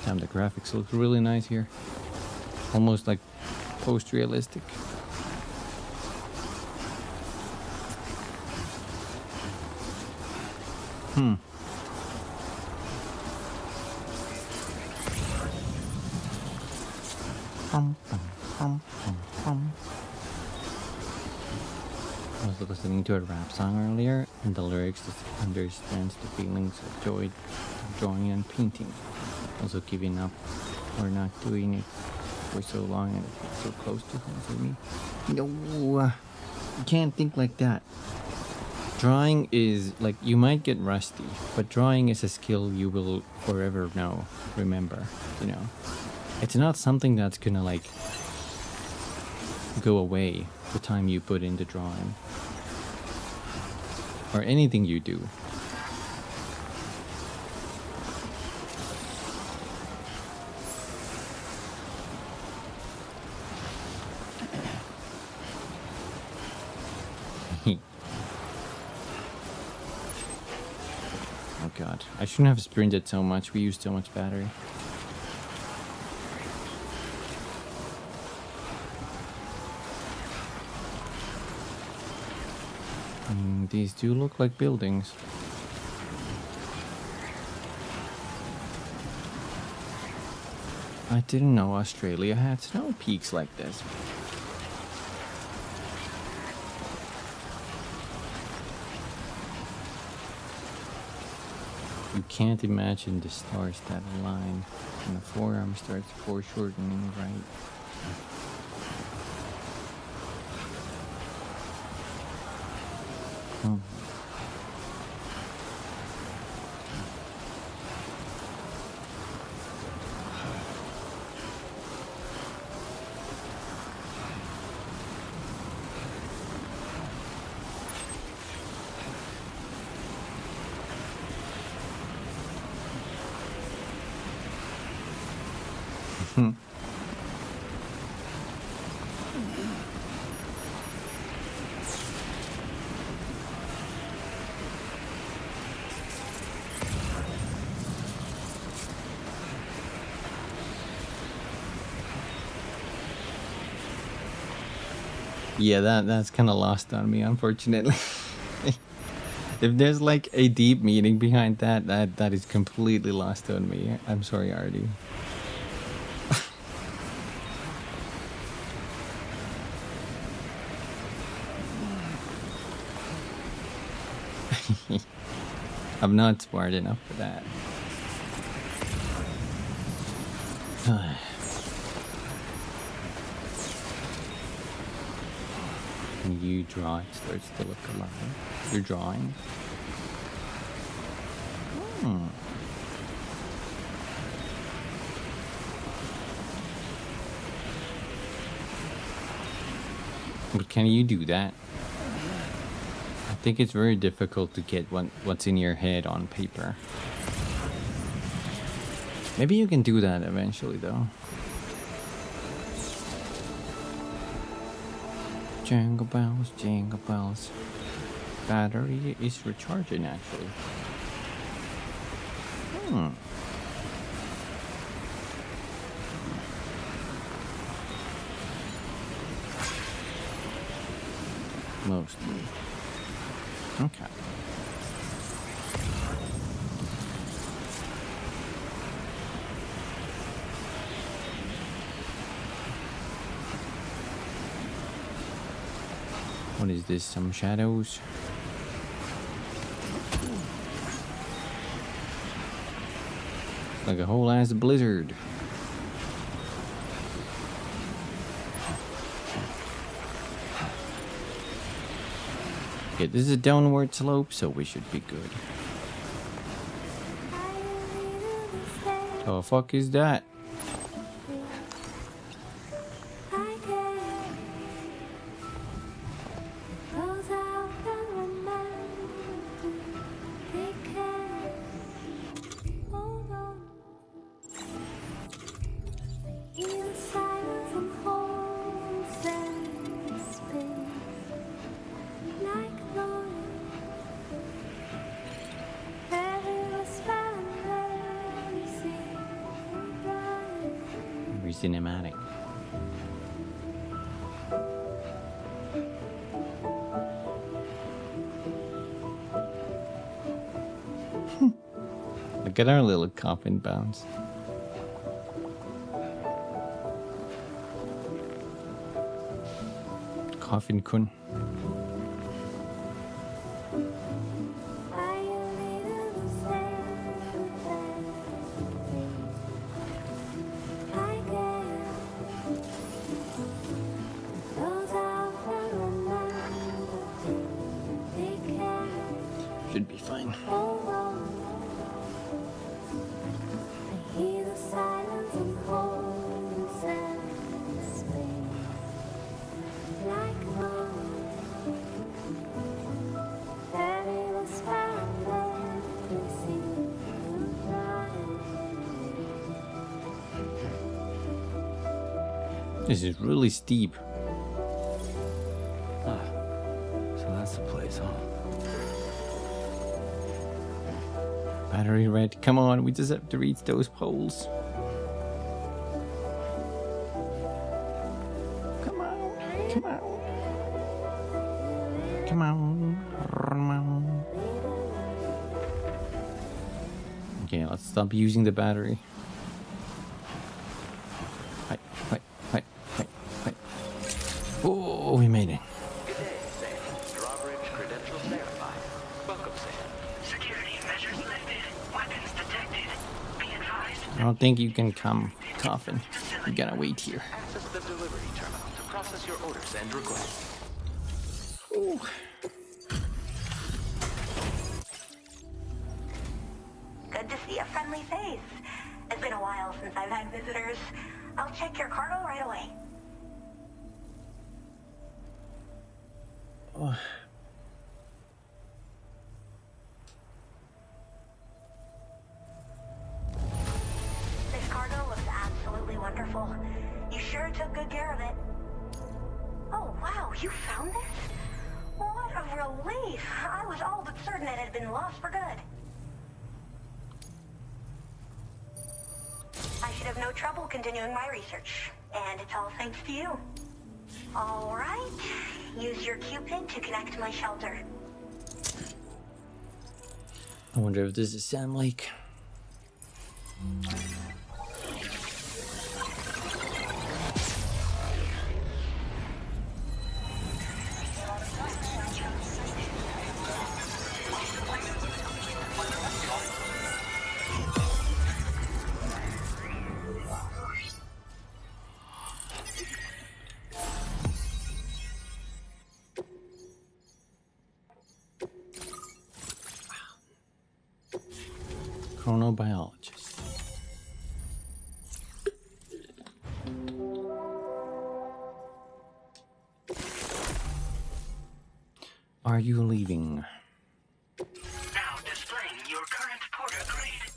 Damn, the graphics look really nice here. Almost like post-realistic. I was listening to a rap song earlier, and the lyrics just understands the feelings of joy of drawing and painting. Also giving up or not doing it for so long and it's so close to home for me. No, you can't think like that. Drawing is like, you might get rusty, but drawing is a skill you will forever remember, you know. It's not something that's gonna like go away the time you put into drawing or anything you do. Oh god, I shouldn't have sprinted so much. We used so much battery. These do look like buildings. I didn't know Australia had snow peaks like this. You can't imagine the stars that align, and the forearm starts foreshortening right. Oh. Yeah, that's kind of lost on me, unfortunately. If there's like a deep meaning behind that is completely lost on me. I'm sorry, Artie. I'm not smart enough for that. When you draw, it starts to look alive. You're drawing. But can you do that? I think it's very difficult to get what's in your head on paper. Maybe you can do that eventually, though. Jingle bells, jingle bells. Battery is recharging, actually. Mostly. Okay. What is this? Some shadows? Like a whole ass blizzard. Okay, this is a downward slope, so we should be good. Oh, fuck is that? Cinematic. Look at our little coffin bounce. Coffin Kun. Should be fine. This is really steep. Ah, so that's the place, huh? Battery red. Come on, we just have to reach those poles. Come on. Come on. Come on. Come on. Okay, let's stop using the battery. Hi, hi, hi, hi, hi. Oh, we made it. Good day, Sam. Drawbridge credentials verified. Welcome, Sam. Security measures lifted. Weapons detected. Be advised. I don't think you can come, Coffin. You gotta wait here. Access the delivery terminal to process your orders and requests. Ooh. Good to see a friendly face. It's been a while since I've had visitors. I'll check your cargo right away. Oh. This cargo looks absolutely wonderful. You sure took good care of it. Oh, wow, you found this? What a relief. I was all but certain it had been lost for good. I should have no trouble continuing my research. And it's all thanks to you. All right. Use your Q-pin to connect to my shelter. I wonder if this is Sam Lake. Chronobiologist. Are you leaving? Now displaying your current porter grade.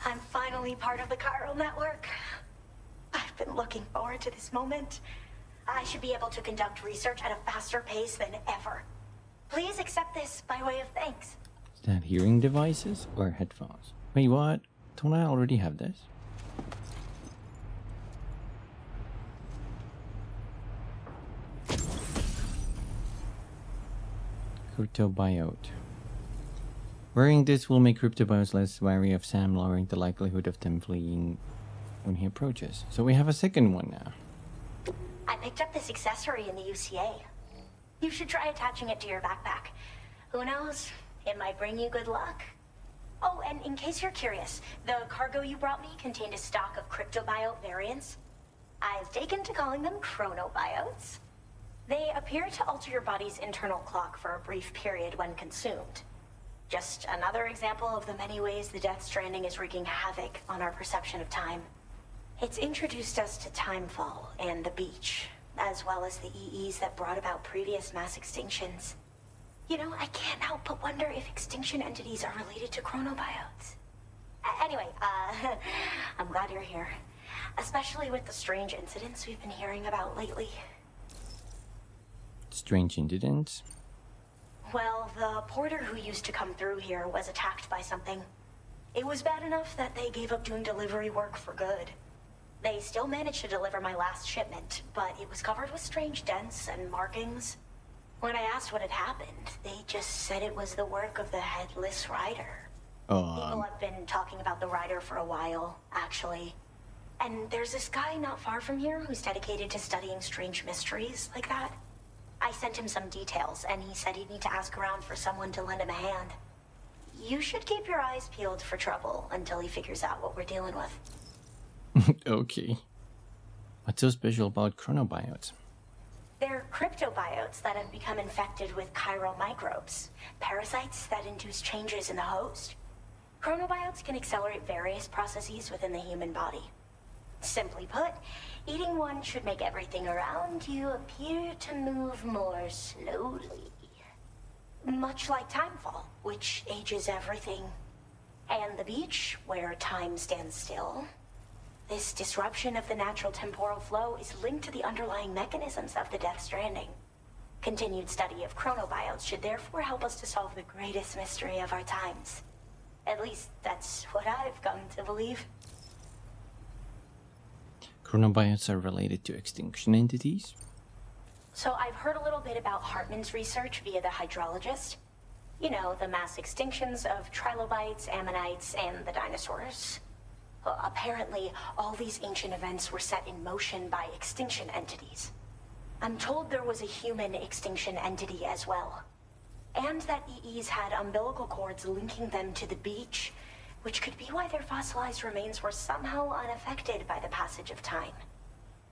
I'm finally part of the chiral network. I've been looking forward to this moment. I should be able to conduct research at a faster pace than ever. Please accept this by way of thanks. Is that hearing devices or headphones? Wait, what? Don't I already have this? Cryptobiote. Wearing this will make cryptobiotes less wary of Sam, lowering the likelihood of them fleeing when he approaches. So we have a second one now. I picked up this accessory in the UCA. You should try attaching it to your backpack. Who knows? It might bring you good luck. Oh, and in case you're curious, the cargo you brought me contained a stock of cryptobiote variants. I've taken to calling them chronobiotes. They appear to alter your body's internal clock for a brief period when consumed. Just another example of the many ways the Death Stranding is wreaking havoc on our perception of time. It's introduced us to timefall and the beach, as well as the EEs that brought about previous mass extinctions. You know, I can't help but wonder if extinction entities are related to chronobiotes. Anyway, I'm glad you're here. Especially with the strange incidents we've been hearing about lately. Strange incidents? Well, the porter who used to come through here was attacked by something. It was bad enough that they gave up doing delivery work for good. They still managed to deliver my last shipment, but it was covered with strange dents and markings. When I asked what had happened, they just said it was the work of the Headless Rider. People have been talking about the Rider for a while, actually. And there's this guy not far from here who's dedicated to studying strange mysteries like that. I sent him some details, and he said he'd need to ask around for someone to lend him a hand. You should keep your eyes peeled for trouble until he figures out what we're dealing with. Okay. What's so special about chronobiotes? They're cryptobiotes that have become infected with chiral microbes, parasites that induce changes in the host. Chronobiotes can accelerate various processes within the human body. Simply put, eating one should make everything around you appear to move more slowly. Much like timefall, which ages everything. And the beach, where time stands still. This disruption of the natural temporal flow is linked to the underlying mechanisms of the Death Stranding. Continued study of chronobiotes should therefore help us to solve the greatest mystery of our times. At least, that's what I've come to believe. Chronobiotes are related to extinction entities? So I've heard a little bit about Hartman's research via the hydrologist. You know, the mass extinctions of trilobites, ammonites, and the dinosaurs. Well, apparently, all these ancient events were set in motion by extinction entities. I'm told there was a human extinction entity as well. And that EEs had umbilical cords linking them to the beach, which could be why their fossilized remains were somehow unaffected by the passage of time.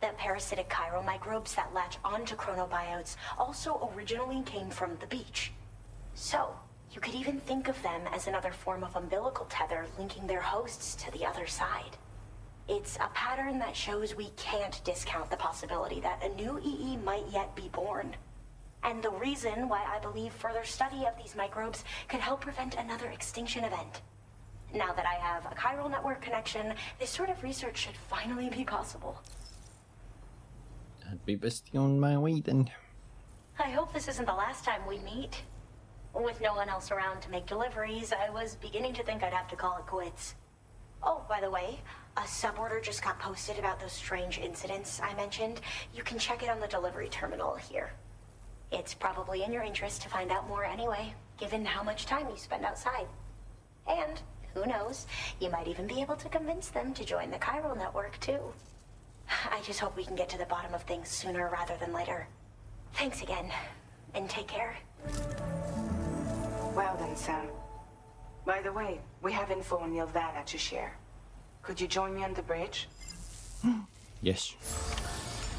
The parasitic chiral microbes that latch onto chronobiotes also originally came from the beach. So, you could even think of them as another form of umbilical tether linking their hosts to the other side. It's a pattern that shows we can't discount the possibility that a new EE might yet be born. And the reason why I believe further study of these microbes could help prevent another extinction event. Now that I have a chiral network connection, this sort of research should finally be possible. I'd be best on my way then. I hope this isn't the last time we meet. With no one else around to make deliveries, I was beginning to think I'd have to call it quits. Oh, by the way, a suborder just got posted about those strange incidents I mentioned. You can check it on the delivery terminal here. It's probably in your interest to find out more anyway, given how much time you spend outside. And, who knows, you might even be able to convince them to join the chiral network, too. I just hope we can get to the bottom of things sooner rather than later. Thanks again, and take care. Well then, Sam. By the way, we have info on Nilvana to share. Could you join me on the bridge? Yes.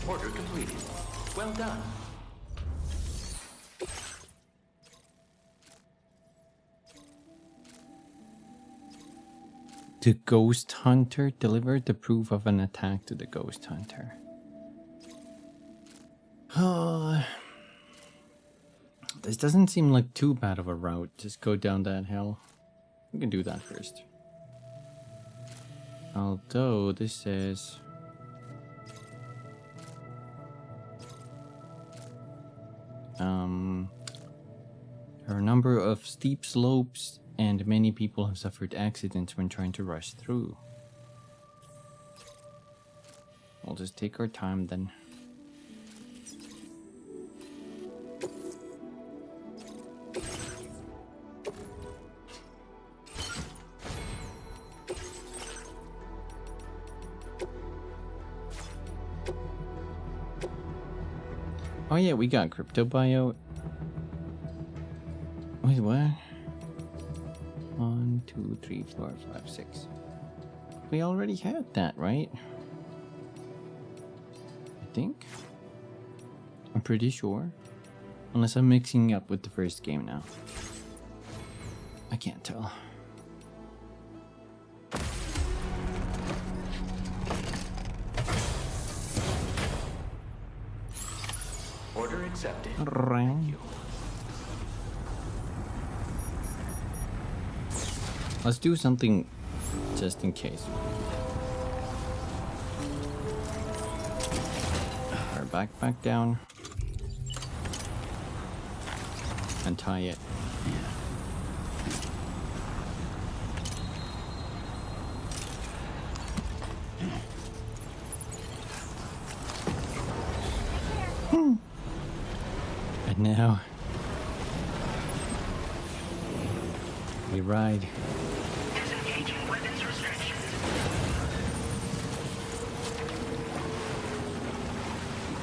Order completed. Well done. The Ghost Hunter delivered the proof of an attack to the Ghost Hunter. This doesn't seem like too bad of a route. Just go down that hill. We can do that first. Although this says... there are a number of steep slopes and many people have suffered accidents when trying to rush through. We'll just take our time then. Oh yeah, we got cryptobiote. Wait, what? 1, 2, 3, 4, 5, 6. We already had that, right? I think. I'm pretty sure. Unless I'm mixing up with the first game now. I can't tell. Order accepted. Thank you. Let's do something just in case. Our backpack down. And tie it. And now we ride. Disengaging weapons restrictions.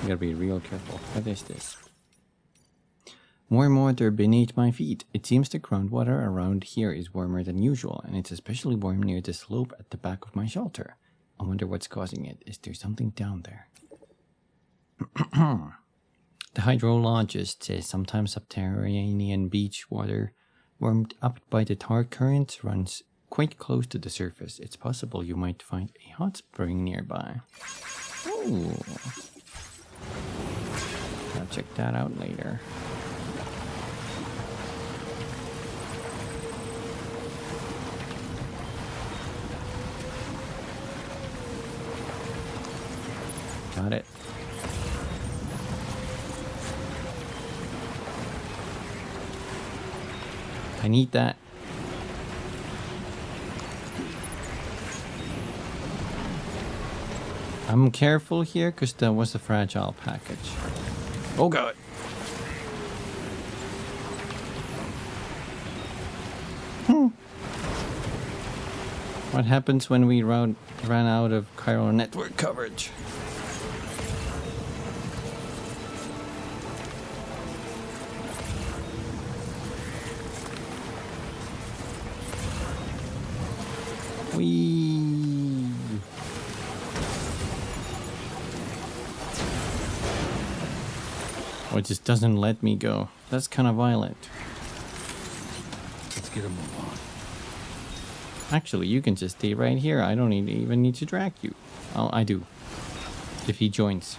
You gotta be real careful. What is this? Warm water beneath my feet. It seems the groundwater around here is warmer than usual, and it's especially warm near the slope at the back of my shelter. I wonder what's causing it. Is there something down there? The hydrologist says sometimes subterranean beach water warmed up by the tar currents runs quite close to the surface. It's possible you might find a hot spring nearby. Ooh. I'll check that out later. Got it. I need that. I'm careful here because that was a fragile package. Oh god. What happens when we ran out of chiral network coverage? Whee! Oh, it just doesn't let me go. That's kind of violent. Let's get a move on. Actually, you can just stay right here. I don't even need to drag you. Oh, I do. If he joins.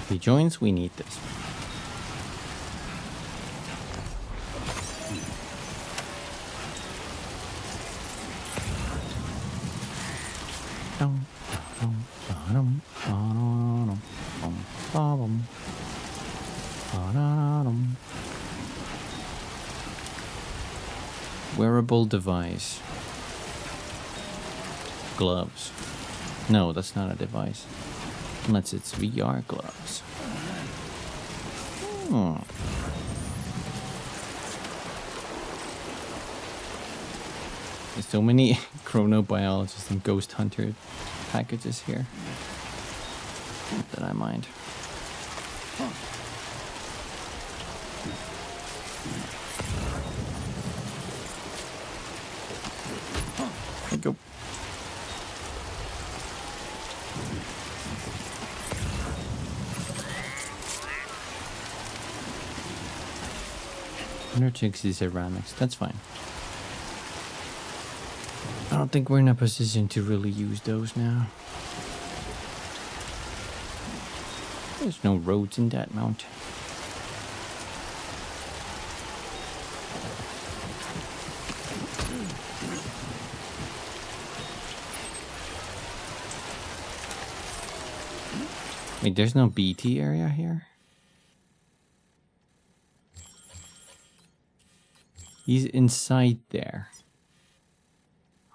If he joins, we need this. Wearable device. Gloves. No, that's not a device. Unless it's VR gloves. There's so many chronobiologists and ghost hunter packages here. Not that I mind. There we go. Undertakes is ceramics. That's fine. I don't think we're in a position to really use those now. There's no roads in that mountain. Wait, there's no BT area here? He's inside there.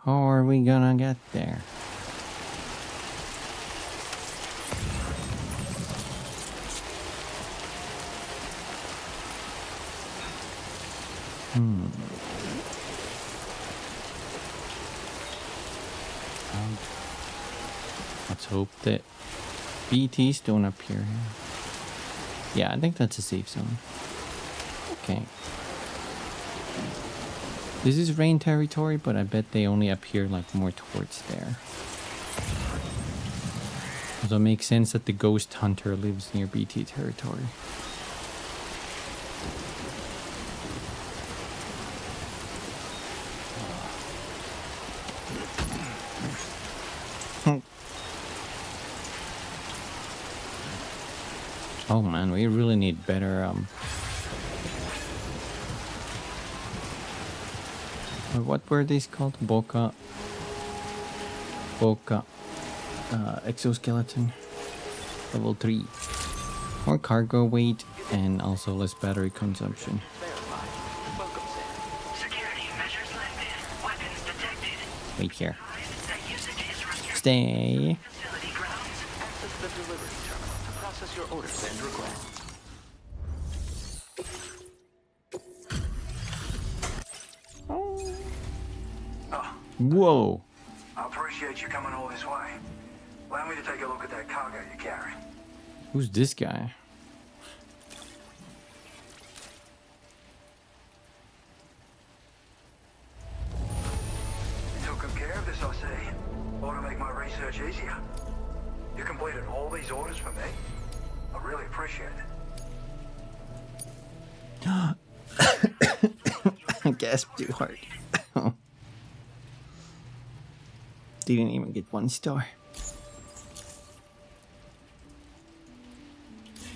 How are we gonna get there? Let's hope that BTs don't appear here. Yeah, I think that's a safe zone. Okay. This is rain territory, but I bet they only appear like more towards there. So it makes sense that the ghost hunter lives near BT territory. Oh man, we really need better what were these called? Boca exoskeleton level 3. More cargo weight and also less battery consumption. Wait here. Stay. Your orders and requests. Whoa. I appreciate you coming all this way. me to take a look at that cargo you're carrying. Who's this guy? You took good care of this, I see. Ought to make my research easier. You completed all these orders for me. I really appreciate it. I gasped too hard. Didn't even get 1 star.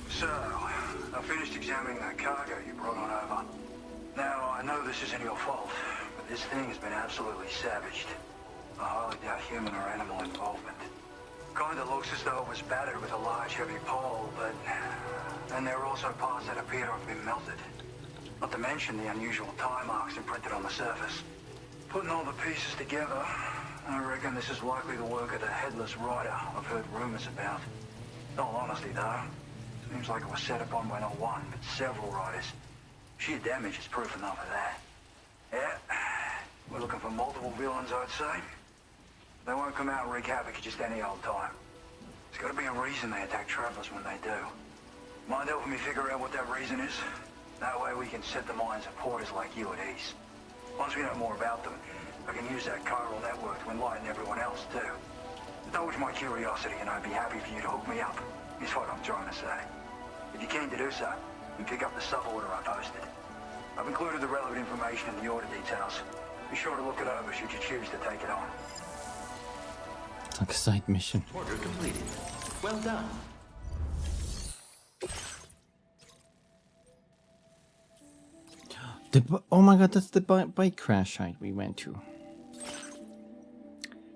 So, I finished examining that cargo you brought on over. Now, I know this isn't your fault, but this thing has been absolutely savaged. I highly doubt human or animal involvement. Kinda looks as though it was battered with a large heavy pole, but... And there are also parts that appear to have been melted. Not to mention the unusual tie marks imprinted on the surface. Putting all the pieces together, I reckon this is likely the work of the headless rider I've heard rumors about. In all honesty, though, seems like it was set upon by not one, but several riders. Sheer damage is proof enough of that. Yeah, we're looking for multiple villains, I'd say. They won't come out and wreak havoc at just any old time. There's got to be a reason they attack travelers when they do. Mind helping me figure out what that reason is? That way we can set the minds of porters like you at ease. Once we know more about them, I can use that chiral network to enlighten everyone else too. Indulge my curiosity and I'd be happy for you to hook me up, is what I'm trying to say. If you're keen to do so, you can pick up the sub-order I posted. I've included the relevant information in the order details. Be sure to look it over should you choose to take it on. It's like a side mission. Order completed. Well done. Oh my god, that's the bike crash site we went to.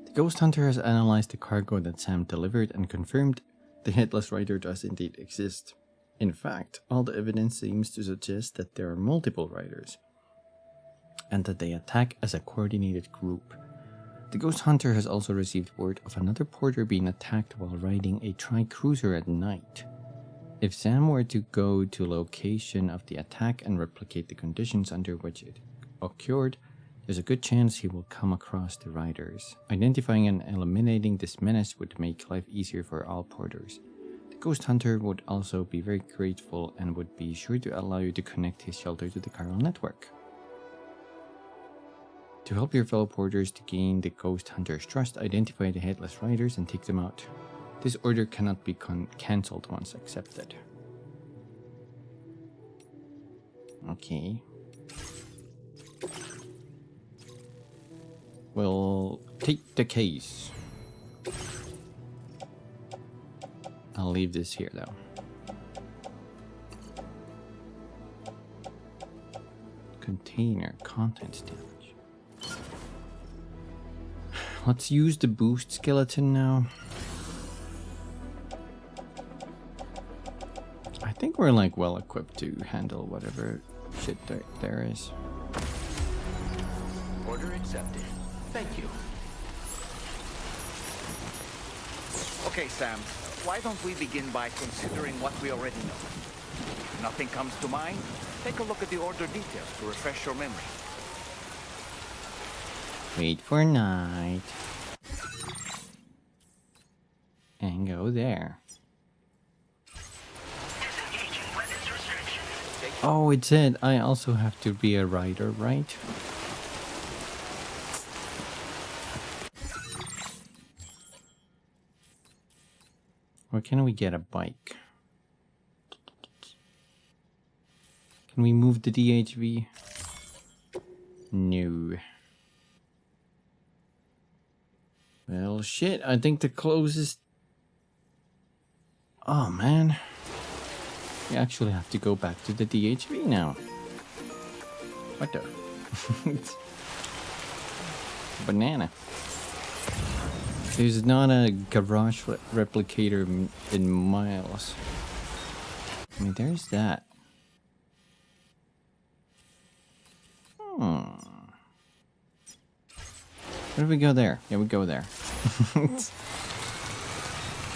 The Ghost Hunter has analyzed the cargo that Sam delivered and confirmed the Headless Rider does indeed exist. In fact, all the evidence seems to suggest that there are multiple riders, and that they attack as a coordinated group. The Ghost Hunter has also received word of another porter being attacked while riding a tri-cruiser at night. If Sam were to go to location of the attack and replicate the conditions under which it occurred, there's a good chance he will come across the riders. Identifying and eliminating this menace would make life easier for all porters. The Ghost Hunter would also be very grateful and would be sure to allow you to connect his shelter to the chiral network. To help your fellow porters to gain the Ghost Hunter's trust, identify the Headless Riders and take them out. This order cannot be cancelled once accepted. Okay. We'll take the case. I'll leave this here though. Container contents damage. Let's use the boost skeleton now. I think we're like well equipped to handle whatever shit there is. Order accepted. Thank you. Okay, Sam. Why don't we begin by considering what we already know? If nothing comes to mind, take a look at the order details to refresh your memory. Wait for night. And go there. Oh, it said I also have to be a rider, right? Or can we get a bike? Can we move the DHV? No. Well, shit, I think the closest... Oh, man. We actually have to go back to the DHV now. What the? Banana. There's not a garage replicator in miles. I mean, there's that. What if we go there? Yeah, we go there.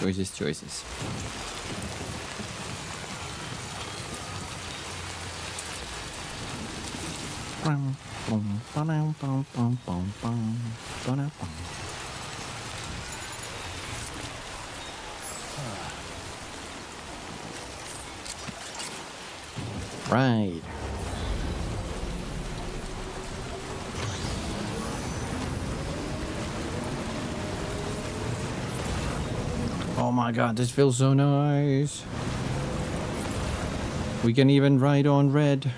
Choices. Right. Oh my god, this feels so nice. We can even ride on red.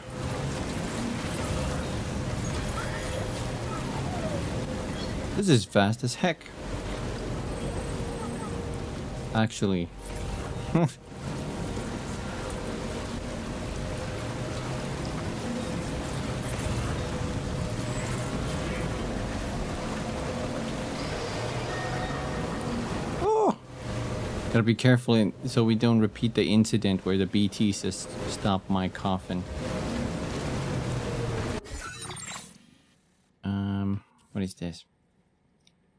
This is fast as heck. Actually. Gotta be careful so we don't repeat the incident where the BT says stop my coffin. What is this?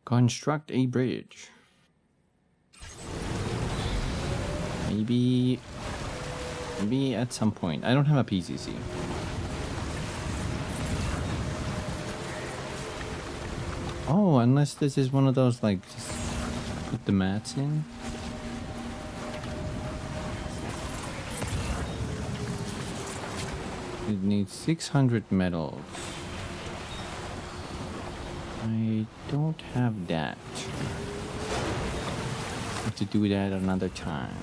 Construct a bridge. Maybe at some point. I don't have a PCC. Oh, unless this is one of those like just put the mats in. It needs 600 metals. I don't have that. Have to do that another time.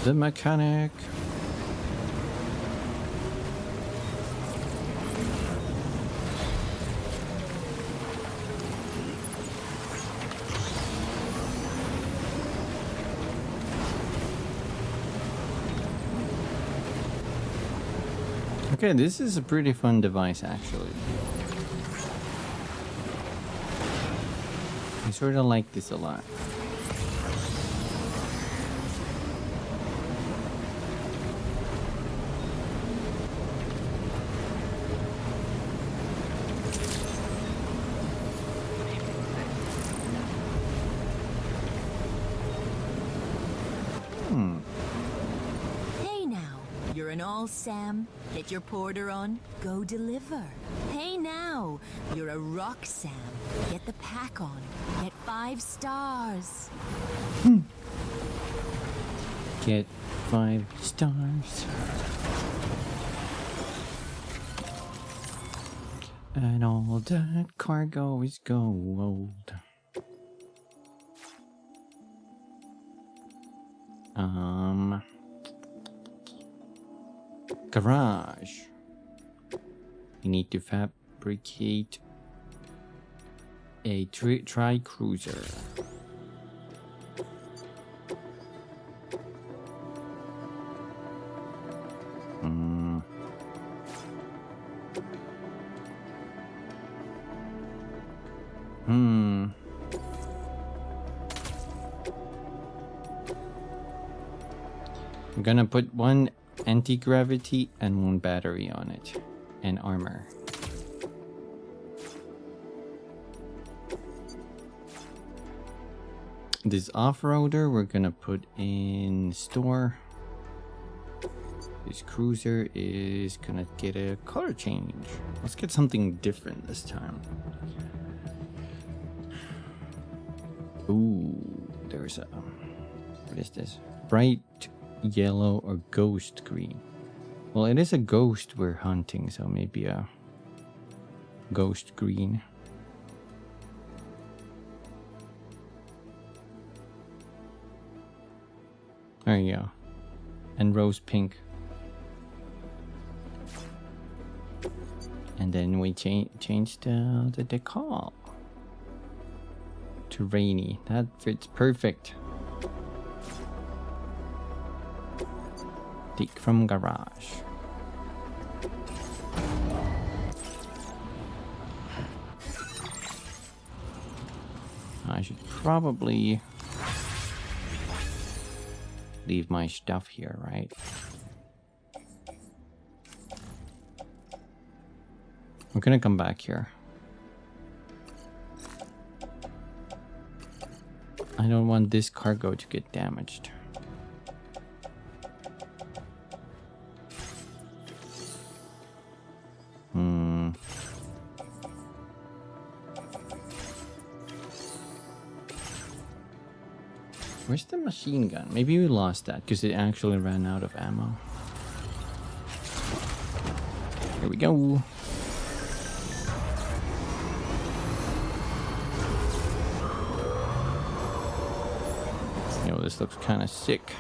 The mechanic. Okay, this is a pretty fun device actually. I sort of like this a lot. Hey now, you're an all Sam. Get your porter on, go deliver. Hey now, you're a rock Sam. Get the pack on, get 5 stars. Get 5 stars. And all that cargo is gold. Garage. You need to fabricate a tri-cruiser. I'm gonna put 1 anti-gravity and 1 battery on it, and armor. This off-roader we're gonna put in store. This cruiser is gonna get a color change. Let's get something different this time. Ooh, there's a... what is this? Bright yellow or ghost green. Well, it is a ghost we're hunting, so maybe a ghost green. There you go. And rose pink. And then we change the decal to rainy. That fits perfect. Take from garage. I should probably leave my stuff here, right? I'm gonna come back here. I don't want this cargo to get damaged. Where's the machine gun? Maybe we lost that because it actually ran out of ammo. Here we go. Yo, this looks kind of sick.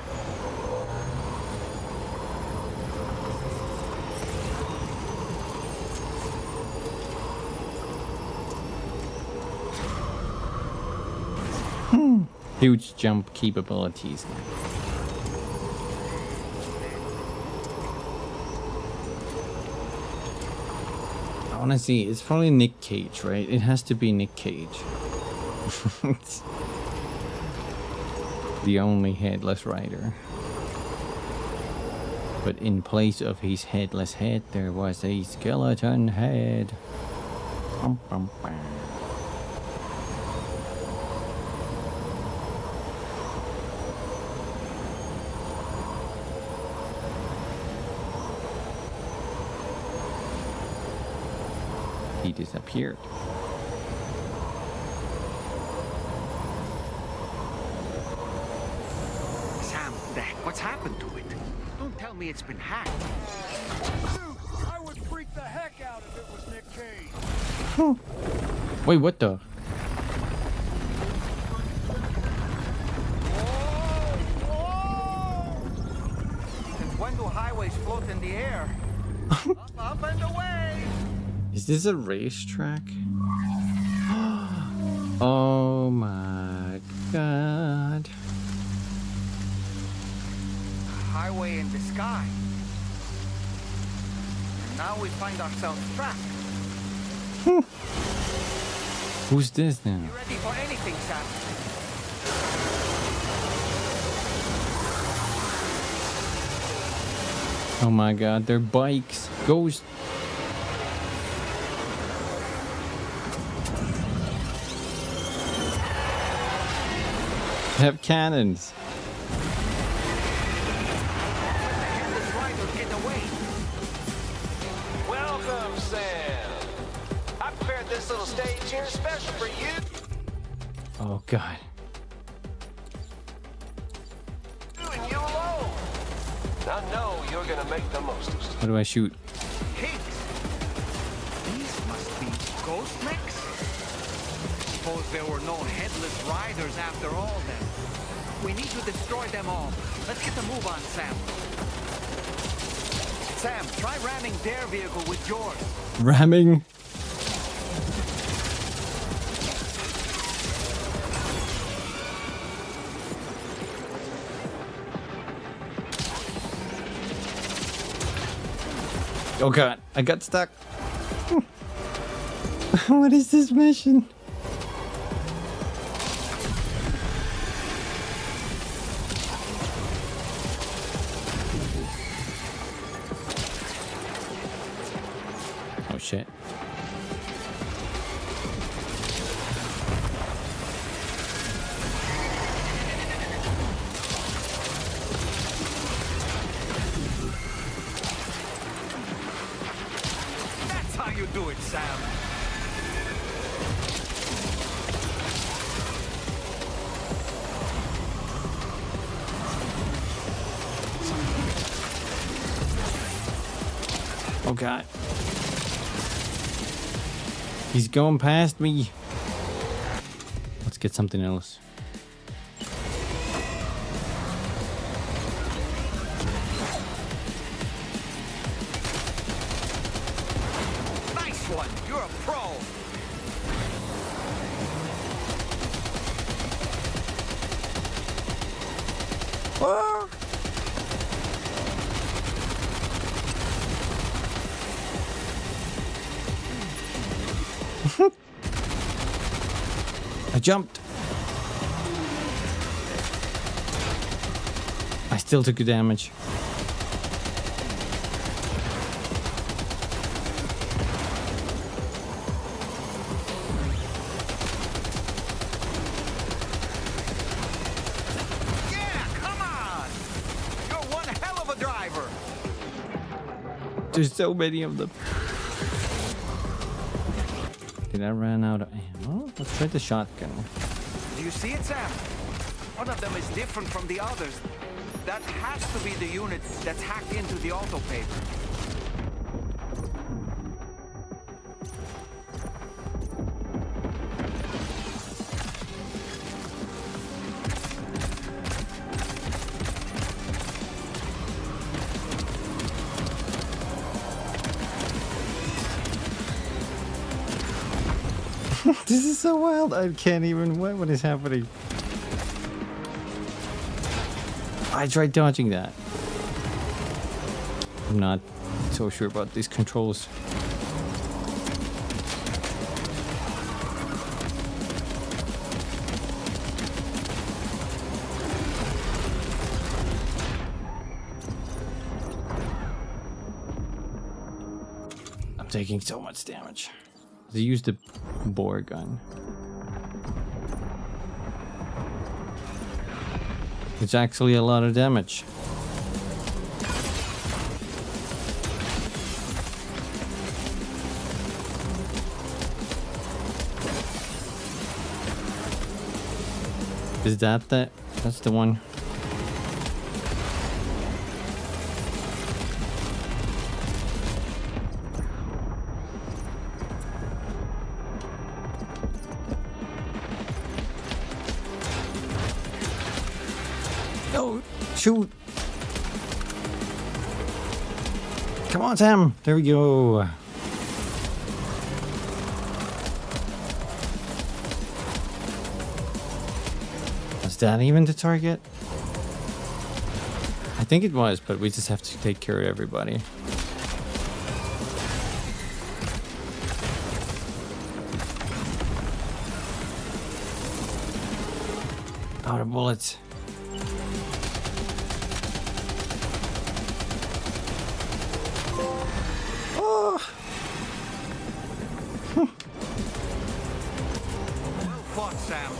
Huge jump capabilities. I want to see. It's probably Nick Cage, right? It has to be Nick Cage. The only headless rider. But in place of his headless head, there was a skeleton head. Bum, bum, bum. He disappeared. Sam, what the heck? What's happened to it? Don't tell me it's been hacked. Dude, I would freak the heck out if it was Nick Cage. Wait, what the? Since when do highways float in the air? Up and away! Is this a racetrack? Oh my god. Highway in the sky. And now we find ourselves trapped. Who's this now? You ready for anything, Sam? Oh my god, they're bikes. Ghost. They have cannons. Welcome, Sam. I prepared this little stage here special for you. Oh god. You and you alone. I know you're gonna make the most of it. How do I shoot? These must be ghost mechs? Suppose there were no headless riders after all then. We need to destroy them all. Let's get the move on, Sam. Sam, try ramming their vehicle with yours. Ramming? Oh god, I got stuck. What is this mission? Oh shit. That's how you do it, Sam. Oh god. He's going past me. Let's get something else. Nice one. You're a pro. Ah. I jumped. I still took the damage. Yeah, come on. You're one hell of a driver. There's so many of them. Did I run out of ammo? Let's try the shotgun. Do you see it, Sam? One of them is different from the others. That has to be the unit that's hacked into the autopaper. This is so wild. I can't even. What is happening? I tried dodging that. I'm not so sure about these controls. I'm taking so much damage. They used the bore gun. It's actually a lot of damage. Is that that's the one? No, shoot. Come on, Sam. There we go. Was that even the target? I think it was, but we just have to take care of everybody. Out of bullets. Sam,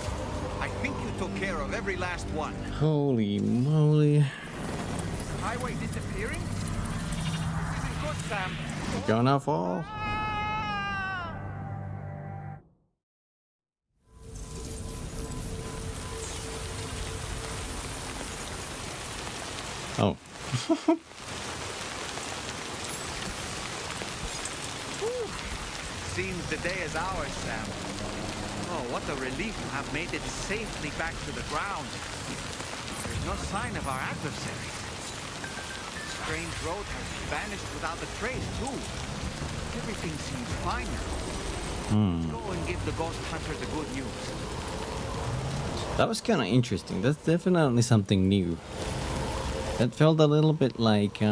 I think you took care of every last one. Holy moly. Highway disappearing? Isn't good, Sam. Gonna fall. Oh. Seems the day is ours, Sam. Oh, what a relief to have made it safely back to the ground. There's no sign of our adversaries. The strange road has vanished without a trace, too. Everything seems fine now. Go and give the ghost hunter the good news. That was kind of interesting. That's definitely something new. That felt a little bit like, you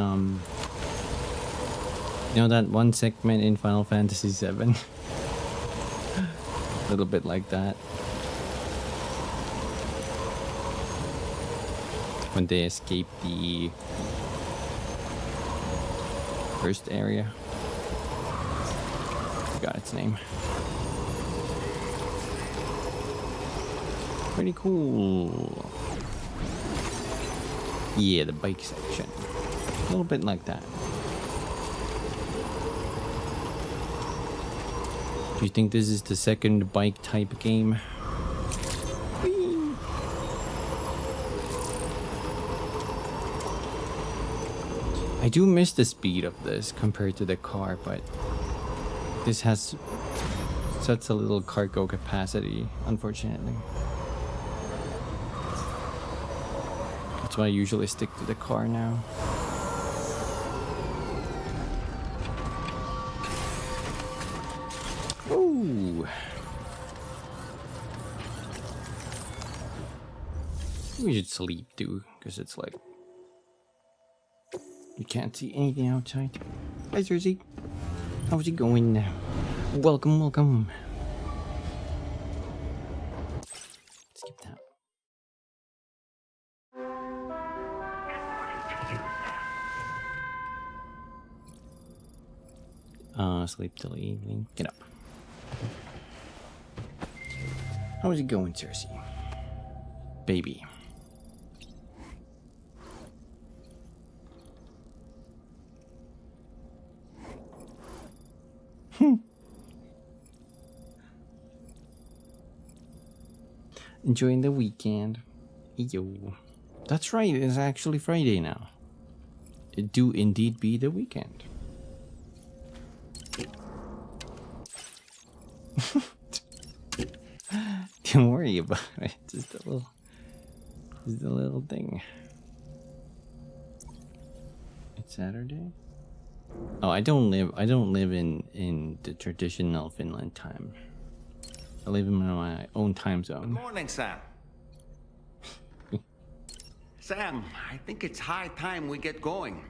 know, that one segment in Final Fantasy VII? A little bit like that. When they escape the first area. Forgot its name. Pretty cool. Yeah, the bike section. A little bit like that. Do you think this is the second bike type game? Whee! I do miss the speed of this compared to the car, but this has such a little cargo capacity, unfortunately. That's why I usually stick to the car now. Ooh. We should sleep too, because it's like you can't see anything outside. Hi, Cersei. How's it going? Welcome, welcome. Skip that. Sleep till evening. Get up. How's it going, Cersei? Baby. Enjoying the weekend. Yo. That's right, it's actually Friday now. It do indeed be the weekend. Don't worry about it. Just a little thing. It's Saturday. Oh, I don't live in the traditional Finland time. I live in my own time zone. Good morning, Sam. Sam, I think it's high time we get going.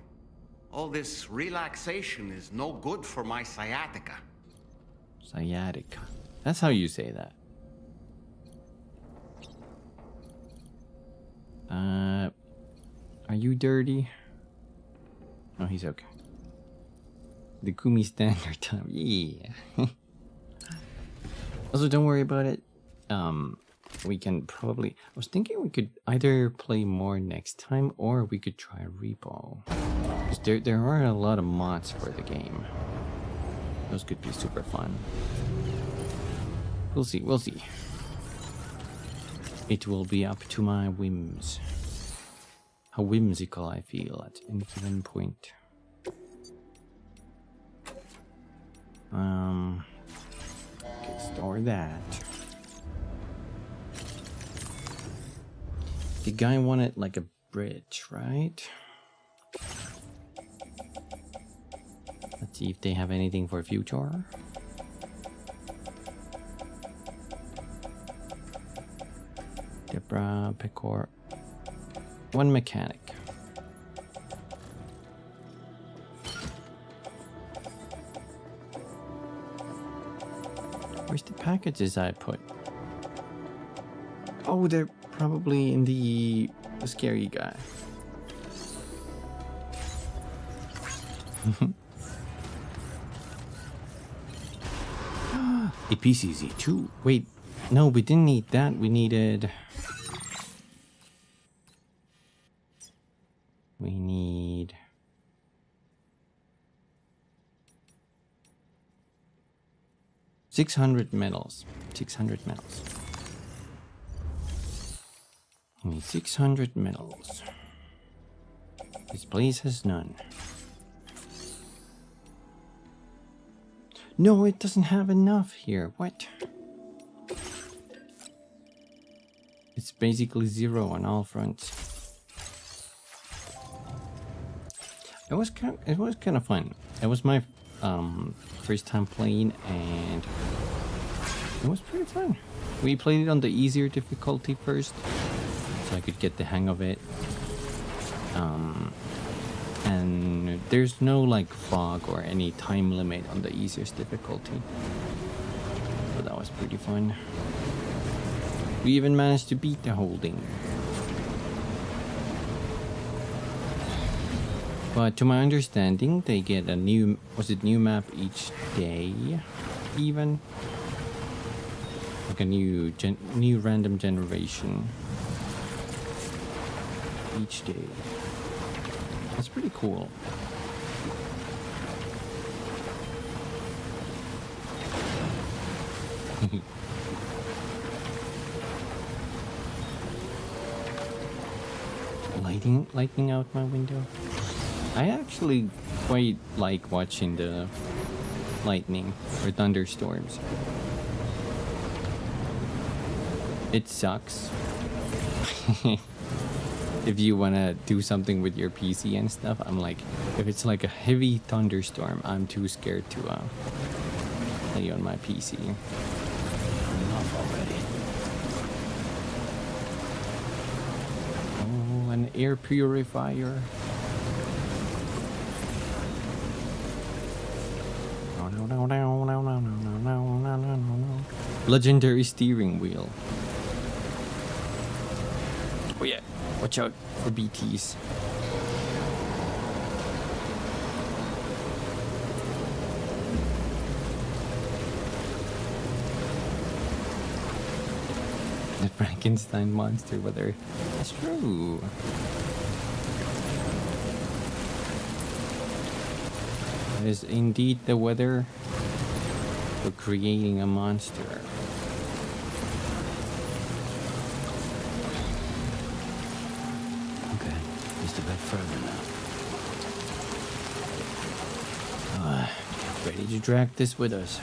All this relaxation is no good for my sciatica. Sciatica. That's how you say that. Are you dirty? Oh, he's okay. The Kumi standard time. Yeah. Also, don't worry about it. We can probably... I was thinking we could either play more next time or we could try repo. Because there are a lot of mods for the game. Those could be super fun. We'll see, we'll see. It will be up to my whims. How whimsical I feel at any given point. Okay, store that. The guy wanted like a bridge, right? Let's see if they have anything for future. Debra, Pecor. One mechanic. Where's the packages I put? Oh, they're probably in the scary guy. A PCZ2. Wait, no, we didn't need that. We needed... We need... $600 metals. 600 metals. We need 600 metals. This place has none. No, it doesn't have enough here. What? It's basically zero on all fronts. It was kind of fun. It was my first time playing, and it was pretty fun. We played it on the easier difficulty first, so I could get the hang of it. And there's no like fog or any time limit on the easiest difficulty, but that was pretty fun. We even managed to beat the whole thing. But to my understanding, they get a new, new map each day, even like a new random generation each day. That's pretty cool. Lightning out my window. I actually quite like watching the lightning or thunderstorms. It sucks if you want to do something with your PC and stuff. I'm like, if it's like a heavy thunderstorm, I'm too scared to play on my PC. Enough already. Oh, an air purifier. Legendary steering wheel. Oh yeah, watch out for BTs. The Frankenstein monster weather. That's true. That is indeed the weather for creating a monster. Just a bit further now. Ready to drag this with us.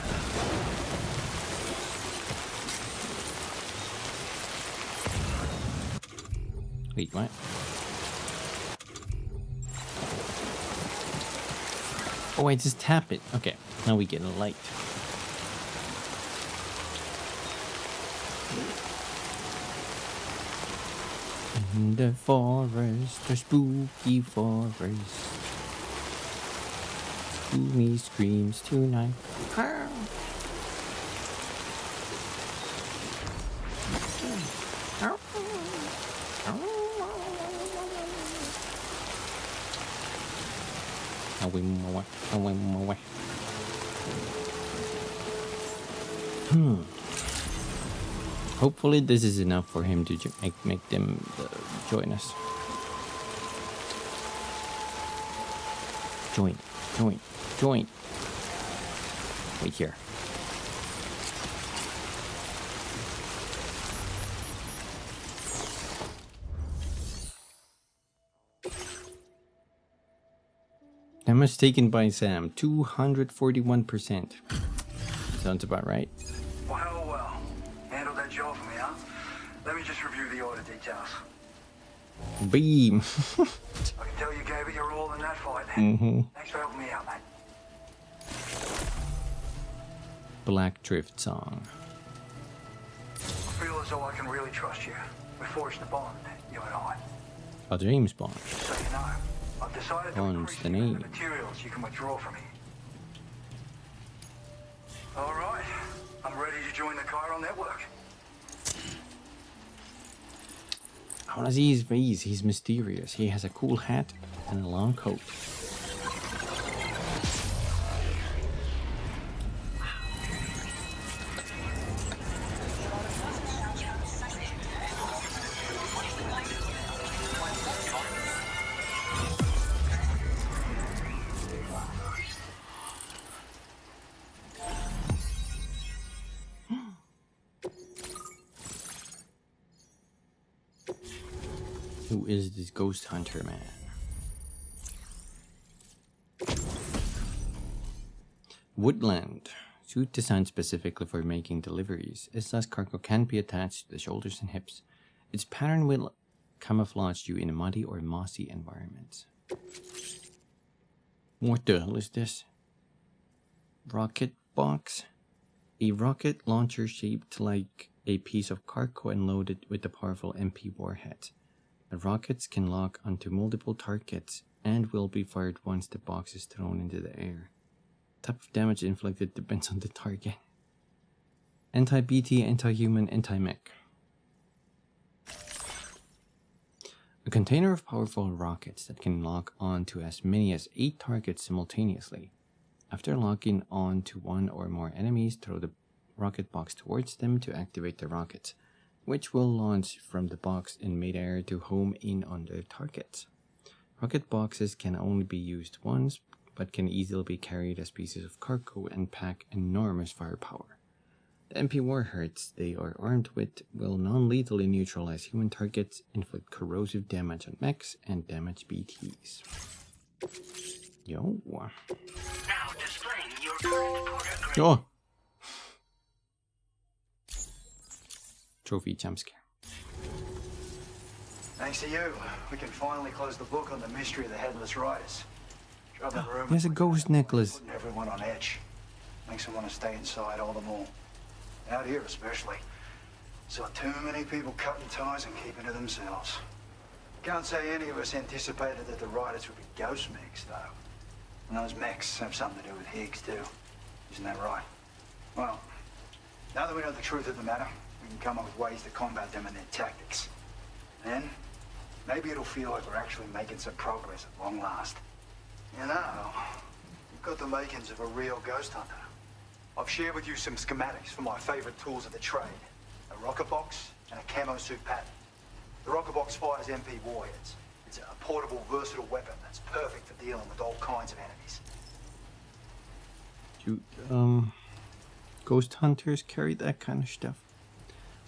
Wait, what? Oh, I just tap it. Okay, now we get a light. In the forest, the spooky forest. Spooky screams tonight. Hopefully this is enough for him to make them join us. Join. Wait here. Damage taken by Sam, 241%. Sounds about right. Well. Handled that job for me, huh? Let me just review the order details. Beam. I can tell you gave it your all in that fight. Thanks for helping me out, mate. Black Drift song. I feel as though I can really trust you. We forged a bond, you and I. A James Bond. So you know, I've decided to Bond's increase the the amount name. of materials you can withdraw from me. All right, I'm ready to join the Chiral network. I wanna see his face. He's mysterious. He has a cool hat and a long coat. Who is this ghost hunter man? Woodland. Suit designed specifically for making deliveries. Its size cargo can be attached to the shoulders and hips. Its pattern will camouflage you in a muddy or mossy environment. What the hell is this? Rocket box? A rocket launcher shaped like a piece of cargo and loaded with a powerful MP warhead. The rockets can lock onto multiple targets and will be fired once the box is thrown into the air. Type of damage inflicted depends on the target. Anti-BT, anti-human, anti-mech. A container of powerful rockets that can lock on to as many as 8 targets simultaneously. After locking on to one or more enemies, throw the rocket box towards them to activate the rockets, which will launch from the box in midair to home in on their targets. Rocket boxes can only be used once, but can easily be carried as pieces of cargo and pack enormous firepower. The MP warheads they are armed with will non-lethally neutralize human targets, inflict corrosive damage on mechs, and damage BTs. Yo. Now displaying your current porter grade. Oh. Trophy jump scare. Thanks to you, we can finally close the book on the mystery of the Headless Riders. He has a ghost necklace. Putting everyone on edge. Makes them want to stay inside all the more. Out here especially. Saw too many people cutting ties and keeping to themselves. Can't say any of us anticipated that the Riders would be ghost mechs, though. And those mechs have something to do with Higgs, too. Isn't that right? Well, now that we know the truth of the matter, we can come up with ways to combat them and their tactics. Then, maybe it'll feel like we're actually making some progress at long last. You know, you've got the makings of a real ghost hunter. I've shared with you some schematics for my favorite tools of the trade. A rocket box and a camo suit pattern. The rocket box fires MP warheads. It's a portable, versatile weapon that's perfect for dealing with all kinds of enemies. Dude, ghost hunters carry that kind of stuff.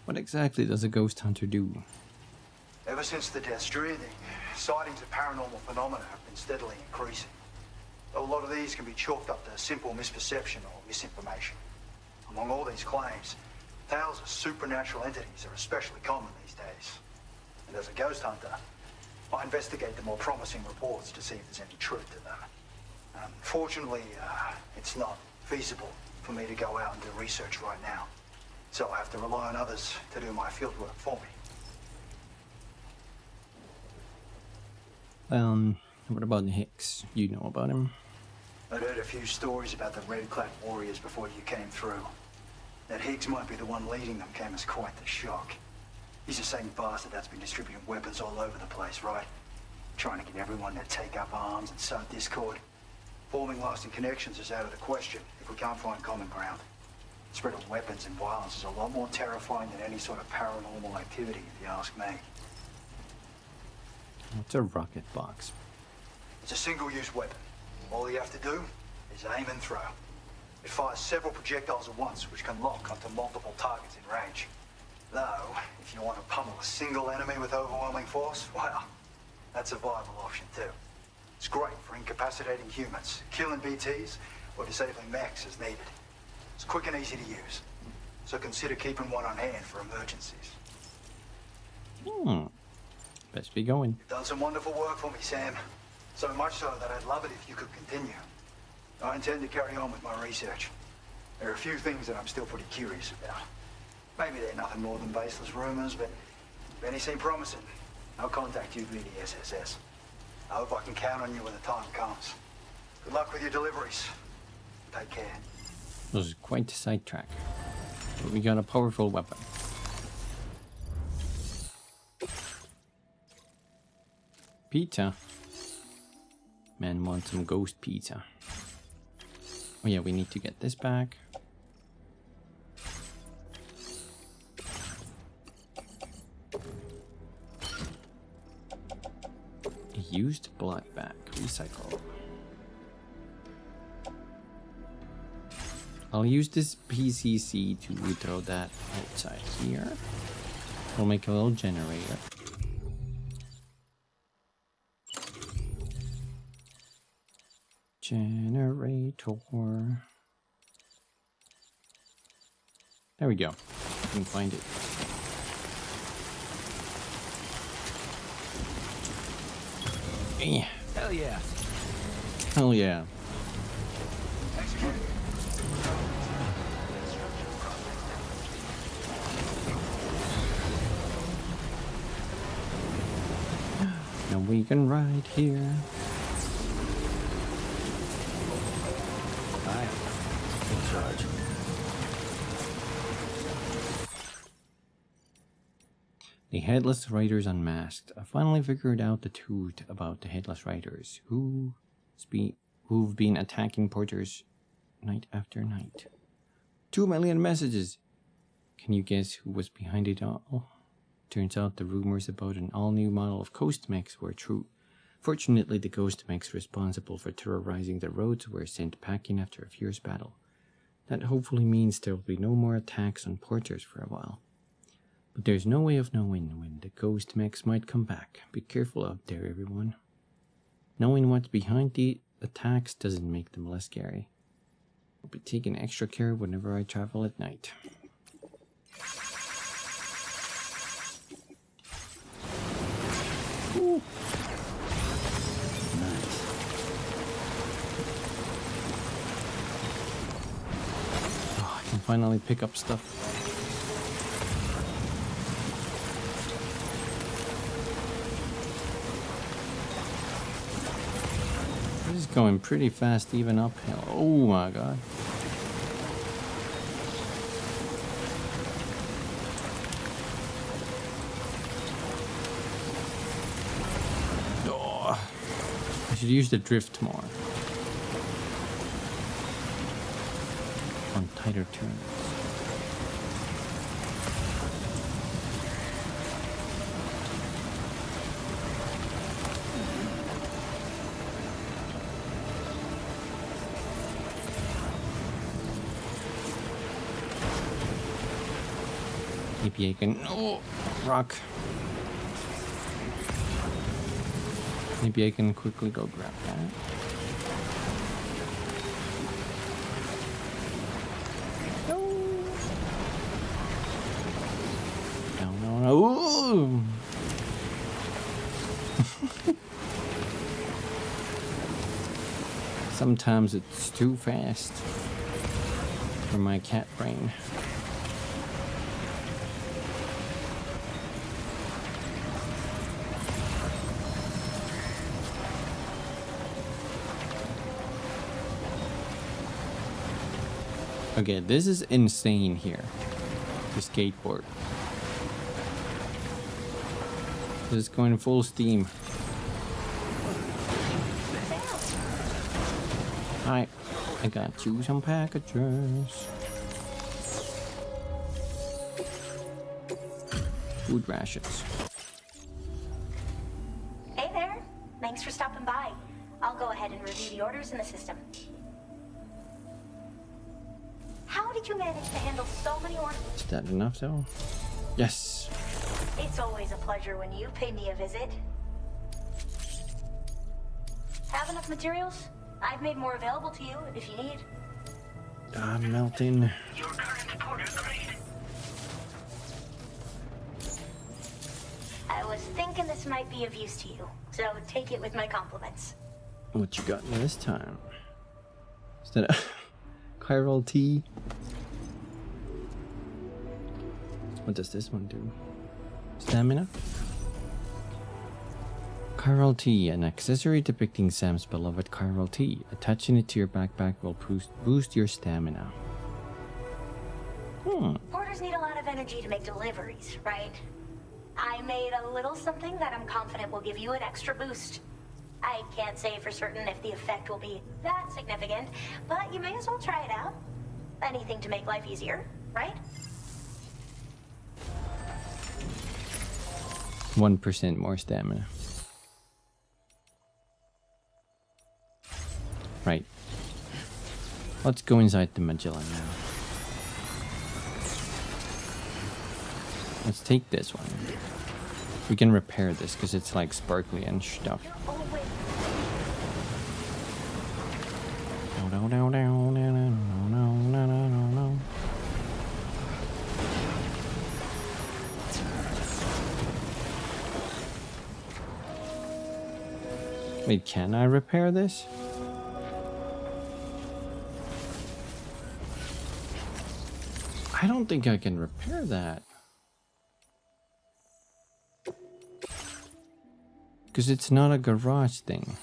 What exactly does a ghost hunter do? Ever since the death Stranding, sightings of paranormal phenomena have been steadily increasing. Though a lot of these can be chalked up to simple misperception or misinformation. Among all these claims, tales of supernatural entities are especially common these days. And as a ghost hunter, I investigate the more promising reports to see if there's any truth to them. Unfortunately, it's not feasible for me to go out and do research right now. So I have to rely on others to do my fieldwork for me. What about Hicks? You know about him? I'd heard a few stories about the red-clad warriors before you came through. That Higgs might be the one leading them came as quite the shock. He's the same bastard that's been distributing weapons all over the place, right? Trying to get everyone to take up arms and sow discord. Forming lasting connections is out of the question if we can't find common ground. The spread of weapons and violence is a lot more terrifying than any sort of paranormal activity, if you ask me. What's a rocket box? It's a single-use weapon. All you have to do is aim and throw. It fires several projectiles at once, which can lock onto multiple targets in range. Though, if you want to pummel a single enemy with overwhelming force, well, that's a viable option too. It's great for incapacitating humans, killing BTs, or disabling mechs as needed. It's quick and easy to use, so consider keeping one on hand for emergencies. Best be going. You've done some wonderful work for me, Sam. So much so that I'd love it if you could continue. I intend to carry on with my research. There are a few things that I'm still pretty curious about. Maybe they're nothing more than baseless rumors, but if any seem promising, I'll contact you via the SSS. I hope I can count on you when the time comes. Good luck with your deliveries. Take care. This is quite a sidetrack. But we got a powerful weapon. Pizza. Man wants some ghost pizza. Oh yeah, we need to get this back. Used blood back. Recycle. I'll use this PCC to throw that outside here. We'll make a little generator. Generator. There we go. I can find it. Hell yeah. Hell yeah. Now we can ride here. Hi. In charge. The Headless Riders Unmasked. I finally figured out the truth about the Headless Riders, who've been attacking porters night after night. 2 million messages! Can you guess who was behind it all? Turns out the rumors about an all-new model of Ghost Mechs were true. Fortunately, the Ghost Mechs responsible for terrorizing the roads were sent packing after a fierce battle. That hopefully means there will be no more attacks on porters for a while. But there's no way of knowing when the Ghost Mechs might come back. Be careful out there, everyone. Knowing what's behind the attacks doesn't make them less scary. I'll be taking extra care whenever I travel at night. Ooh. Nice. Oh, I can finally pick up stuff. This is going pretty fast even uphill. Oh my god. I should use the drift more. On tighter turns. Maybe I can... Oh! Rock. Maybe I can quickly go grab that. No. Ooh. Sometimes it's too fast for my cat brain. Okay, this is insane here. The skateboard. This is going full steam. Hi, I got you some packages. Food rations. Hey there. Thanks for stopping by. I'll go ahead and review the orders in the system. How did you manage to handle so many orders? Is that enough though? Yes. It's always a pleasure when you pay me a visit. Have enough materials? I've made more available to you if you need. I'm melting. Your current porter grade. I was thinking this might be of use to you, so take it with my compliments. What you got this time? Is that a chiral tea? What does this one do? Stamina? Chiral tea, an accessory depicting Sam's beloved chiral tea. Attaching it to your backpack will boost your stamina. Porters need a lot of energy to make deliveries, right? I made a little something that I'm confident will give you an extra boost. I can't say for certain if the effect will be that significant, but you may as well try it out. Anything to make life easier, right? 1% more stamina. Right. Let's go inside the Magellan now. Let's take this one. We can repair this because it's like sparkly and stuff. Wait, can I repair this? I don't think I can repair that. Because it's not a garage thing.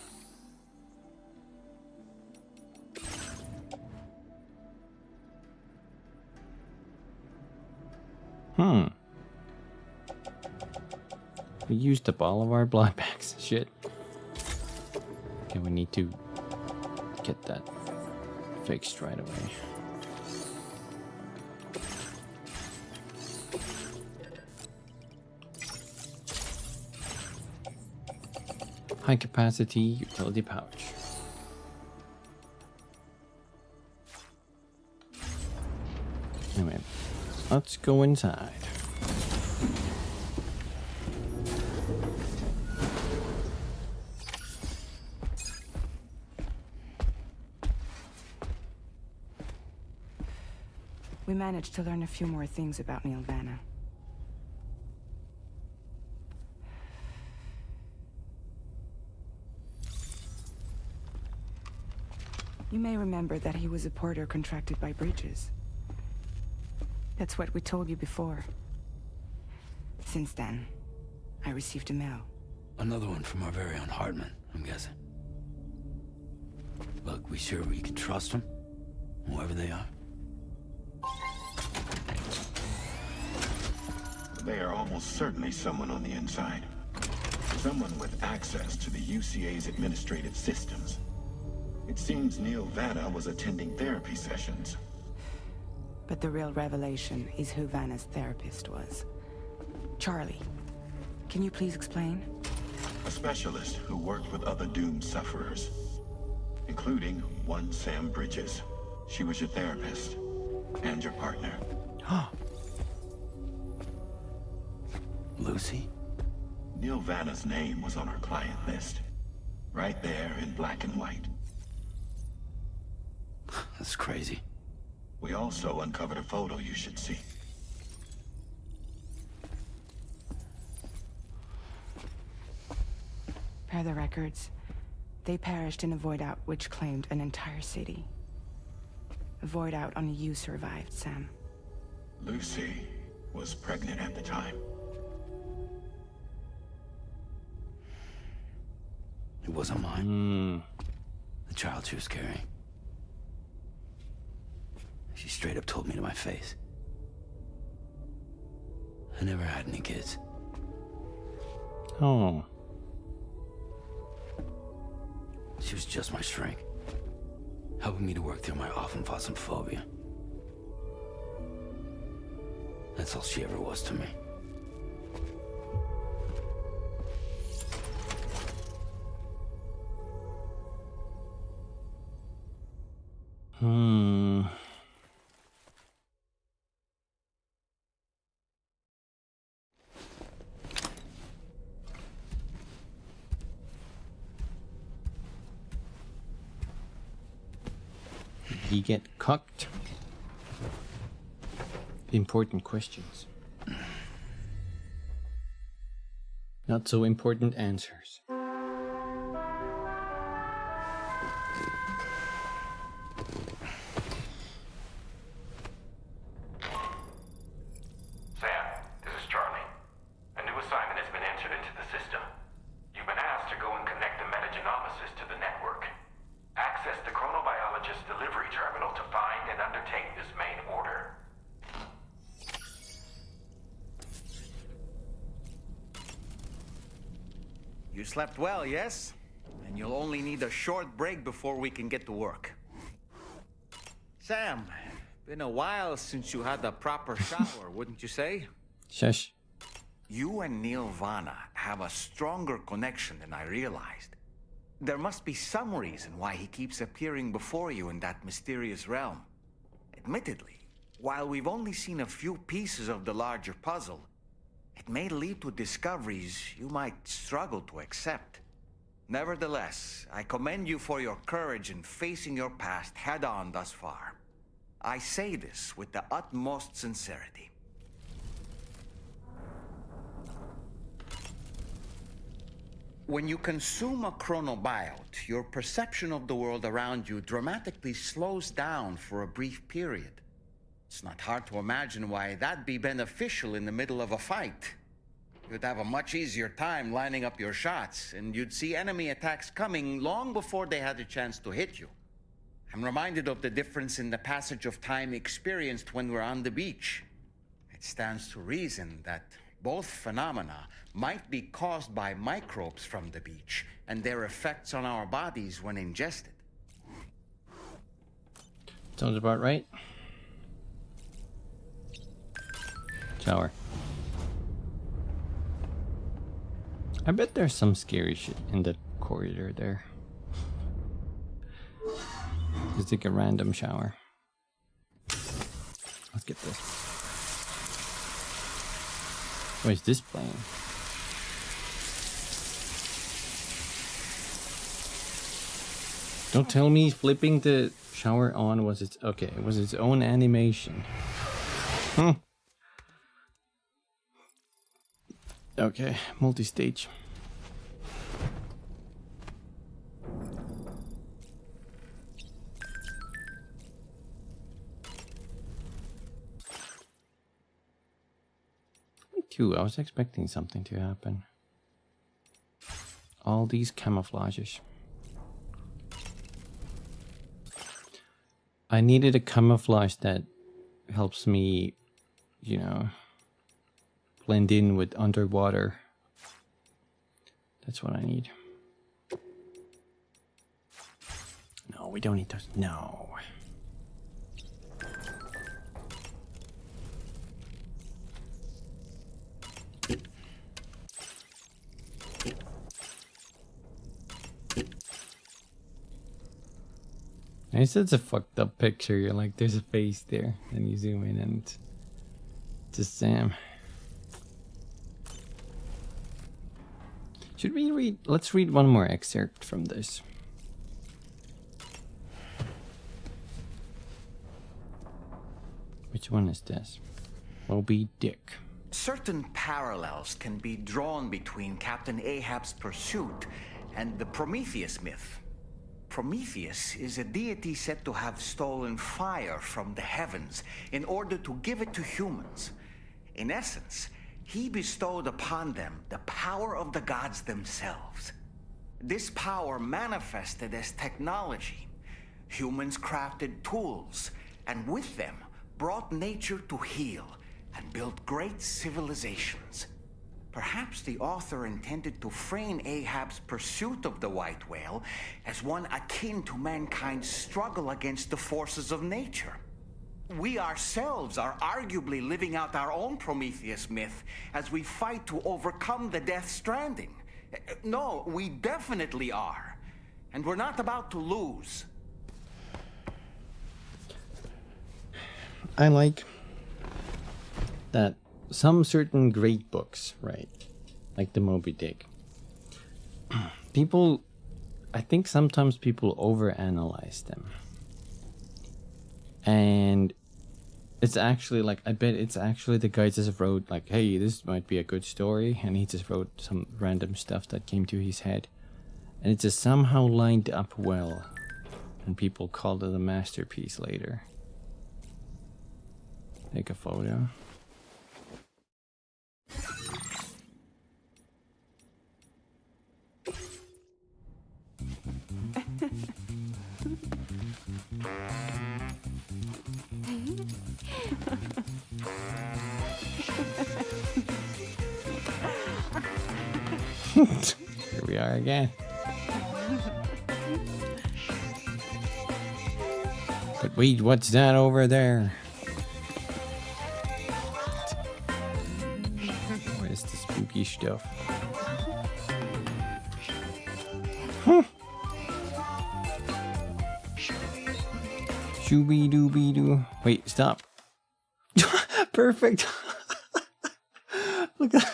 We used up all of our blood bags. Shit. Okay, we need to get that fixed right away. High capacity utility pouch. Anyway, let's go inside. We managed to learn a few more things about Neil Vanna. You may remember that he was a porter contracted by Bridges. That's what we told you before. Since then, I received a mail. Another one from our very own Hartman, I'm guessing. Look, we sure we can trust them? Whoever they are? They are almost certainly someone on the inside. Someone with access to the UCA's administrative systems. It seems Neil Vanna was attending therapy sessions. But the real revelation is who Vanna's therapist was. Charlie, can you please explain? A specialist who worked with other doomed sufferers, including one Sam Bridges. She was your therapist and your partner. Lucy? Neil Vanna's name was on her client list. Right there in black and white. That's crazy. We also uncovered a photo you should see. Per the records, they perished in a void out which claimed an entire city. A void out only you survived, Sam. Lucy was pregnant at the time. It wasn't mine. The child she was carrying. She straight up told me to my face. I never had any kids. Oh. She was just my shrink, helping me to work through my often phobia. That's all she ever was to me. He get cocked. Important questions. Not so important answers. Sam, this is Charlie. A new assignment has been entered into the system. You've been asked to go and connect the metagenomicist to the network. Access the chronobiologist delivery terminal to find and undertake this main order. You slept well, yes? And you'll only need a short break before we can get to work. Sam, been a while since you had a proper shower, wouldn't you say? Shush. You and Neil Vana have a stronger connection than I realized. There must be some reason why he keeps appearing before you in that mysterious realm. Admittedly, while we've only seen a few pieces of the larger puzzle, it may lead to discoveries you might struggle to accept. Nevertheless, I commend you for your courage in facing your past head-on thus far. I say this with the utmost sincerity. When you consume a chronobiote, your perception of the world around you dramatically slows down for a brief period. It's not hard to imagine why that'd be beneficial in the middle of a fight. You'd have a much easier time lining up your shots, and you'd see enemy attacks coming long before they had a chance to hit you. I'm reminded of the difference in the passage of time experienced when we're on the beach. It stands to reason that both phenomena might be caused by microbes from the beach and their effects on our bodies when ingested. Sounds about right. Shower. I bet there's some scary shit in the corridor there. Just take a random shower. Let's get this. What is this playing? Don't tell me flipping the shower on was its okay. It was its own animation. Okay, multi-stage. Me too. I was expecting something to happen. All these camouflages. I needed a camouflage that helps me, you know, blend in with underwater. That's what I need. No, we don't need those. No. I said it's a fucked up picture. You're like, there's a face there. Then you zoom in and it's just Sam. Should we read? Let's read one more excerpt from this. Which one is this? Moby Dick. Certain parallels can be drawn between Captain Ahab's pursuit and the Prometheus myth. Prometheus is a deity said to have stolen fire from the heavens in order to give it to humans. In essence, he bestowed upon them the power of the gods themselves. This power manifested as technology. Humans crafted tools, and with them brought nature to heal and built great civilizations. Perhaps the author intended to frame Ahab's pursuit of the white whale as one akin to mankind's struggle against the forces of nature. We ourselves are arguably living out our own Prometheus myth as we fight to overcome the Death Stranding. No, we definitely are. And we're not about to lose. I like that some certain great books, right? Like the Moby Dick. People, I think sometimes people overanalyze them. And it's actually like, I bet it's actually the guy just wrote like, hey, this might be a good story. And he just wrote some random stuff that came to his head. And it just somehow lined up well. And people called it a masterpiece later. Take a photo. Here we are again. But wait, what's that over there? Where's the spooky stuff? Huh. Shooby dooby doo. Wait, stop. Perfect. Look at.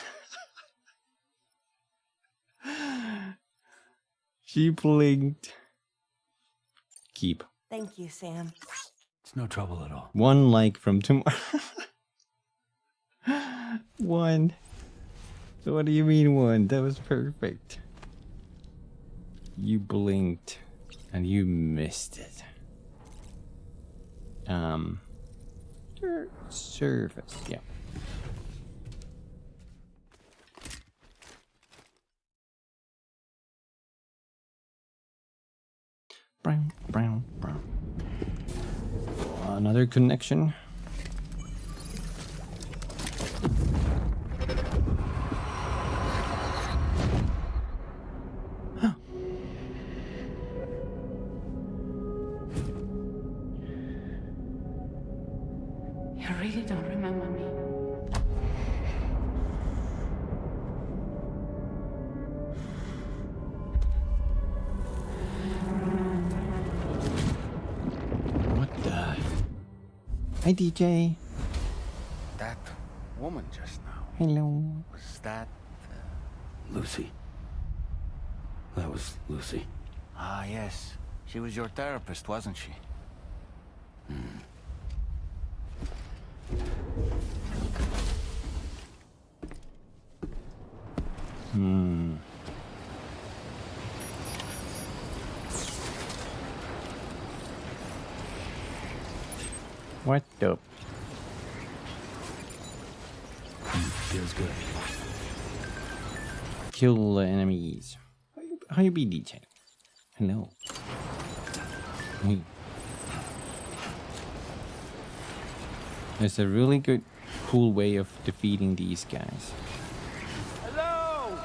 She blinked. Keep. Thank you, Sam. It's no trouble at all. One like from tomorrow. One. So what do you mean one? That was perfect. You blinked and you missed it. Service. Yeah. Brown, brown, brown. Another connection. Huh. You really don't remember me. Hi, DJ. That woman just now. Hello. Was that... Lucy. That was Lucy. Ah, yes. She was your therapist, wasn't she? What the? Feels good. Kill the enemies. How you be, DJ? Hello. Hey. There's a really good, cool way of defeating these guys. Hello!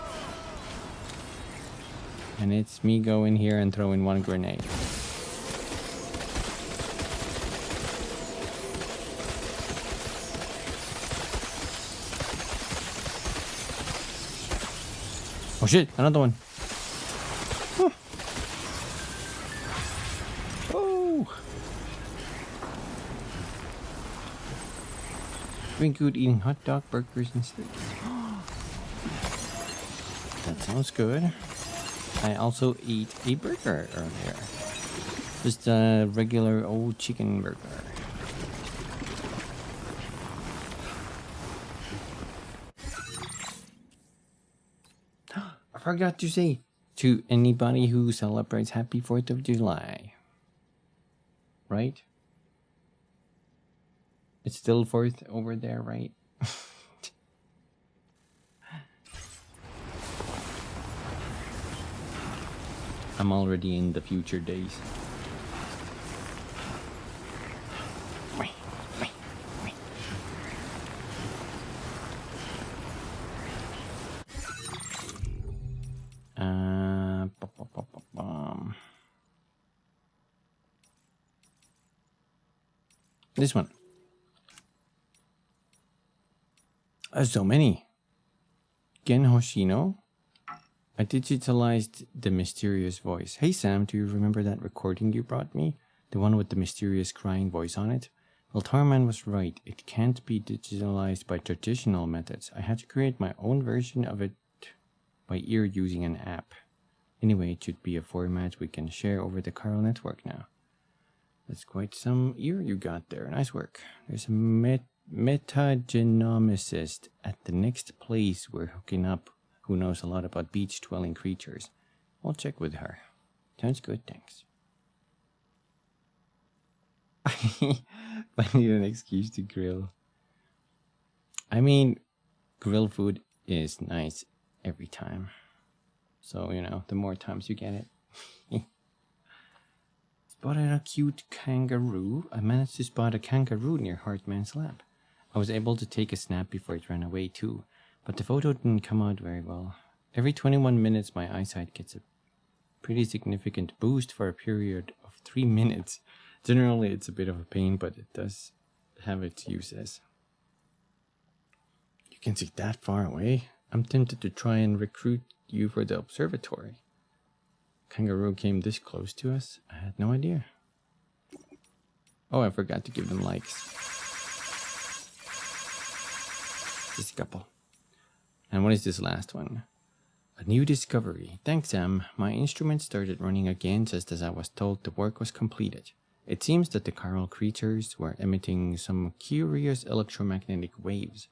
And it's me going here and throwing one grenade. Oh shit, another one. Huh. Oh. Doing good eating hot dog, burgers, and steaks. That sounds good. I also ate a burger earlier. Just a regular old chicken burger. I forgot to say to anybody who celebrates Happy 4th of July. Right? It's still 4th over there, right? I'm already in the future days. This one. So many. Gen Hoshino. I digitalized the mysterious voice. Hey Sam, do you remember that recording you brought me? The one with the mysterious crying voice on it? Well, Tarman was right. It can't be digitalized by traditional methods. I had to create my own version of it by ear using an app. Anyway, it should be a format we can share over the Chiral network now. That's quite some ear you got there. Nice work. There's a metagenomicist at the next place we're hooking up who knows a lot about beach-dwelling creatures. I'll check with her. Sounds good, thanks. I need an excuse to grill. I mean, grill food is nice every time. So, you know, the more times you get it. Spotted a cute kangaroo. I managed to spot a kangaroo near Hartman's lab. I was able to take a snap before it ran away too, but the photo didn't come out very well. Every 21 minutes my eyesight gets a pretty significant boost for a period of 3 minutes. Generally it's a bit of a pain, but it does have its uses. You can see that far away? I'm tempted to try and recruit you for the observatory. Kangaroo came this close to us? I had no idea. Oh, I forgot to give them likes. Just a couple. And what is this last one? A new discovery. Thanks, Sam. My instrument started running again just as I was told the work was completed. It seems that the chiral creatures were emitting some curious electromagnetic waves.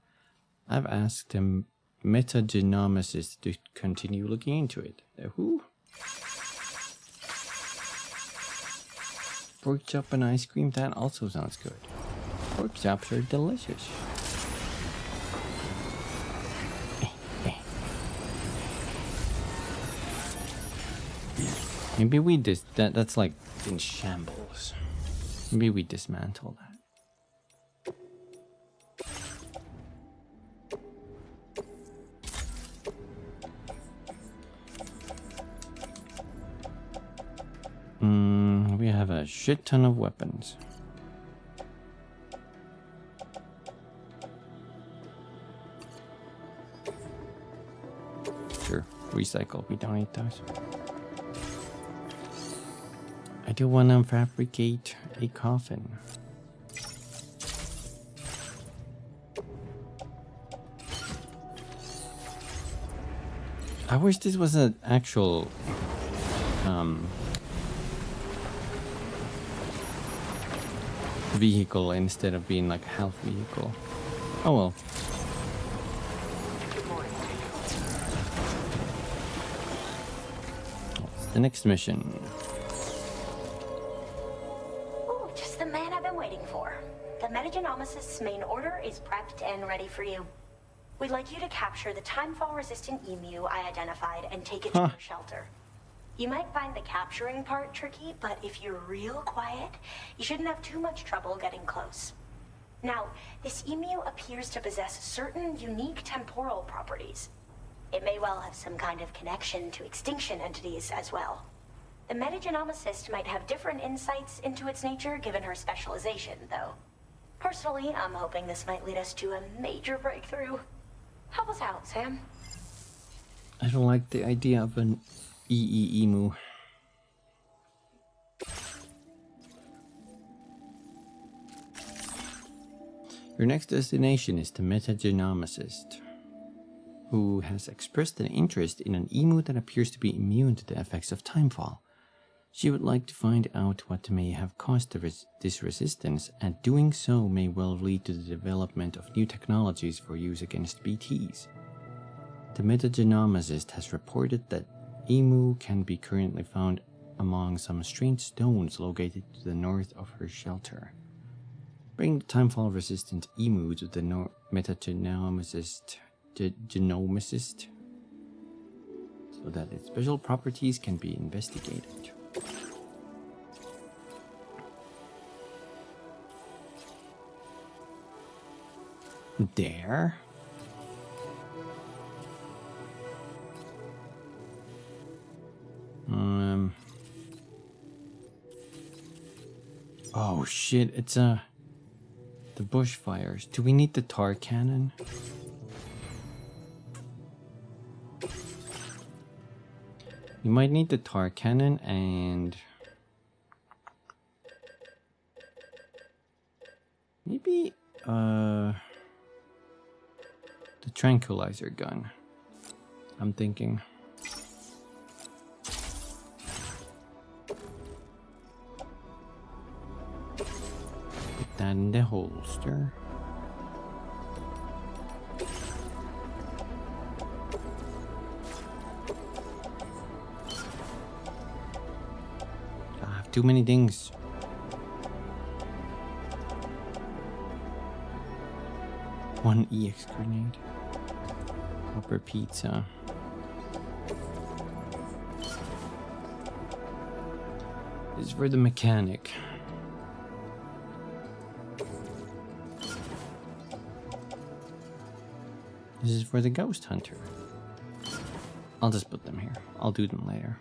I've asked the metagenomicist to continue looking into it. Who? Pork chop and ice cream, that also sounds good. Pork chops are delicious. Maybe we that's like in shambles. Maybe we dismantle that. We have a shit ton of weapons. Sure, recycle, we don't need those. I do want to fabricate a coffin. I wish this was an actual vehicle instead of being like a health vehicle. Oh well. What's the next mission? Ooh, just the man I've been waiting for. The Metagenomicist's main order is prepped and ready for you. We'd like you to capture the timefall-resistant emu I identified and take it to your shelter. You might find the capturing part tricky, but if you're real quiet, you shouldn't have too much trouble getting close. Now, this emu appears to possess certain unique temporal properties. It may well have some kind of connection to extinction entities as well. The Metagenomicist might have different insights into its nature given her specialization, though. Personally, I'm hoping this might lead us to a major breakthrough. Help us out, Sam. I don't like the idea of an emu. Your next destination is the Metagenomicist. who has expressed an interest in an emu that appears to be immune to the effects of timefall. She would like to find out what may have caused this resistance, and doing so may well lead to the development of new technologies for use against BTs. The metagenomicist has reported that emu can be currently found among some strange stones located to the north of her shelter. Bring the timefall-resistant emu to the metagenomicist so that its special properties can be investigated. There. Oh shit, it's the bushfires. Do we need the tar cannon? You might need the tar cannon and maybe the tranquilizer gun. I'm thinking. Put that in the holster. I have too many things. One EX grenade. Upper pizza. This is for the mechanic. This is for the ghost hunter. I'll just put them here. I'll do them later.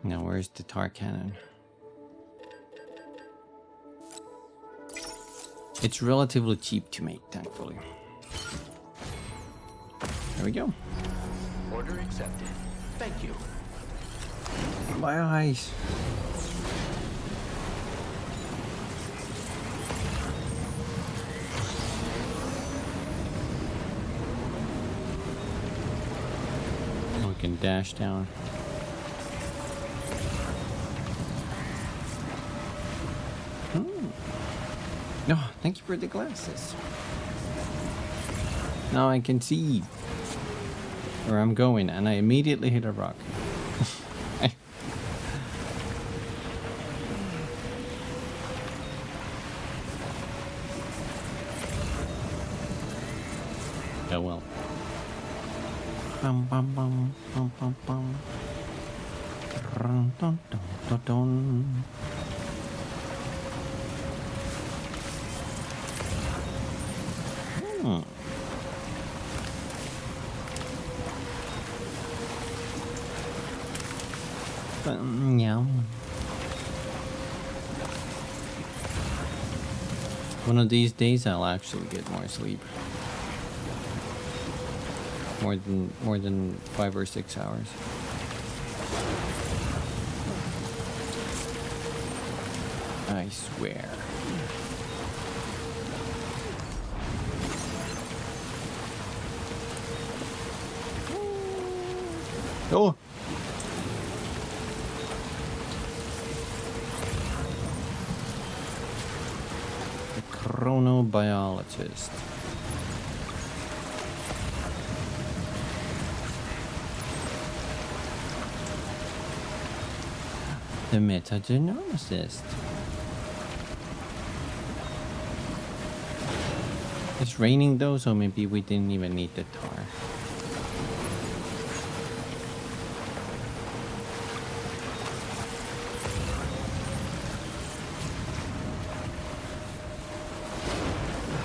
Now, where's the tar cannon? It's relatively cheap to make, thankfully. There we go. Order accepted. Thank you. My eyes. We can dash down. No, thank you for the glasses. Now I can see where I'm going, and I immediately hit a rock. Oh well. Bum bum bum bum bum bum. Dun dun dun dun dun. Yeah. One of these days I'll actually get more sleep. More than 5 or 6 hours. I swear. Oh. The chronobiologist. The metagenomicist. It's raining though, so maybe we didn't even need the tar.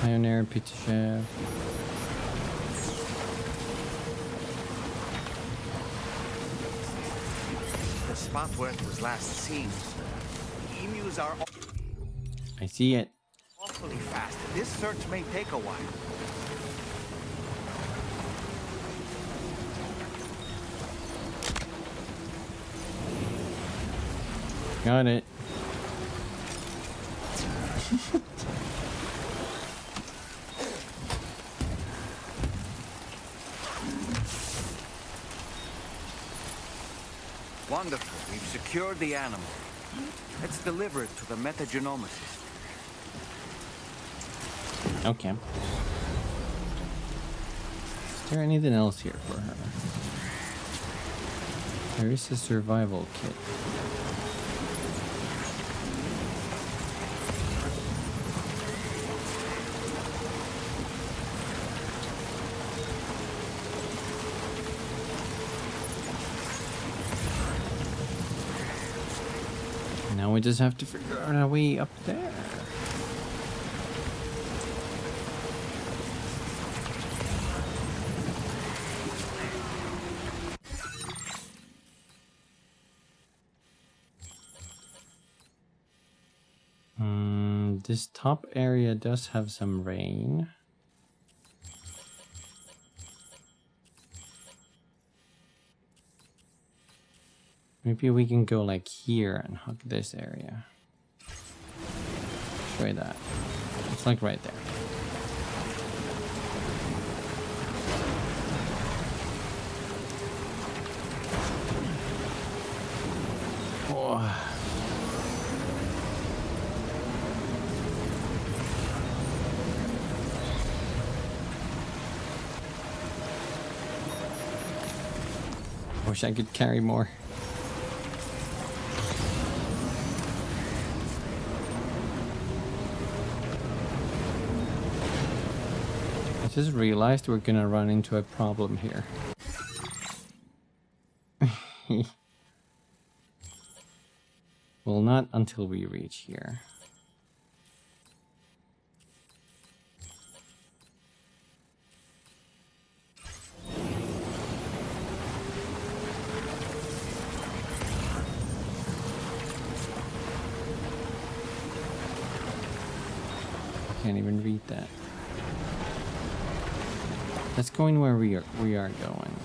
Pioneer Pizza Chef. The spot where it was last seen. Emus are I see it. awfully fast. This search may take a while. Got it. Wonderful. We've secured the animal. Let's deliver it to the metagenomicist. Okay. Is there anything else here for her? There is a survival kit. Now we just have to figure out our way up there. This top area does have some rain. Maybe we can go like here and hug this area. Try that. It's like right there. Oh. Wish I could carry more. I just realized we're gonna run into a problem here. Well, not until we reach here. Can't even read that. That's going where we are going.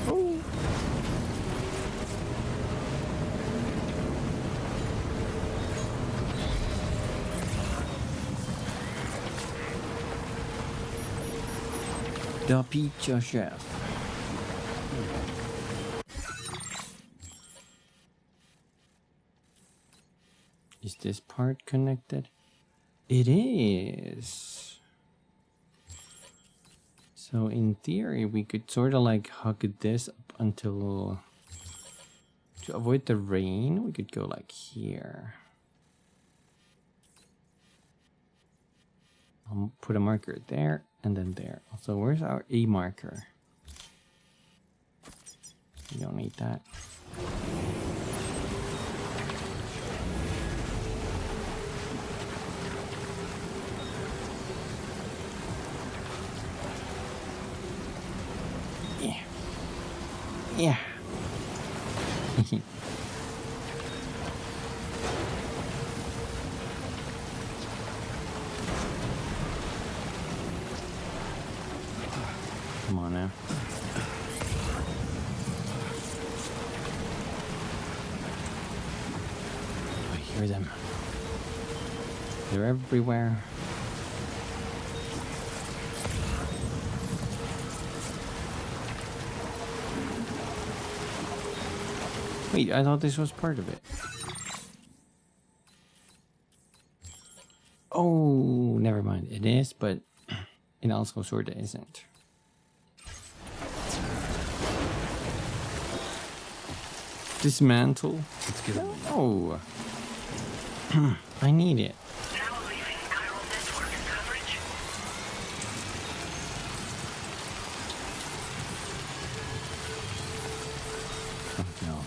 Oh. The pizza chef. Is this part connected? It is. So in theory, we could sort of like hug this up until, to avoid the rain, we could go like here. I'll put a marker there and then there. So where's our A marker? We don't need that. Yeah. Come on now. I hear them. They're everywhere. Wait, I thought this was part of it. Oh, never mind. It is, but it also sort of isn't. Dismantle? Let's get it. Oh. I need it. Oh, no.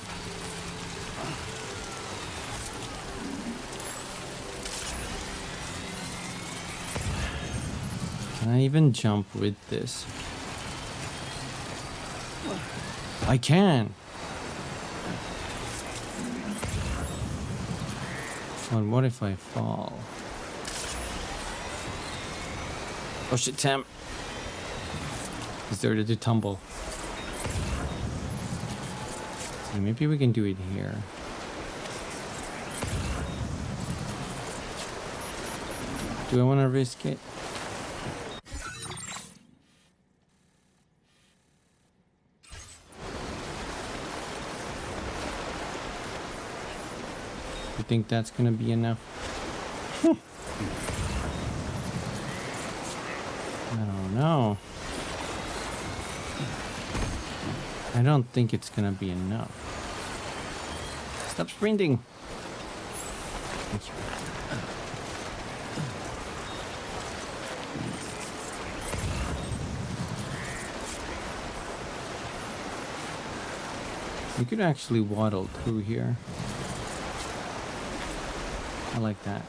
Can I even jump with this? I can! Well, what if I fall? Oh shit, Tam! He started to tumble. So maybe we can do it here. Do I want to risk it? You think that's gonna be enough? I don't know. I don't think it's gonna be enough. Stop sprinting. Thank you. We could actually waddle through here. I like that.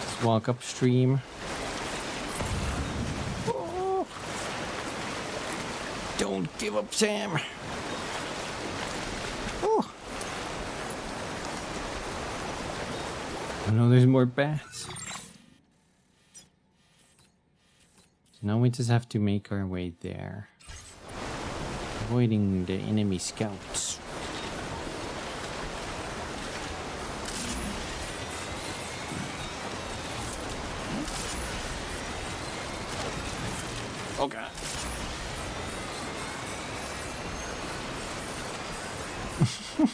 Just walk upstream. Oh. Don't give up, Sam. Oh. I know there's more bats. Now we just have to make our way there. Avoiding the enemy scouts. Oh god.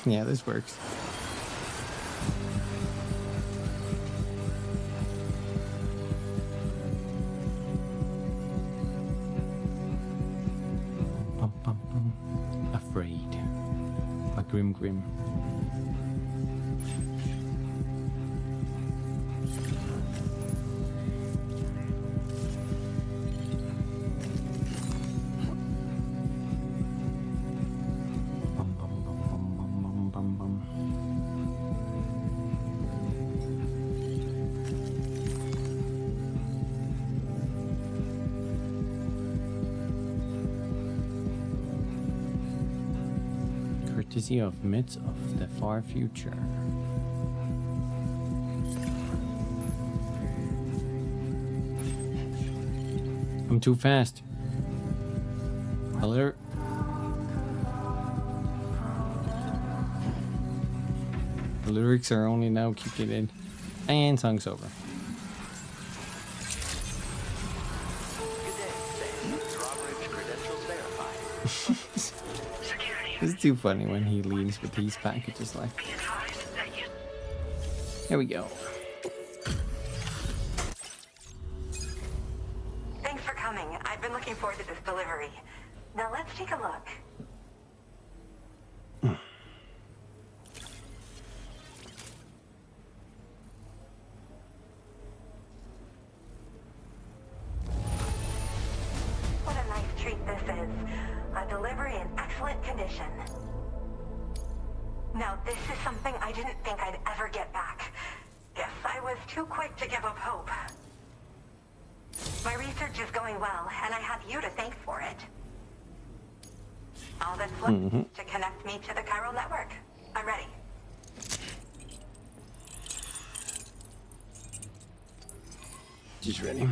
Yeah, this works. Afraid. A grim. Courtesy of myths of the far future. I'm too fast. Alert. The lyrics are only now kicked in. And song's over. It's too funny when he leaves with these packages like. Here we go. Thanks for coming. I've been looking forward to this delivery. Now let's take a look. What a nice treat this is. A delivery in excellent condition. Now, this is something I didn't think I'd ever get back. Guess I was too quick to give up hope. My research is going well, and I have you to thank for it. All that's left to connect me to the chiral network. I'm ready. She's ready.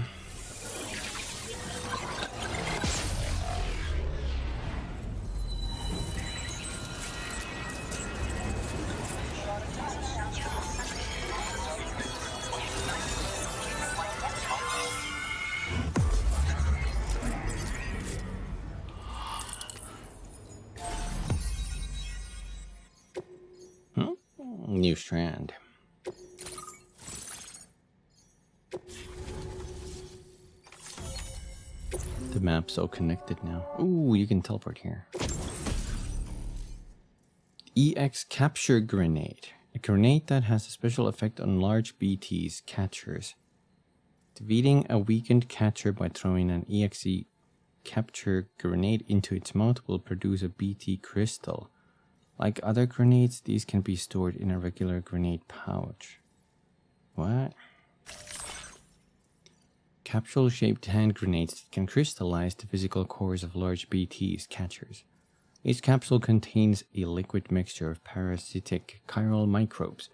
New strand. The map's all connected now. Ooh, you can teleport here. EX Capture Grenade. A grenade that has a special effect on large BT's catchers. Defeating a weakened catcher by throwing an EXE Capture Grenade into its mouth will produce a BT crystal. Like other grenades, these can be stored in a regular grenade pouch. What? Capsule-shaped hand grenades that can crystallize the physical cores of large BT's catchers. Each capsule contains a liquid mixture of parasitic chiral microbes,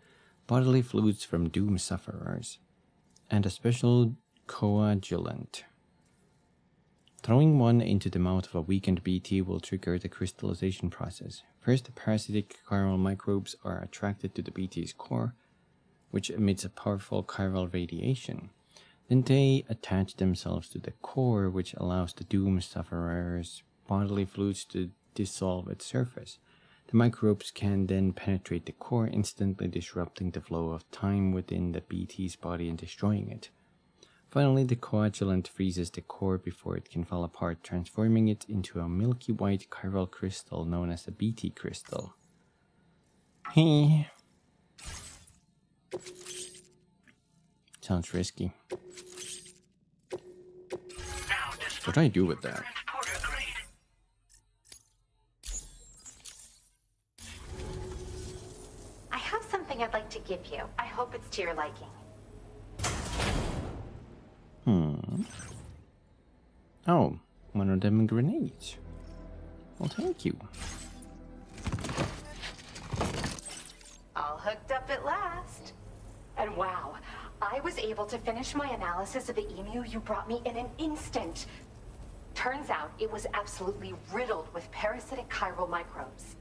bodily fluids from doom sufferers, and a special coagulant. Throwing one into the mouth of a weakened BT will trigger the crystallization process. First, the parasitic chiral microbes are attracted to the BT's core, which emits a powerful chiral radiation. Then they attach themselves to the core, which allows the doom sufferer's bodily fluids to dissolve its surface. The microbes can then penetrate the core, instantly disrupting the flow of time within the BT's body and destroying it. Finally, the coagulant freezes the core before it can fall apart, transforming it into a milky white chiral crystal known as a BT crystal. Hey. Sounds risky. What do I do with that? I have something I'd like to give you. I hope it's to your liking. Oh, one of them grenades. Well, thank you. All hooked up at last. And wow, I was able to finish my analysis of the emu you brought me in an instant. Turns out it was absolutely riddled with parasitic chiral microbes.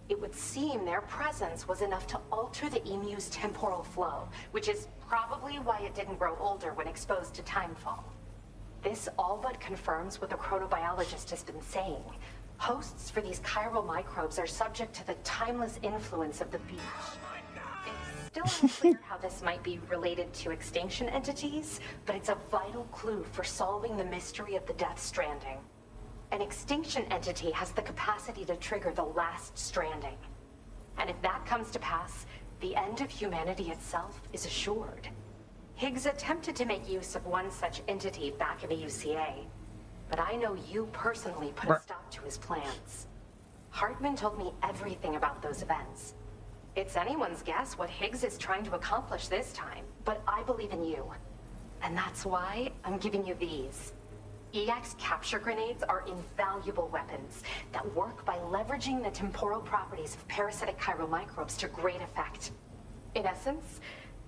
It would seem their presence was enough to alter the emu's temporal flow, which is probably why it didn't grow older when exposed to timefall. This all but confirms what the chronobiologist has been saying. Hosts for these chiral microbes are subject to the timeless influence of the beach. It's still unclear how this might be related to extinction entities, but it's a vital clue for solving the mystery of the Death Stranding. An extinction entity has the capacity to trigger the last stranding. And if that comes to pass, the end of humanity itself is assured. Higgs attempted to make use of one such entity back in the UCA, but I know you personally put a stop to his plans. Hartman told me everything about those events. It's anyone's guess what Higgs is trying to accomplish this time, but I believe in you. And that's why I'm giving you these. EX capture grenades are invaluable weapons that work by leveraging the temporal properties of parasitic chiral microbes to great effect. In essence,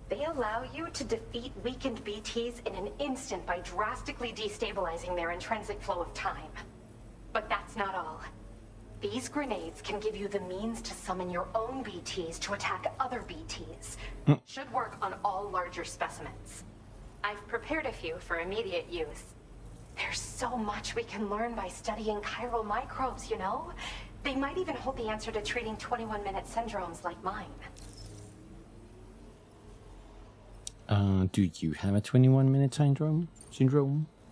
they allow you to defeat weakened BTs in an instant by drastically destabilizing their intrinsic flow of time. But that's not all. These grenades can give you the means to summon your own BTs to attack other BTs. Should work on all larger specimens. I've prepared a few for immediate use. There's so much we can learn by studying chiral microbes, you know? They might even hold the answer to treating 21-minute syndromes like mine. Do you have a 21-minute syndrome?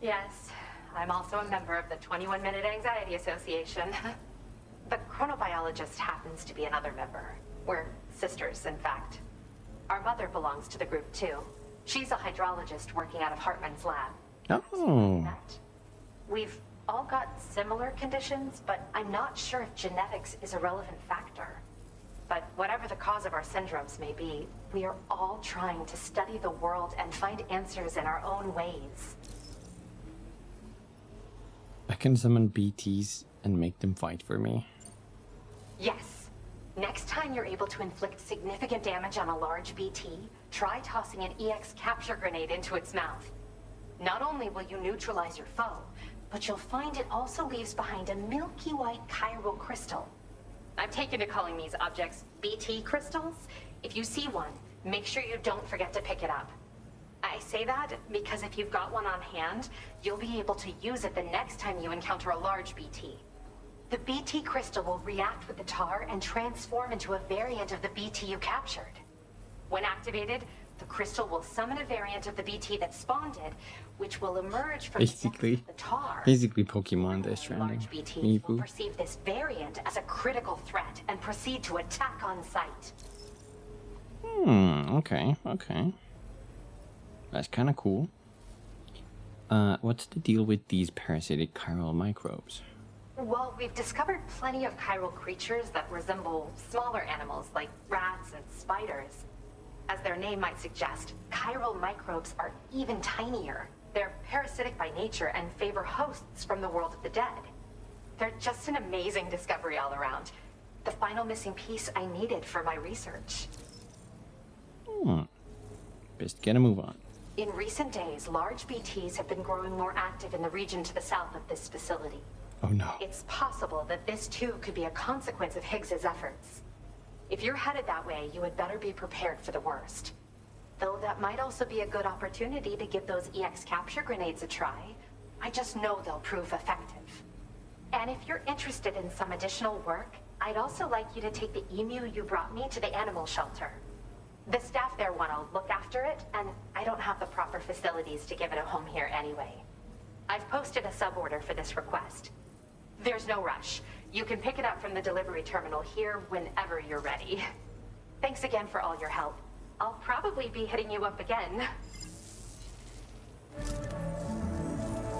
Yes, I'm also a member of the 21-Minute Anxiety Association. The chronobiologist happens to be another member. We're sisters, in fact. Our mother belongs to the group, too. She's a hydrologist working out of Hartman's lab. Oh. We've all got similar conditions, but I'm not sure if genetics is a relevant factor. But whatever the cause of our syndromes may be, we are all trying to study the world and find answers in our own ways. I can summon BTs and make them fight for me. Yes. Next time you're able to inflict significant damage on a large BT, try tossing an EX capture grenade into its mouth. Not only will you neutralize your foe, but you'll find it also leaves behind a milky white chiral crystal. I've taken to calling these objects BT crystals. If you see one, make sure you don't forget to pick it up. I say that because if you've got one on hand, you'll be able to use it the next time you encounter a large BT. The BT crystal will react with the tar and transform into a variant of the BT you captured. When activated, the crystal will summon a variant of the BT that spawned it, which will emerge from the tar. Basically Pokemon Death Stranding. Large BTs will perceive this variant as a critical threat and proceed to attack on sight. Okay. That's kind of cool. What's the deal with these parasitic chiral microbes? Well, we've discovered plenty of chiral creatures that resemble smaller animals like rats and spiders. As their name might suggest, chiral microbes are even tinier. They're parasitic by nature and favor hosts from the world of the dead. They're just an amazing discovery all around. The final missing piece I needed for my research. Best get a move on. In recent days, large BTs have been growing more active in the region to the south of this facility. Oh no. It's possible that this too could be a consequence of Higgs's efforts. If you're headed that way, you had better be prepared for the worst. Though that might also be a good opportunity to give those EX capture grenades a try. I just know they'll prove effective. And if you're interested in some additional work, I'd also like you to take the emu you brought me to the animal shelter. The staff there want to look after it, and I don't have the proper facilities to give it a home here anyway. I've posted a suborder for this request. There's no rush. You can pick it up from the delivery terminal here whenever you're ready. Thanks again for all your help. I'll probably be hitting you up again.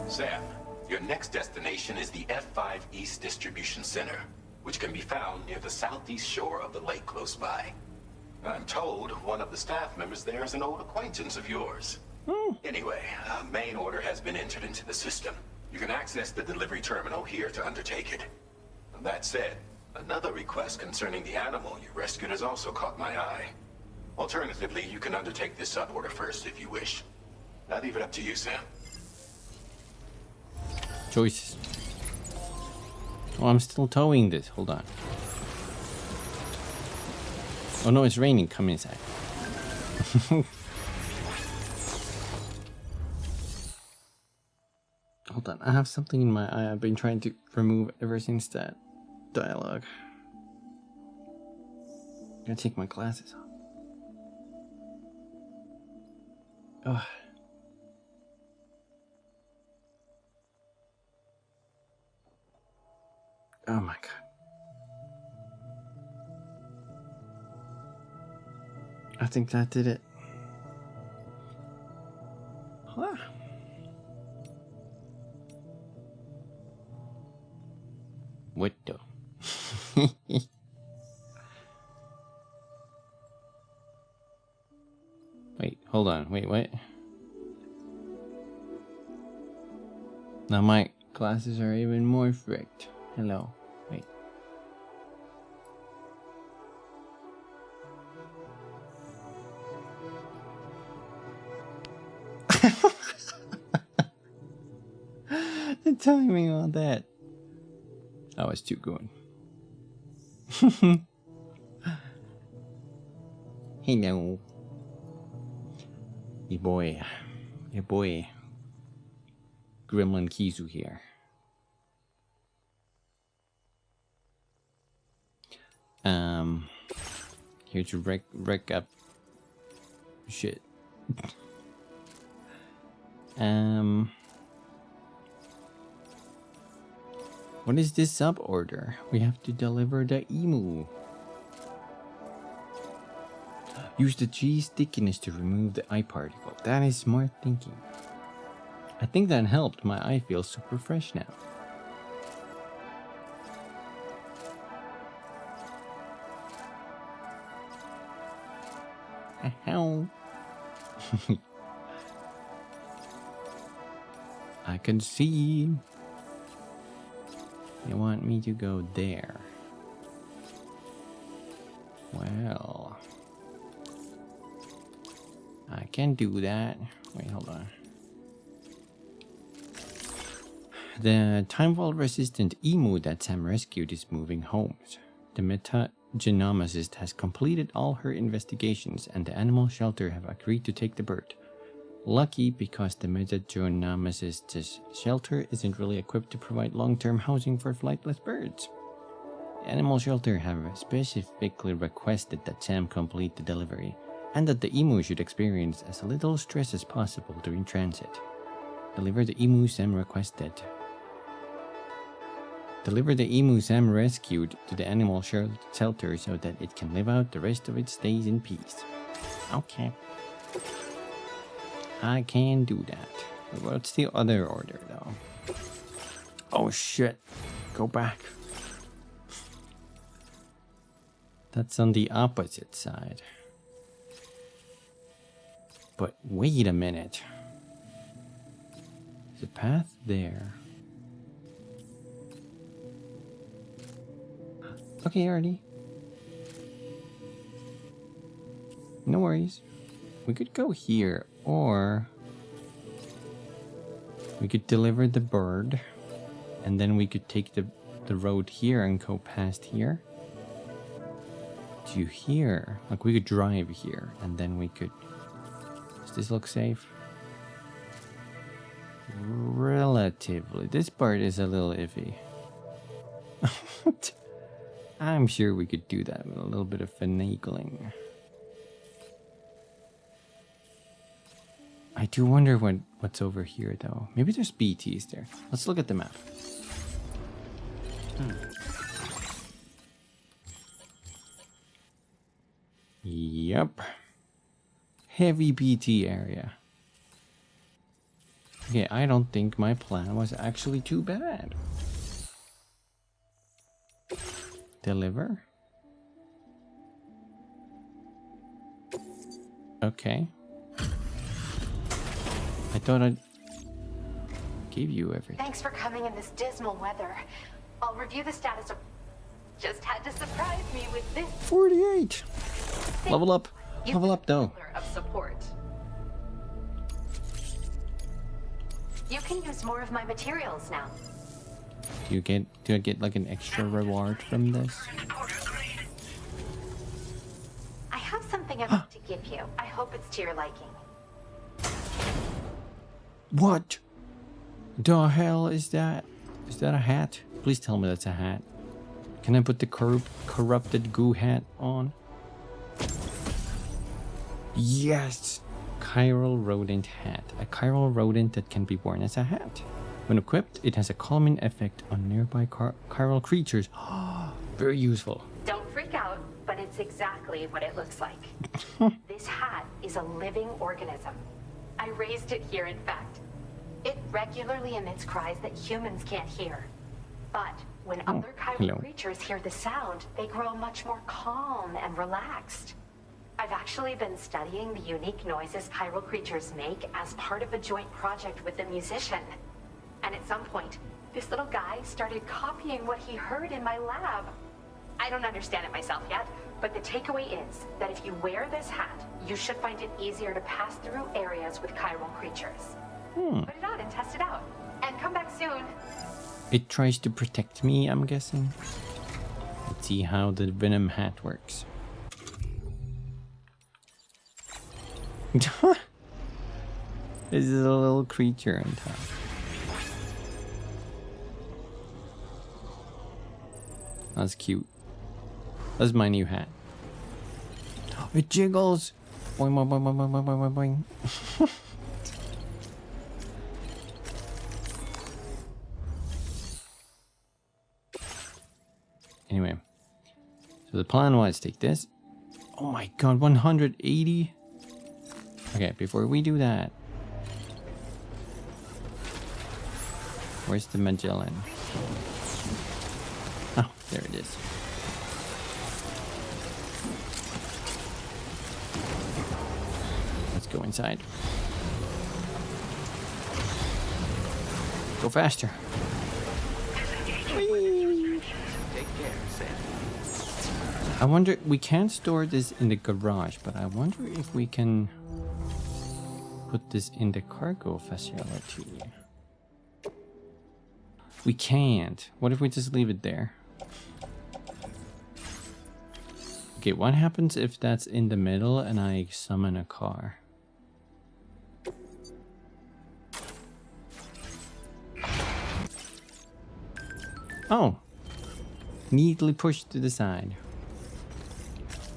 Sam, your next destination is the F5 East Distribution Center, which can be found near the southeast shore of the lake close by. I'm told one of the staff members there is an old acquaintance of yours. Anyway, a main order has been entered into the system. You can access the delivery terminal here to undertake it. That said, another request concerning the animal you rescued has also caught my eye. Alternatively, you can undertake this suborder first if you wish. I leave it up to you, Sam. Choices. Oh, I'm still towing this. Hold on. Oh no, it's raining. Come inside. Hold on. I have something in my eye I've been trying to remove ever since that dialogue. I'm gonna take my glasses off. Oh. Oh my god. I think that did it. Huh. What the? Wait, hold on. Wait, what? Now my glasses are even more fricked. Hello. Wait. The timing on that. That was too good. Hello. Your boy. Gremlin Kizu here. Here to wreck up shit. What is this sub order? We have to deliver the emu. Use the G stickiness to remove the eye particle. That is smart thinking. I think that helped. My eye feels super fresh now. How? I can see. You want me to go there? Well, I can do that. Wait, hold on. The time vault resistant emu that Sam rescued is moving homes. The metagenomicist has completed all her investigations and the animal shelter have agreed to take the bird. Lucky, because the metagenomicist's shelter isn't really equipped to provide long-term housing for flightless birds. The animal shelter have specifically requested that Sam complete the delivery and that the emu should experience as little stress as possible during transit. Deliver the emu Sam requested. Deliver the emu Sam rescued to the animal shelter so that it can live out the rest of its days in peace. Okay. I can do that. What's the other order though? Oh shit. Go back. That's on the opposite side. But wait a minute. There's a path there. Okay, Artie. No worries. We could go here Or we could deliver the bird, and then we could take the road here and go past here to here. Like, we could drive here, and then we could... Does this look safe? Relatively. This part is a little iffy. I'm sure we could do that with a little bit of finagling. I do wonder what's over here, though. Maybe there's BTs there. Let's look at the map. Yep. Heavy BT area. Okay, I don't think my plan was actually too bad. Deliver. Okay. I thought I'd give you everything. Thanks for coming in this dismal weather. I'll review the status of... Just had to surprise me with this. 48. Level up. Level up, though. Of support. You can use more of my materials now. Do I get like an extra reward from this? I have something I want to give you. I hope it's to your liking. What the hell is that? Is that a hat? Please tell me that's a hat. Can I put the corrupted goo hat on? Yes! Chiral rodent hat. A chiral rodent that can be worn as a hat. When equipped, it has a calming effect on nearby chiral creatures. Very useful. Don't freak out, but it's exactly what it looks like. This hat is a living organism. I raised it here, in fact. It regularly emits cries that humans can't hear. But when other chiral creatures hear the sound, they grow much more calm and relaxed. I've actually been studying the unique noises chiral creatures make as part of a joint project with a musician. And at some point, this little guy started copying what he heard in my lab. I don't understand it myself yet, but the takeaway is that if you wear this hat, you should find it easier to pass through areas with chiral creatures. Put it on and test it out. And come back soon. It tries to protect me, I'm guessing. Let's see how the venom hat works. This is a little creature on top. That's cute. That's my new hat. It jiggles! Boing, boing, boing, boing, boing, boing, boing, boing. Anyway. So the plan was take this. Oh my god, 180? Okay, before we do that. Where's the Magellan? Oh, there it is. Let's go inside. Go faster. Whee! Take care, Sam. I wonder, we can't store this in the garage, but I wonder if we can put this in the cargo facility. We can't. What if we just leave it there? Okay, what happens if that's in the middle and I summon a car? Oh! Neatly pushed to the side.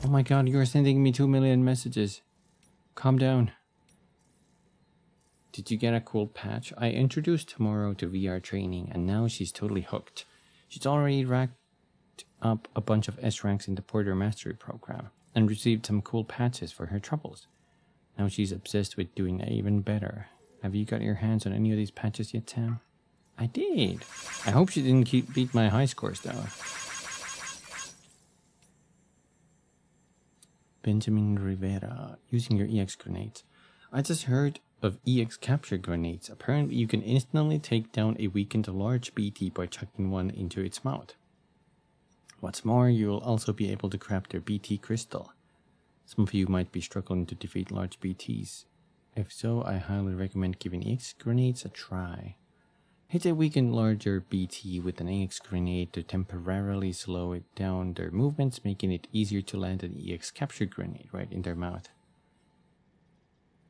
Oh my god, you're sending me 2 million messages. Calm down. Did you get a cool patch? I introduced Tomorrow to VR training and now she's totally hooked. She's already racked up a bunch of S ranks in the Porter Mastery program and received some cool patches for her troubles. Now she's obsessed with doing even better. Have you got your hands on any of these patches yet, Sam? I did. I hope she didn't beat my high scores though. Benjamin Rivera, using your EX grenades. I just heard of EX capture grenades. Apparently you can instantly take down a weakened large BT by chucking one into its mouth. What's more, you will also be able to grab their BT crystal. Some of you might be struggling to defeat large BTs If so, I highly recommend giving EX grenades a try. Hit a weakened larger BT with an EX grenade to temporarily slow it down their movements, making it easier to land an EX capture grenade right in their mouth.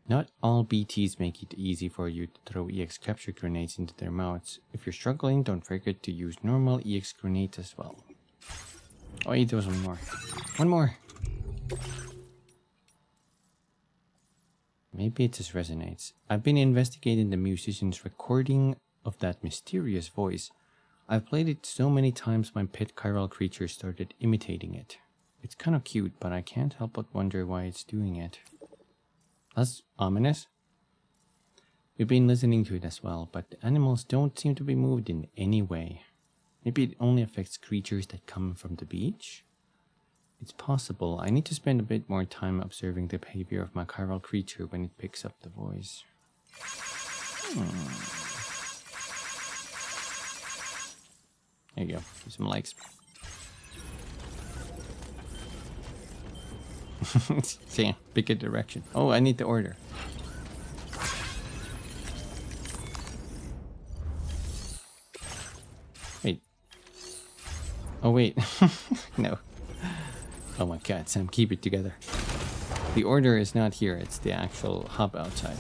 Not all BTs make it easy for you to throw EX capture grenades into their mouths. If you're struggling, don't forget to use normal EX grenades as well. Oh wait, there was one more. One more! Maybe it just resonates. I've been investigating the musician's recording of that mysterious voice. I've played it so many times my pet chiral creature started imitating it. It's kind of cute, but I can't help but wonder why it's doing it. That's ominous. We've been listening to it as well, but the animals don't seem to be moved in any way. Maybe it only affects creatures that come from the beach? It's possible. I need to spend a bit more time observing the behavior of my chiral creature when it picks up the voice. There you go. Give some likes. See, pick a direction. Oh, I need the order. Wait. Oh, wait. No. Oh my god, Sam, keep it together. The order is not here, it's the actual hub outside.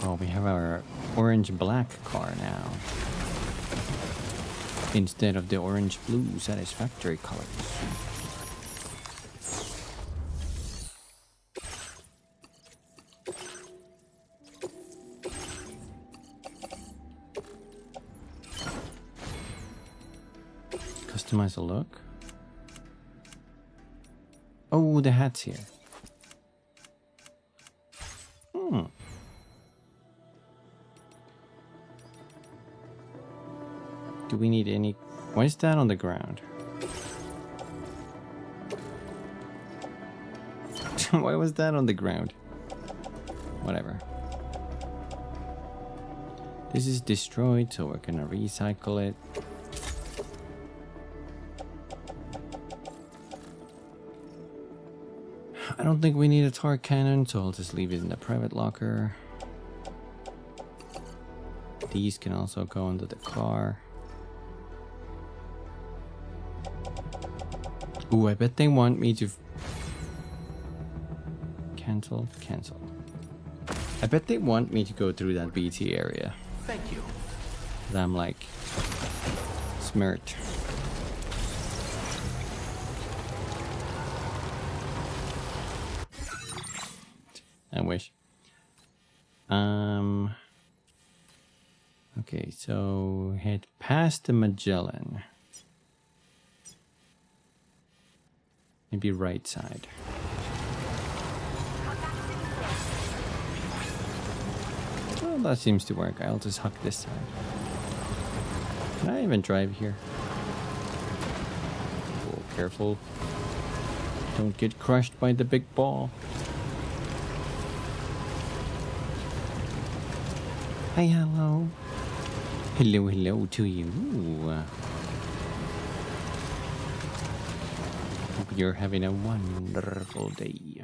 Oh, we have our orange-black car now. Instead of the orange-blue satisfactory colors. Customize the look. Oh, the hat's here. Do we need any... Why is that on the ground? Why was that on the ground? Whatever. This is destroyed, so we're gonna recycle it. I don't think we need a torque cannon, so I'll just leave it in the private locker. These can also go into the car. Ooh, I bet they want me to... Cancel. I bet they want me to go through that BT area. Thank you. But I'm like... smirked. I wish. Okay, so head past the Magellan. Maybe right side. Well, that seems to work. I'll just huck this side. Can I even drive here? Oh, careful. Don't get crushed by the big ball. Hi, hello. Hello to you. Hope you're having a wonderful day.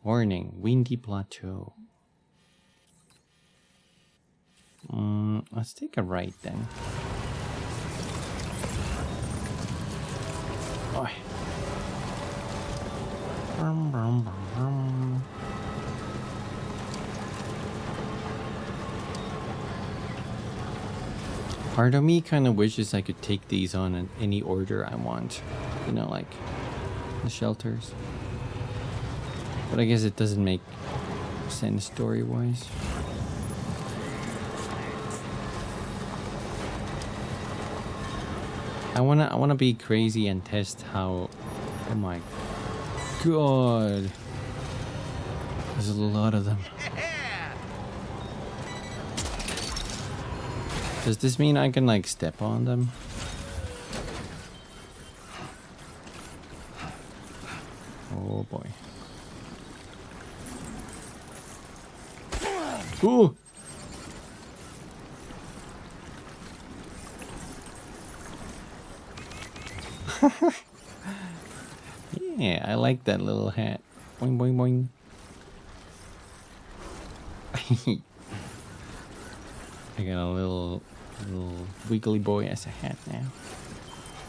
Warning, windy plateau. Let's take a right then. Oh. Part of me kind of wishes I could take these on in any order I want. You know, like the shelters. But I guess it doesn't make sense story-wise. I wanna be crazy and test how... Oh my god. There's a lot of them. Does this mean I can like step on them? Oh boy. Ooh! Yeah, I like that little hat. Boing, boing, boing. I got a little wiggly boy as a hat now.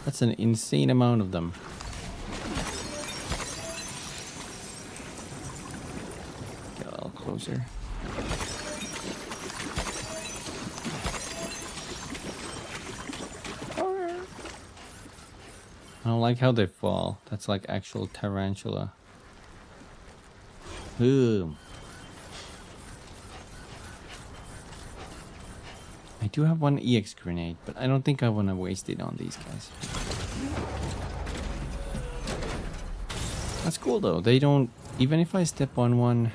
That's an insane amount of them. Get a little closer. I don't like how they fall. That's like actual tarantula. Ooh. I do have one EX grenade, but I don't think I want to waste it on these guys. That's cool though. They don't, even if I step on one,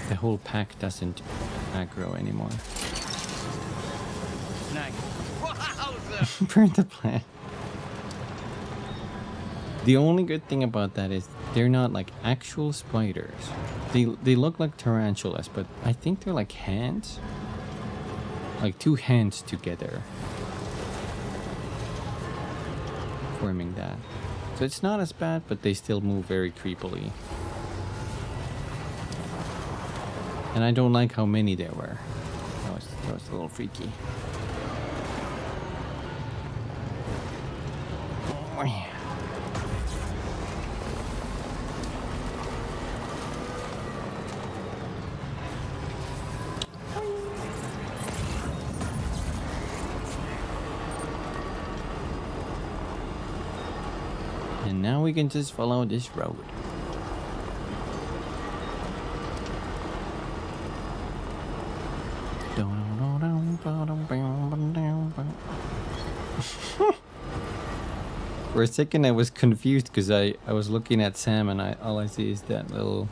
the whole pack doesn't aggro anymore. Nice. Burn the plant. The only good thing about that is they're not like actual spiders. They look like tarantulas, but I think they're like hands. Like two hands together. Forming that. So it's not as bad, but they still move very creepily. And I don't like how many there were. That was a little freaky. Oh, and now we can just follow this road. For a second I was confused because I was looking at Sam and all I see is that little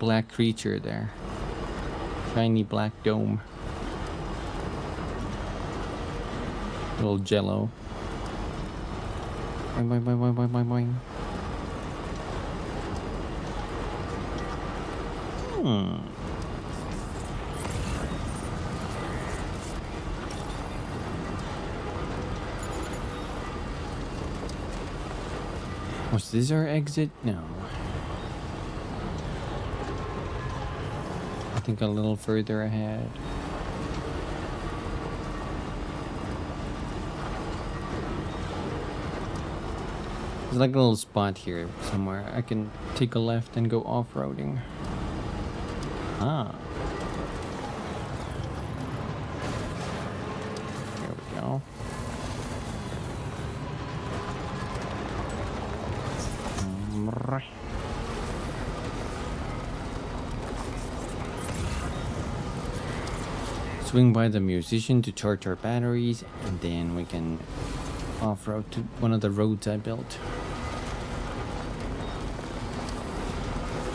black creature there. Shiny black dome. Little jello. Boing, boing, boing, boing, boing, boing, boing. Was this our exit? No. I think a little further ahead. There's like a little spot here somewhere. I can take a left and go off-roading. Ah. There we go. Swing by the musician to charge our batteries, and then we can off-road to one of the roads I built.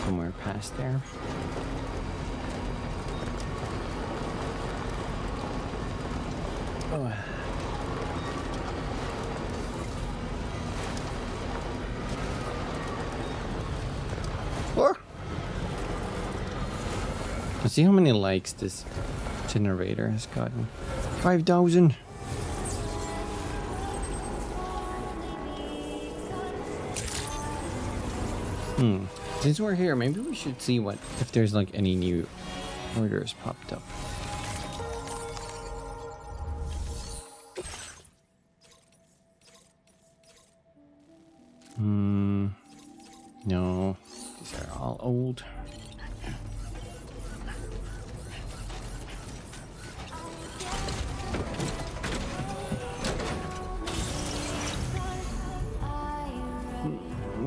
Somewhere past there. Oh. Let's see how many likes this generator has gotten. 5,000. Since we're here, maybe we should see what if there's like any new orders popped up. No, these are all old.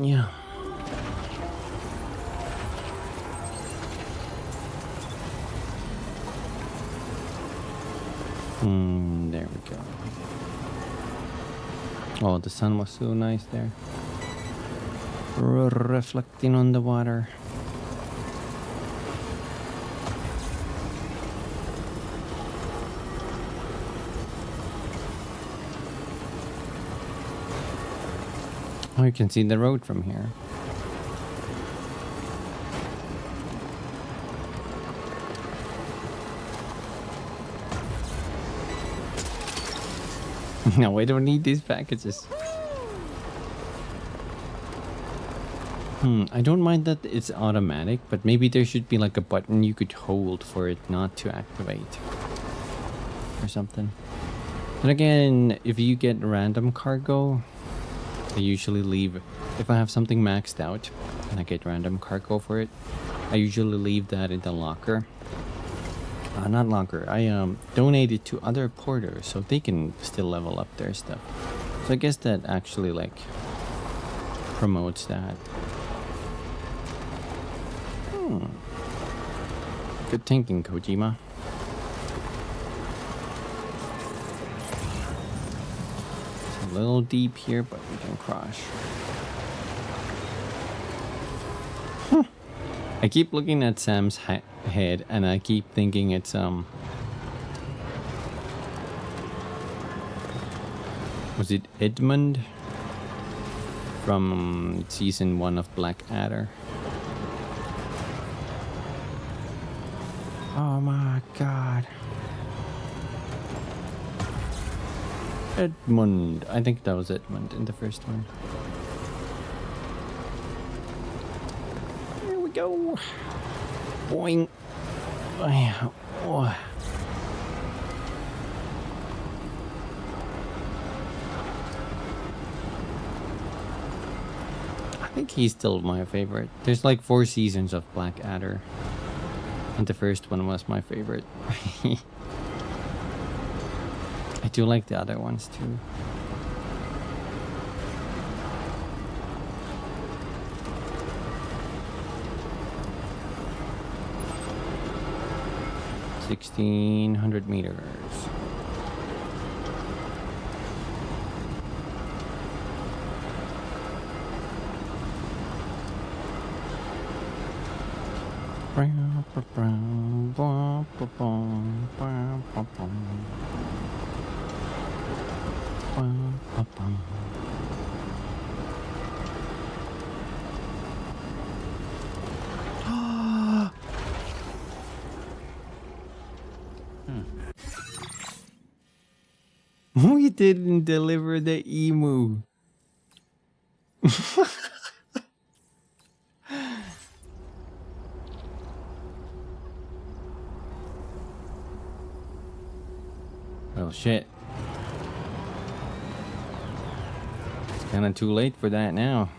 Yeah. There we go. Oh, the sun was so nice there. Reflecting on the water. Oh, you can see the road from here. No, I don't need these packages. I don't mind that it's automatic, but maybe there should be like a button you could hold for it not to activate. Or something. Then again, if you get random cargo, I usually leave... If I have something maxed out and I get random cargo for it, I usually leave that in the locker. Not locker. I donate it to other porters so they can still level up their stuff. So I guess that actually like promotes that. Good thinking, Kojima. It's a little deep here, but we can crash. I keep looking at Sam's head, and I keep thinking it's was it Edmund from season 1 of Blackadder? Oh my god. Edmund. I think that was Edmund in the first one. Here we go. Boing. Oh. I think he's still my favorite. There's like 4 seasons of Blackadder. And the first one was my favorite. I do like the other ones too. $1,600 meters. We didn't deliver the emu. Well, shit. It's kind of too late for that now.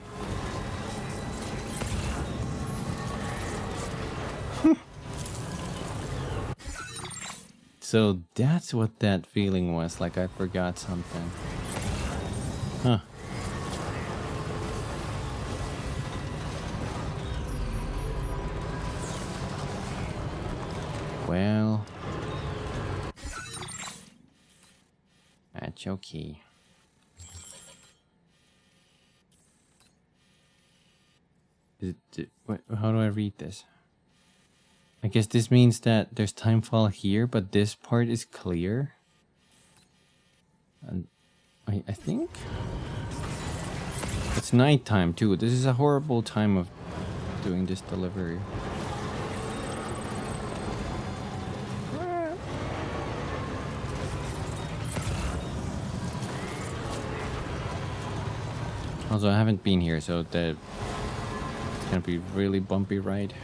So that's what that feeling was, like I forgot something. Huh. Well... that's okay. How do I read this? I guess this means that there's timefall here, but this part is clear. And I think it's nighttime too. This is a horrible time of doing this delivery. Also, I haven't been here, so it's gonna be really bumpy ride.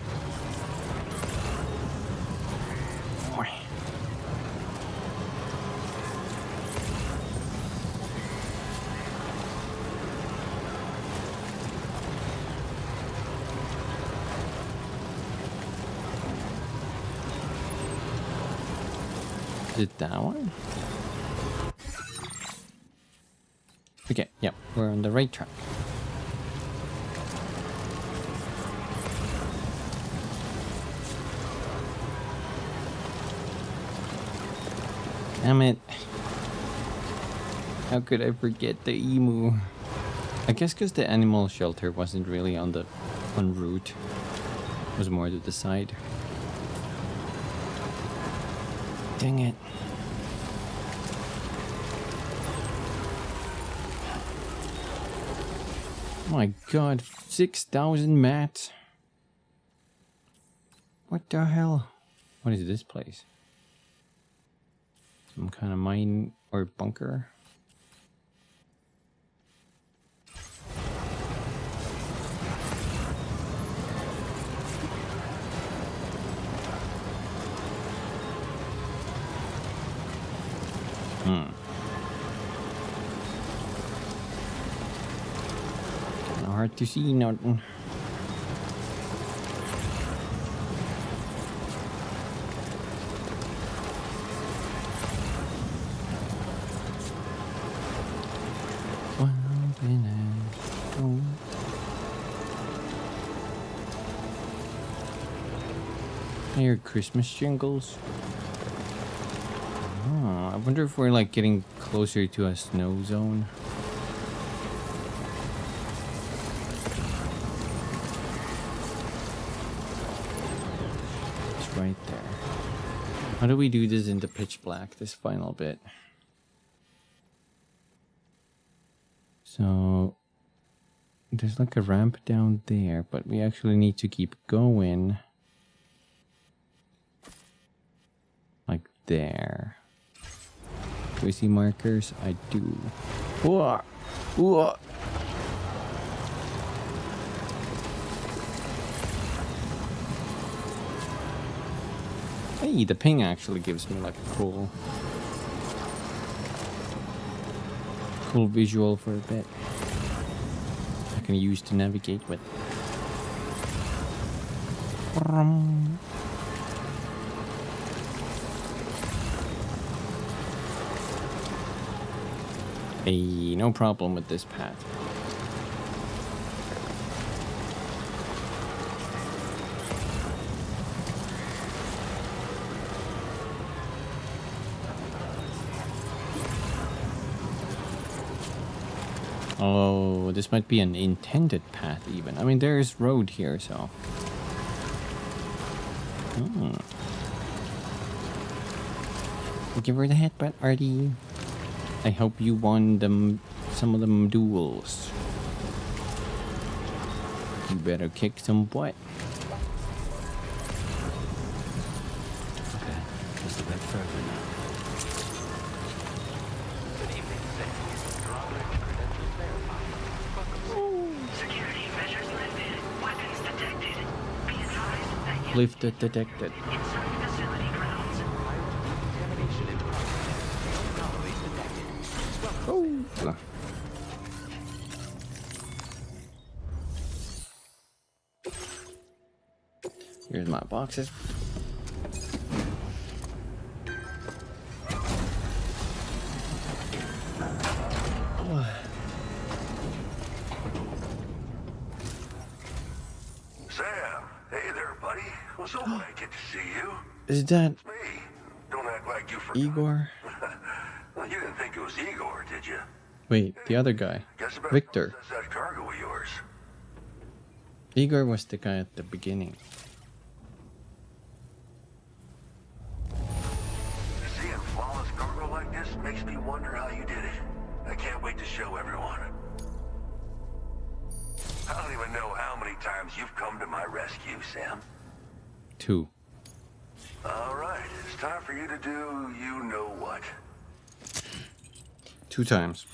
Is it that one? Okay, yep, we're on the right track. Damn it. How could I forget the emu? I guess because the animal shelter wasn't really on route. It was more to the side. Dang it. Oh my god, 6,000 mats. What the hell? What is this place? Some kind of mine or bunker? hard to see nothing. I hear Christmas jingles. Oh, I wonder if we're like getting closer to a snow zone. It's right there. How do we do this in the pitch black, this final bit? So there's like a ramp down there, but we actually need to keep going. Like there. Do we see markers? I do. Whoa! Whoa! Hey, the ping actually gives me like a cool visual for a bit. I can use to navigate with. Hey, no problem with this path. Oh, this might be an intended path even. I mean, there's road here, so. Give her the headbutt, Artie. I hope you won some of them duels. You better kick some butt. Okay, just a bit further now. Good evening, Sam. Drawbridge credentials verified. Security measures lifted. Weapons detected. Be advised that Lifted detected. inside facility grounds. Contamination in progress. Anomalies detected. Oh. Here's my boxes. Sam, hey there, buddy. Was hoping I get to see you. Is that It's me. Don't act like you forgot. Igor? Well, you didn't think it was Igor, did you? Wait, the other guy. Guess I better Victor. process that cargo of yours. Igor was the guy at the beginning. Seeing flawless cargo like this makes me wonder how you did it. I can't wait to show everyone. I don't even know how many times you've come to my rescue, Sam. 2. All right, it's time for you to do you know what. 2 times.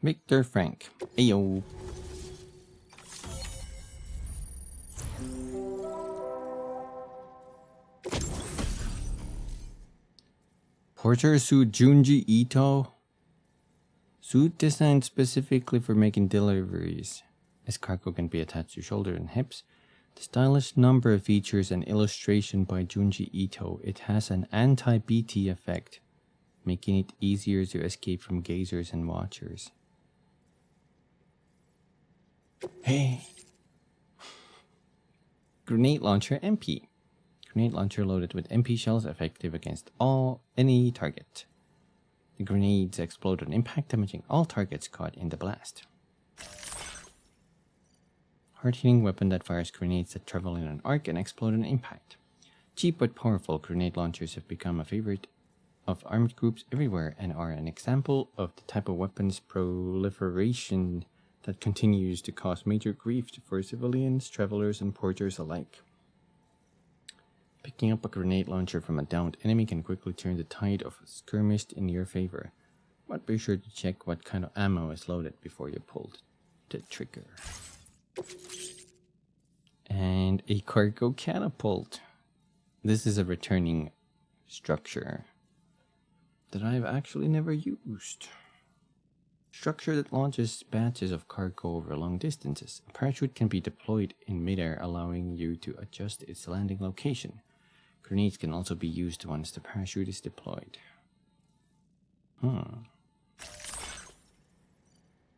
Victor Frank. Ayo. Porter suit Junji Ito. Suit designed specifically for making deliveries. As cargo can be attached to shoulder and hips. The stylish number of features and illustration by Junji Ito. It has an anti-BT effect, making it easier to escape from gazers and watchers. Hey. Grenade launcher MP. Grenade launcher loaded with MP shells effective against any target. The grenades explode on impact, damaging all targets caught in the blast. Hard-hitting weapon that fires grenades that travel in an arc and explode on impact. Cheap but powerful grenade launchers have become a favorite of armed groups everywhere and are an example of the type of weapons proliferation that continues to cause major grief for civilians, travelers, and porters alike. Picking up a grenade launcher from a downed enemy can quickly turn the tide of a skirmish in your favor, but be sure to check what kind of ammo is loaded before you pull the trigger. And a cargo catapult. This is a returning structure that I've actually never used. Structure that launches batches of cargo over long distances. A parachute can be deployed in midair, allowing you to adjust its landing location. Grenades can also be used once the parachute is deployed.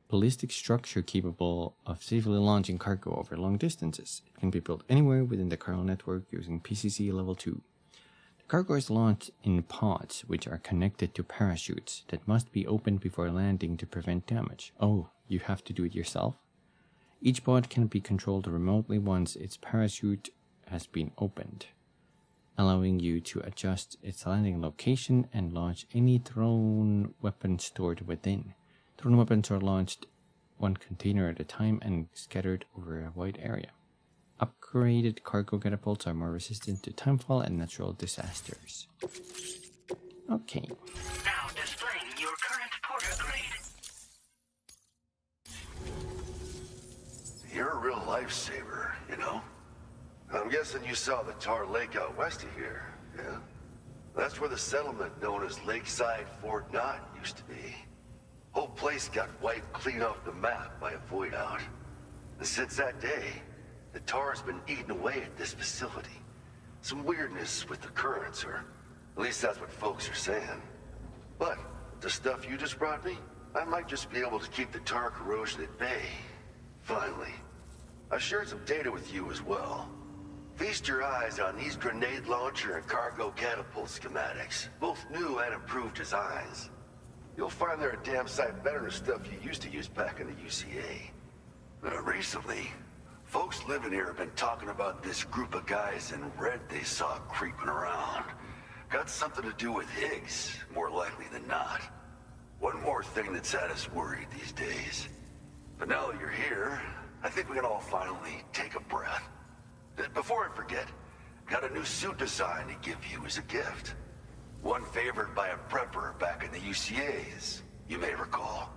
Ballistic structure capable of safely launching cargo over long distances. It can be built anywhere within the Chiral network using PCC Level 2. The cargo is launched in pods which are connected to parachutes that must be opened before landing to prevent damage. Oh, you have to do it yourself? Each pod can be controlled remotely once its parachute has been opened, allowing you to adjust its landing location and launch any thrown weapon stored within. Thrown weapons are launched one container at a time and scattered over a wide area. Upgraded cargo catapults are more resistant to timefall and natural disasters. Okay. Now displaying your current porter grade. You're a real lifesaver, you know? I'm guessing you saw the tar lake out west of here, yeah? That's where the settlement known as Lakeside Fort Knott used to be. Whole place got wiped clean off the map by a void out. And since that day, the tar's been eating away at this facility. Some weirdness with the currents, or at least that's what folks are saying. But the stuff you just brought me, I might just be able to keep the tar corrosion at bay. Finally. I shared some data with you as well. Feast your eyes on these grenade launcher and cargo catapult schematics, both new and improved designs. You'll find they're a damn sight better than stuff you used to use back in the UCA. Recently, folks living here have been talking about this group of guys in red they saw creeping around. Got something to do with Higgs, more likely than not. One more thing that's had us worried these days. But now that you're here, I think we can all finally take a breath. Before I forget, got a new suit design to give you as a gift. One favored by a prepper back in the UCAs, you may recall.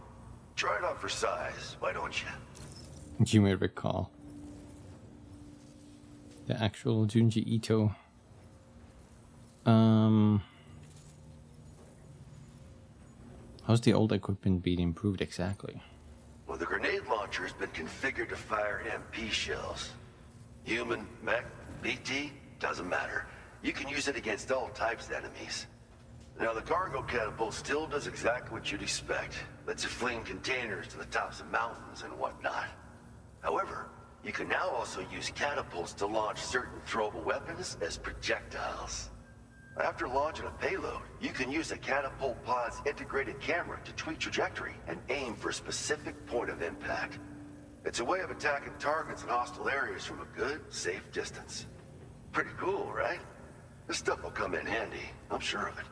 Try it on for size, why don't you? You may recall. The actual Junji Ito. How's the old equipment being improved exactly? Well, the grenade launcher has been configured to fire MP shells. Human, mech, BT, doesn't matter. You can use it against all types of enemies. Now, the cargo catapult still does exactly what you'd expect. Lets you fling containers to the tops of mountains and whatnot. However, you can now also use catapults to launch certain throwable weapons as projectiles. After launching a payload, you can use a catapult pod's integrated camera to tweak trajectory and aim for a specific point of impact. It's a way of attacking targets in hostile areas from a good, safe distance. Pretty cool, right? This stuff will come in handy, I'm sure of it.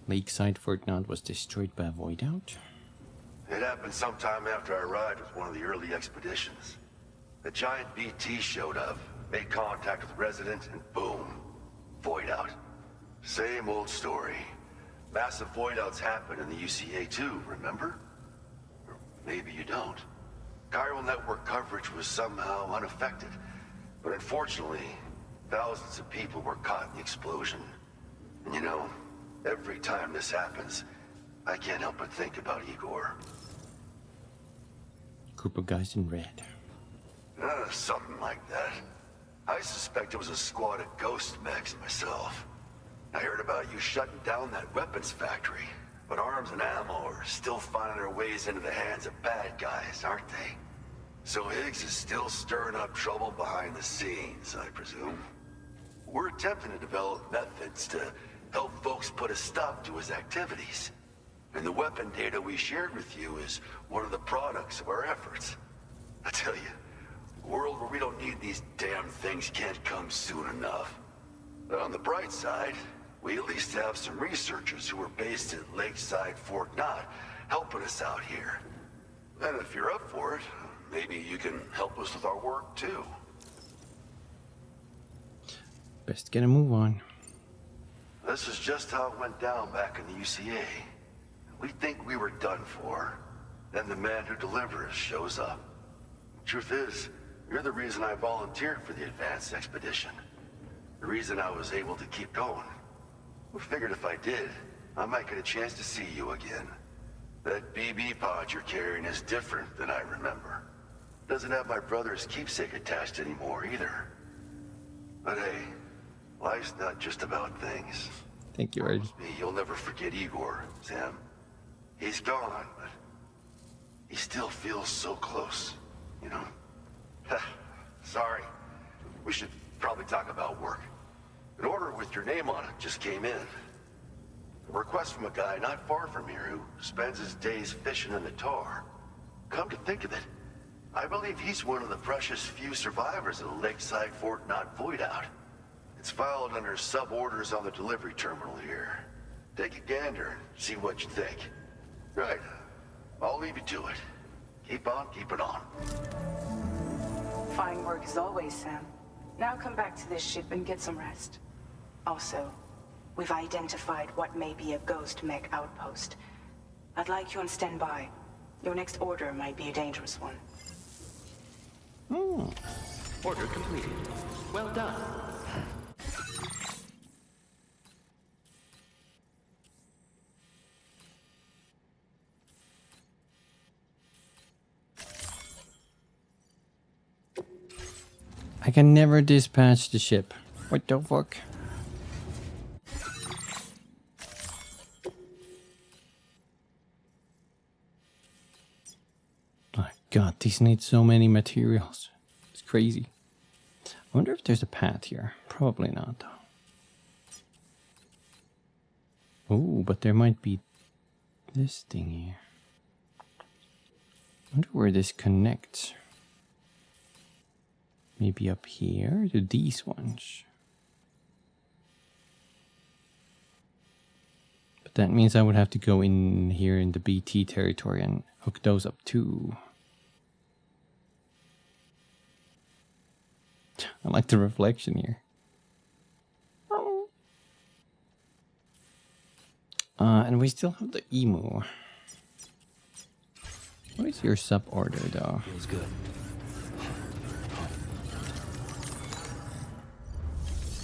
Lakeside Fort Knott was destroyed by a void out. It happened sometime after I arrived with one of the early expeditions. The giant BT showed up, made contact with residents, and boom, void out. Same old story. Massive void outs happen in the UCA too, remember? Or maybe you don't. Chiral network coverage was somehow unaffected, but unfortunately, thousands of people were caught in the explosion. And you know, every time this happens, I can't help but think about Igor. Group of guys in red. Something like that. I suspect it was a squad of ghost mechs myself. I heard about you shutting down that weapons factory, but arms and ammo are still finding their ways into the hands of bad guys, aren't they? So Higgs is still stirring up trouble behind the scenes, I presume. We're attempting to develop methods to help folks put a stop to his activities. And the weapon data we shared with you is one of the products of our efforts. I tell you, a world where we don't need these damn things can't come soon enough. But on the bright side, we at least have some researchers who are based in Lakeside Fort Knott helping us out here. And if you're up for it, maybe you can help us with our work too. Best get a move on. This is just how it went down back in the UCA. We think we were done for. Then the man who delivers shows up. Truth is, you're the reason I volunteered for the advanced expedition. The reason I was able to keep going. We figured if I did, I might get a chance to see you again. That BB pod you're carrying is different than I remember. Doesn't have my brother's keepsake attached anymore either. But hey, life's not just about things. Thank you, Arj. You'll never forget Igor, Sam. He's gone, but he still feels so close, you know? Sorry. We should probably talk about work. An order with your name on it just came in. A request from a guy not far from here who spends his days fishing in the tar. Come to think of it, I believe he's one of the precious few survivors of the Lakeside Fort Knott void out. It's filed under sub-orders on the delivery terminal here. Take a gander and see what you think. Right. I'll leave you to it. Keep on keeping on. Fine work as always, Sam. Now come back to this ship and get some rest. Also, we've identified what may be a ghost mech outpost. I'd like you on standby. Your next order might be a dangerous one. Order completed. Well done. I can never dispatch the ship. What the fuck? My god, these need so many materials. It's crazy. I wonder if there's a path here. Probably not, though. Oh, but there might be this thing here. I wonder where this connects. Maybe up here to these ones. But that means I would have to go in here in the BT territory and hook those up too. I like the reflection here. And we still have the emu. What is your sub order though? Feels good.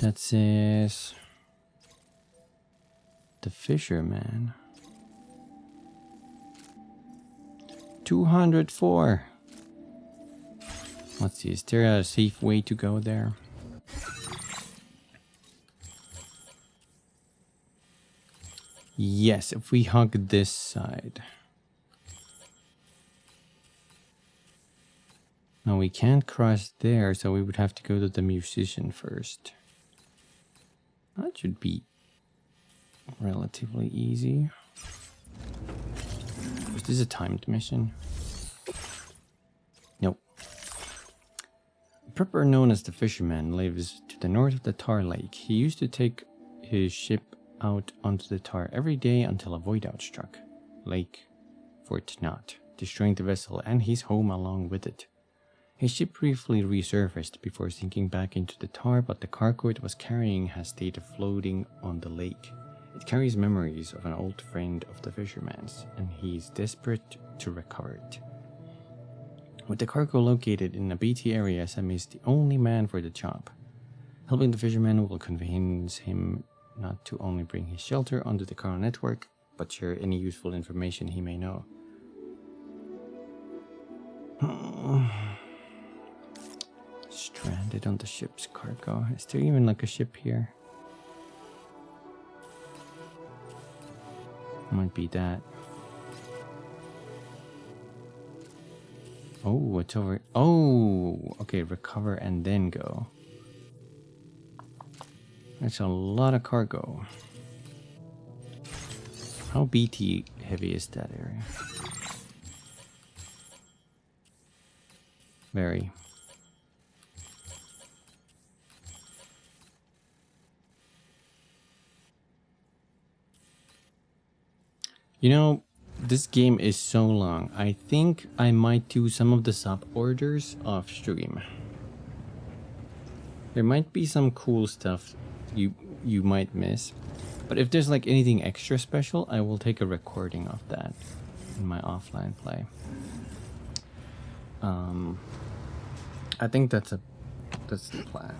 That says the fisherman. 204. Let's see, is there a safe way to go there? Yes, if we hug this side. Now we can't cross there, so we would have to go to the musician first. That should be relatively easy. Is this a timed mission? Nope. A prepper known as the Fisherman lives to the north of the Tar Lake. He used to take his ship out onto the tar every day until a void out struck Lake Fort Knott, destroying the vessel and his home along with it. His ship briefly resurfaced before sinking back into the tar, but the cargo it was carrying has stayed floating on the lake. It carries memories of an old friend of the fisherman's, and he is desperate to recover it. With the cargo located in a BT area, Sam is the only man for the job. Helping the fisherman will convince him not to only bring his shelter onto the Carl network, but share any useful information he may know. Stranded on the ship's cargo. Is there even like a ship here? Might be that. Oh, it's over. Oh, okay. Recover and then go. That's a lot of cargo. How BT heavy is that area? Very. You know, this game is so long. I think I might do some of the sub orders off stream. There might be some cool stuff you might miss. But if there's like anything extra special, I will take a recording of that in my offline play. I think that's the plan.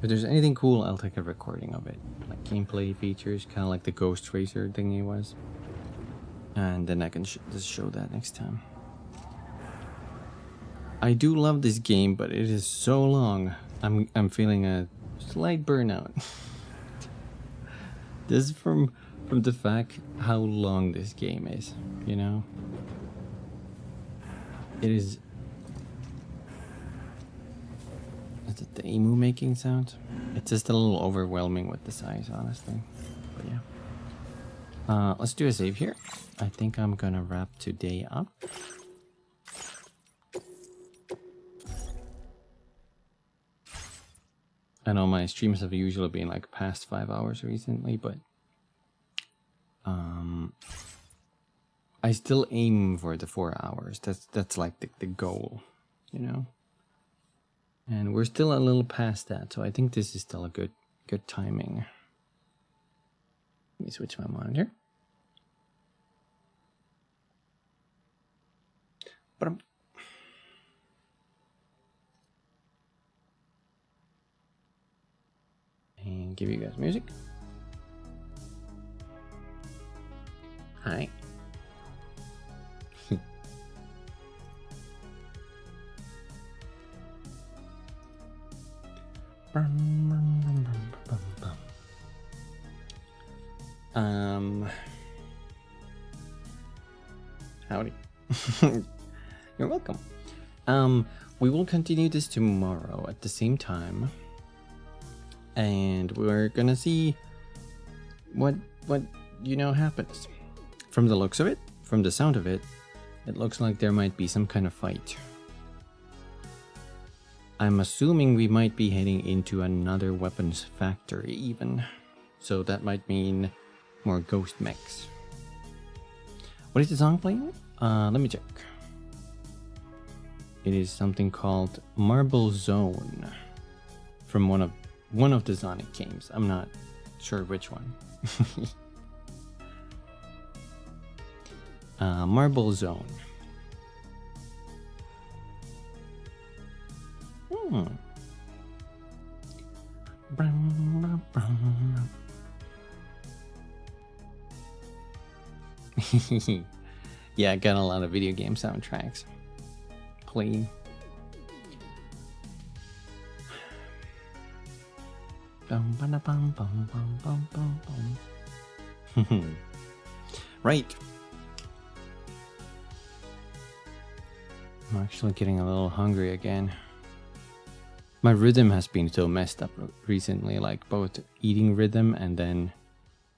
If there's anything cool, I'll take a recording of it. Like gameplay features, kind of like the Ghost Racer thingy was. And then I can just show that next time. I do love this game, but it is so long. I'm feeling a slight burnout. This is from the fact how long this game is, you know? It is... Is it the emu making sound? It's just a little overwhelming with the size, honestly. But yeah. Let's do a save here. I think I'm gonna wrap today up. I know my streams have usually been like past 5 hours recently, but I still aim for the 4 hours. That's like the goal, you know. And we're still a little past that, so I think this is still a good timing. Let me switch my monitor. And give you guys music. Hi. Howdy. You're welcome. We will continue this tomorrow at the same time. And we're gonna see what you know happens. From the looks of it, from the sound of it, it looks like there might be some kind of fight. I'm assuming we might be heading into another weapons factory even. So that might mean more ghost mechs. What is the song playing? Let me check. It is something called Marble Zone from one of the Sonic games. I'm not sure which one. Marble Zone. Yeah, I got a lot of video game soundtracks playing. Right. I'm actually getting a little hungry again. My rhythm has been so messed up recently, like both eating rhythm and then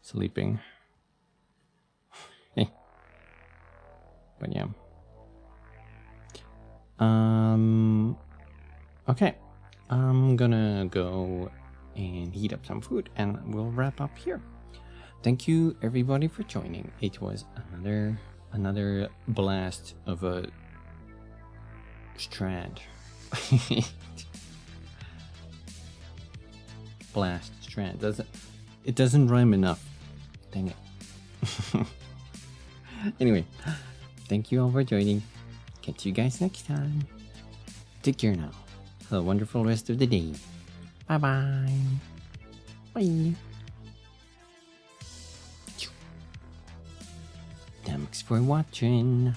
sleeping. But yeah. Okay. I'm gonna go and heat up some food and we'll wrap up here. Thank you everybody for joining. It was another blast of a strand. Blast strand. It doesn't rhyme enough. Dang it. Anyway, thank you all for joining. Catch you guys next time. Take care now. Have a wonderful rest of the day. Bye-bye. Bye. Thanks for watching.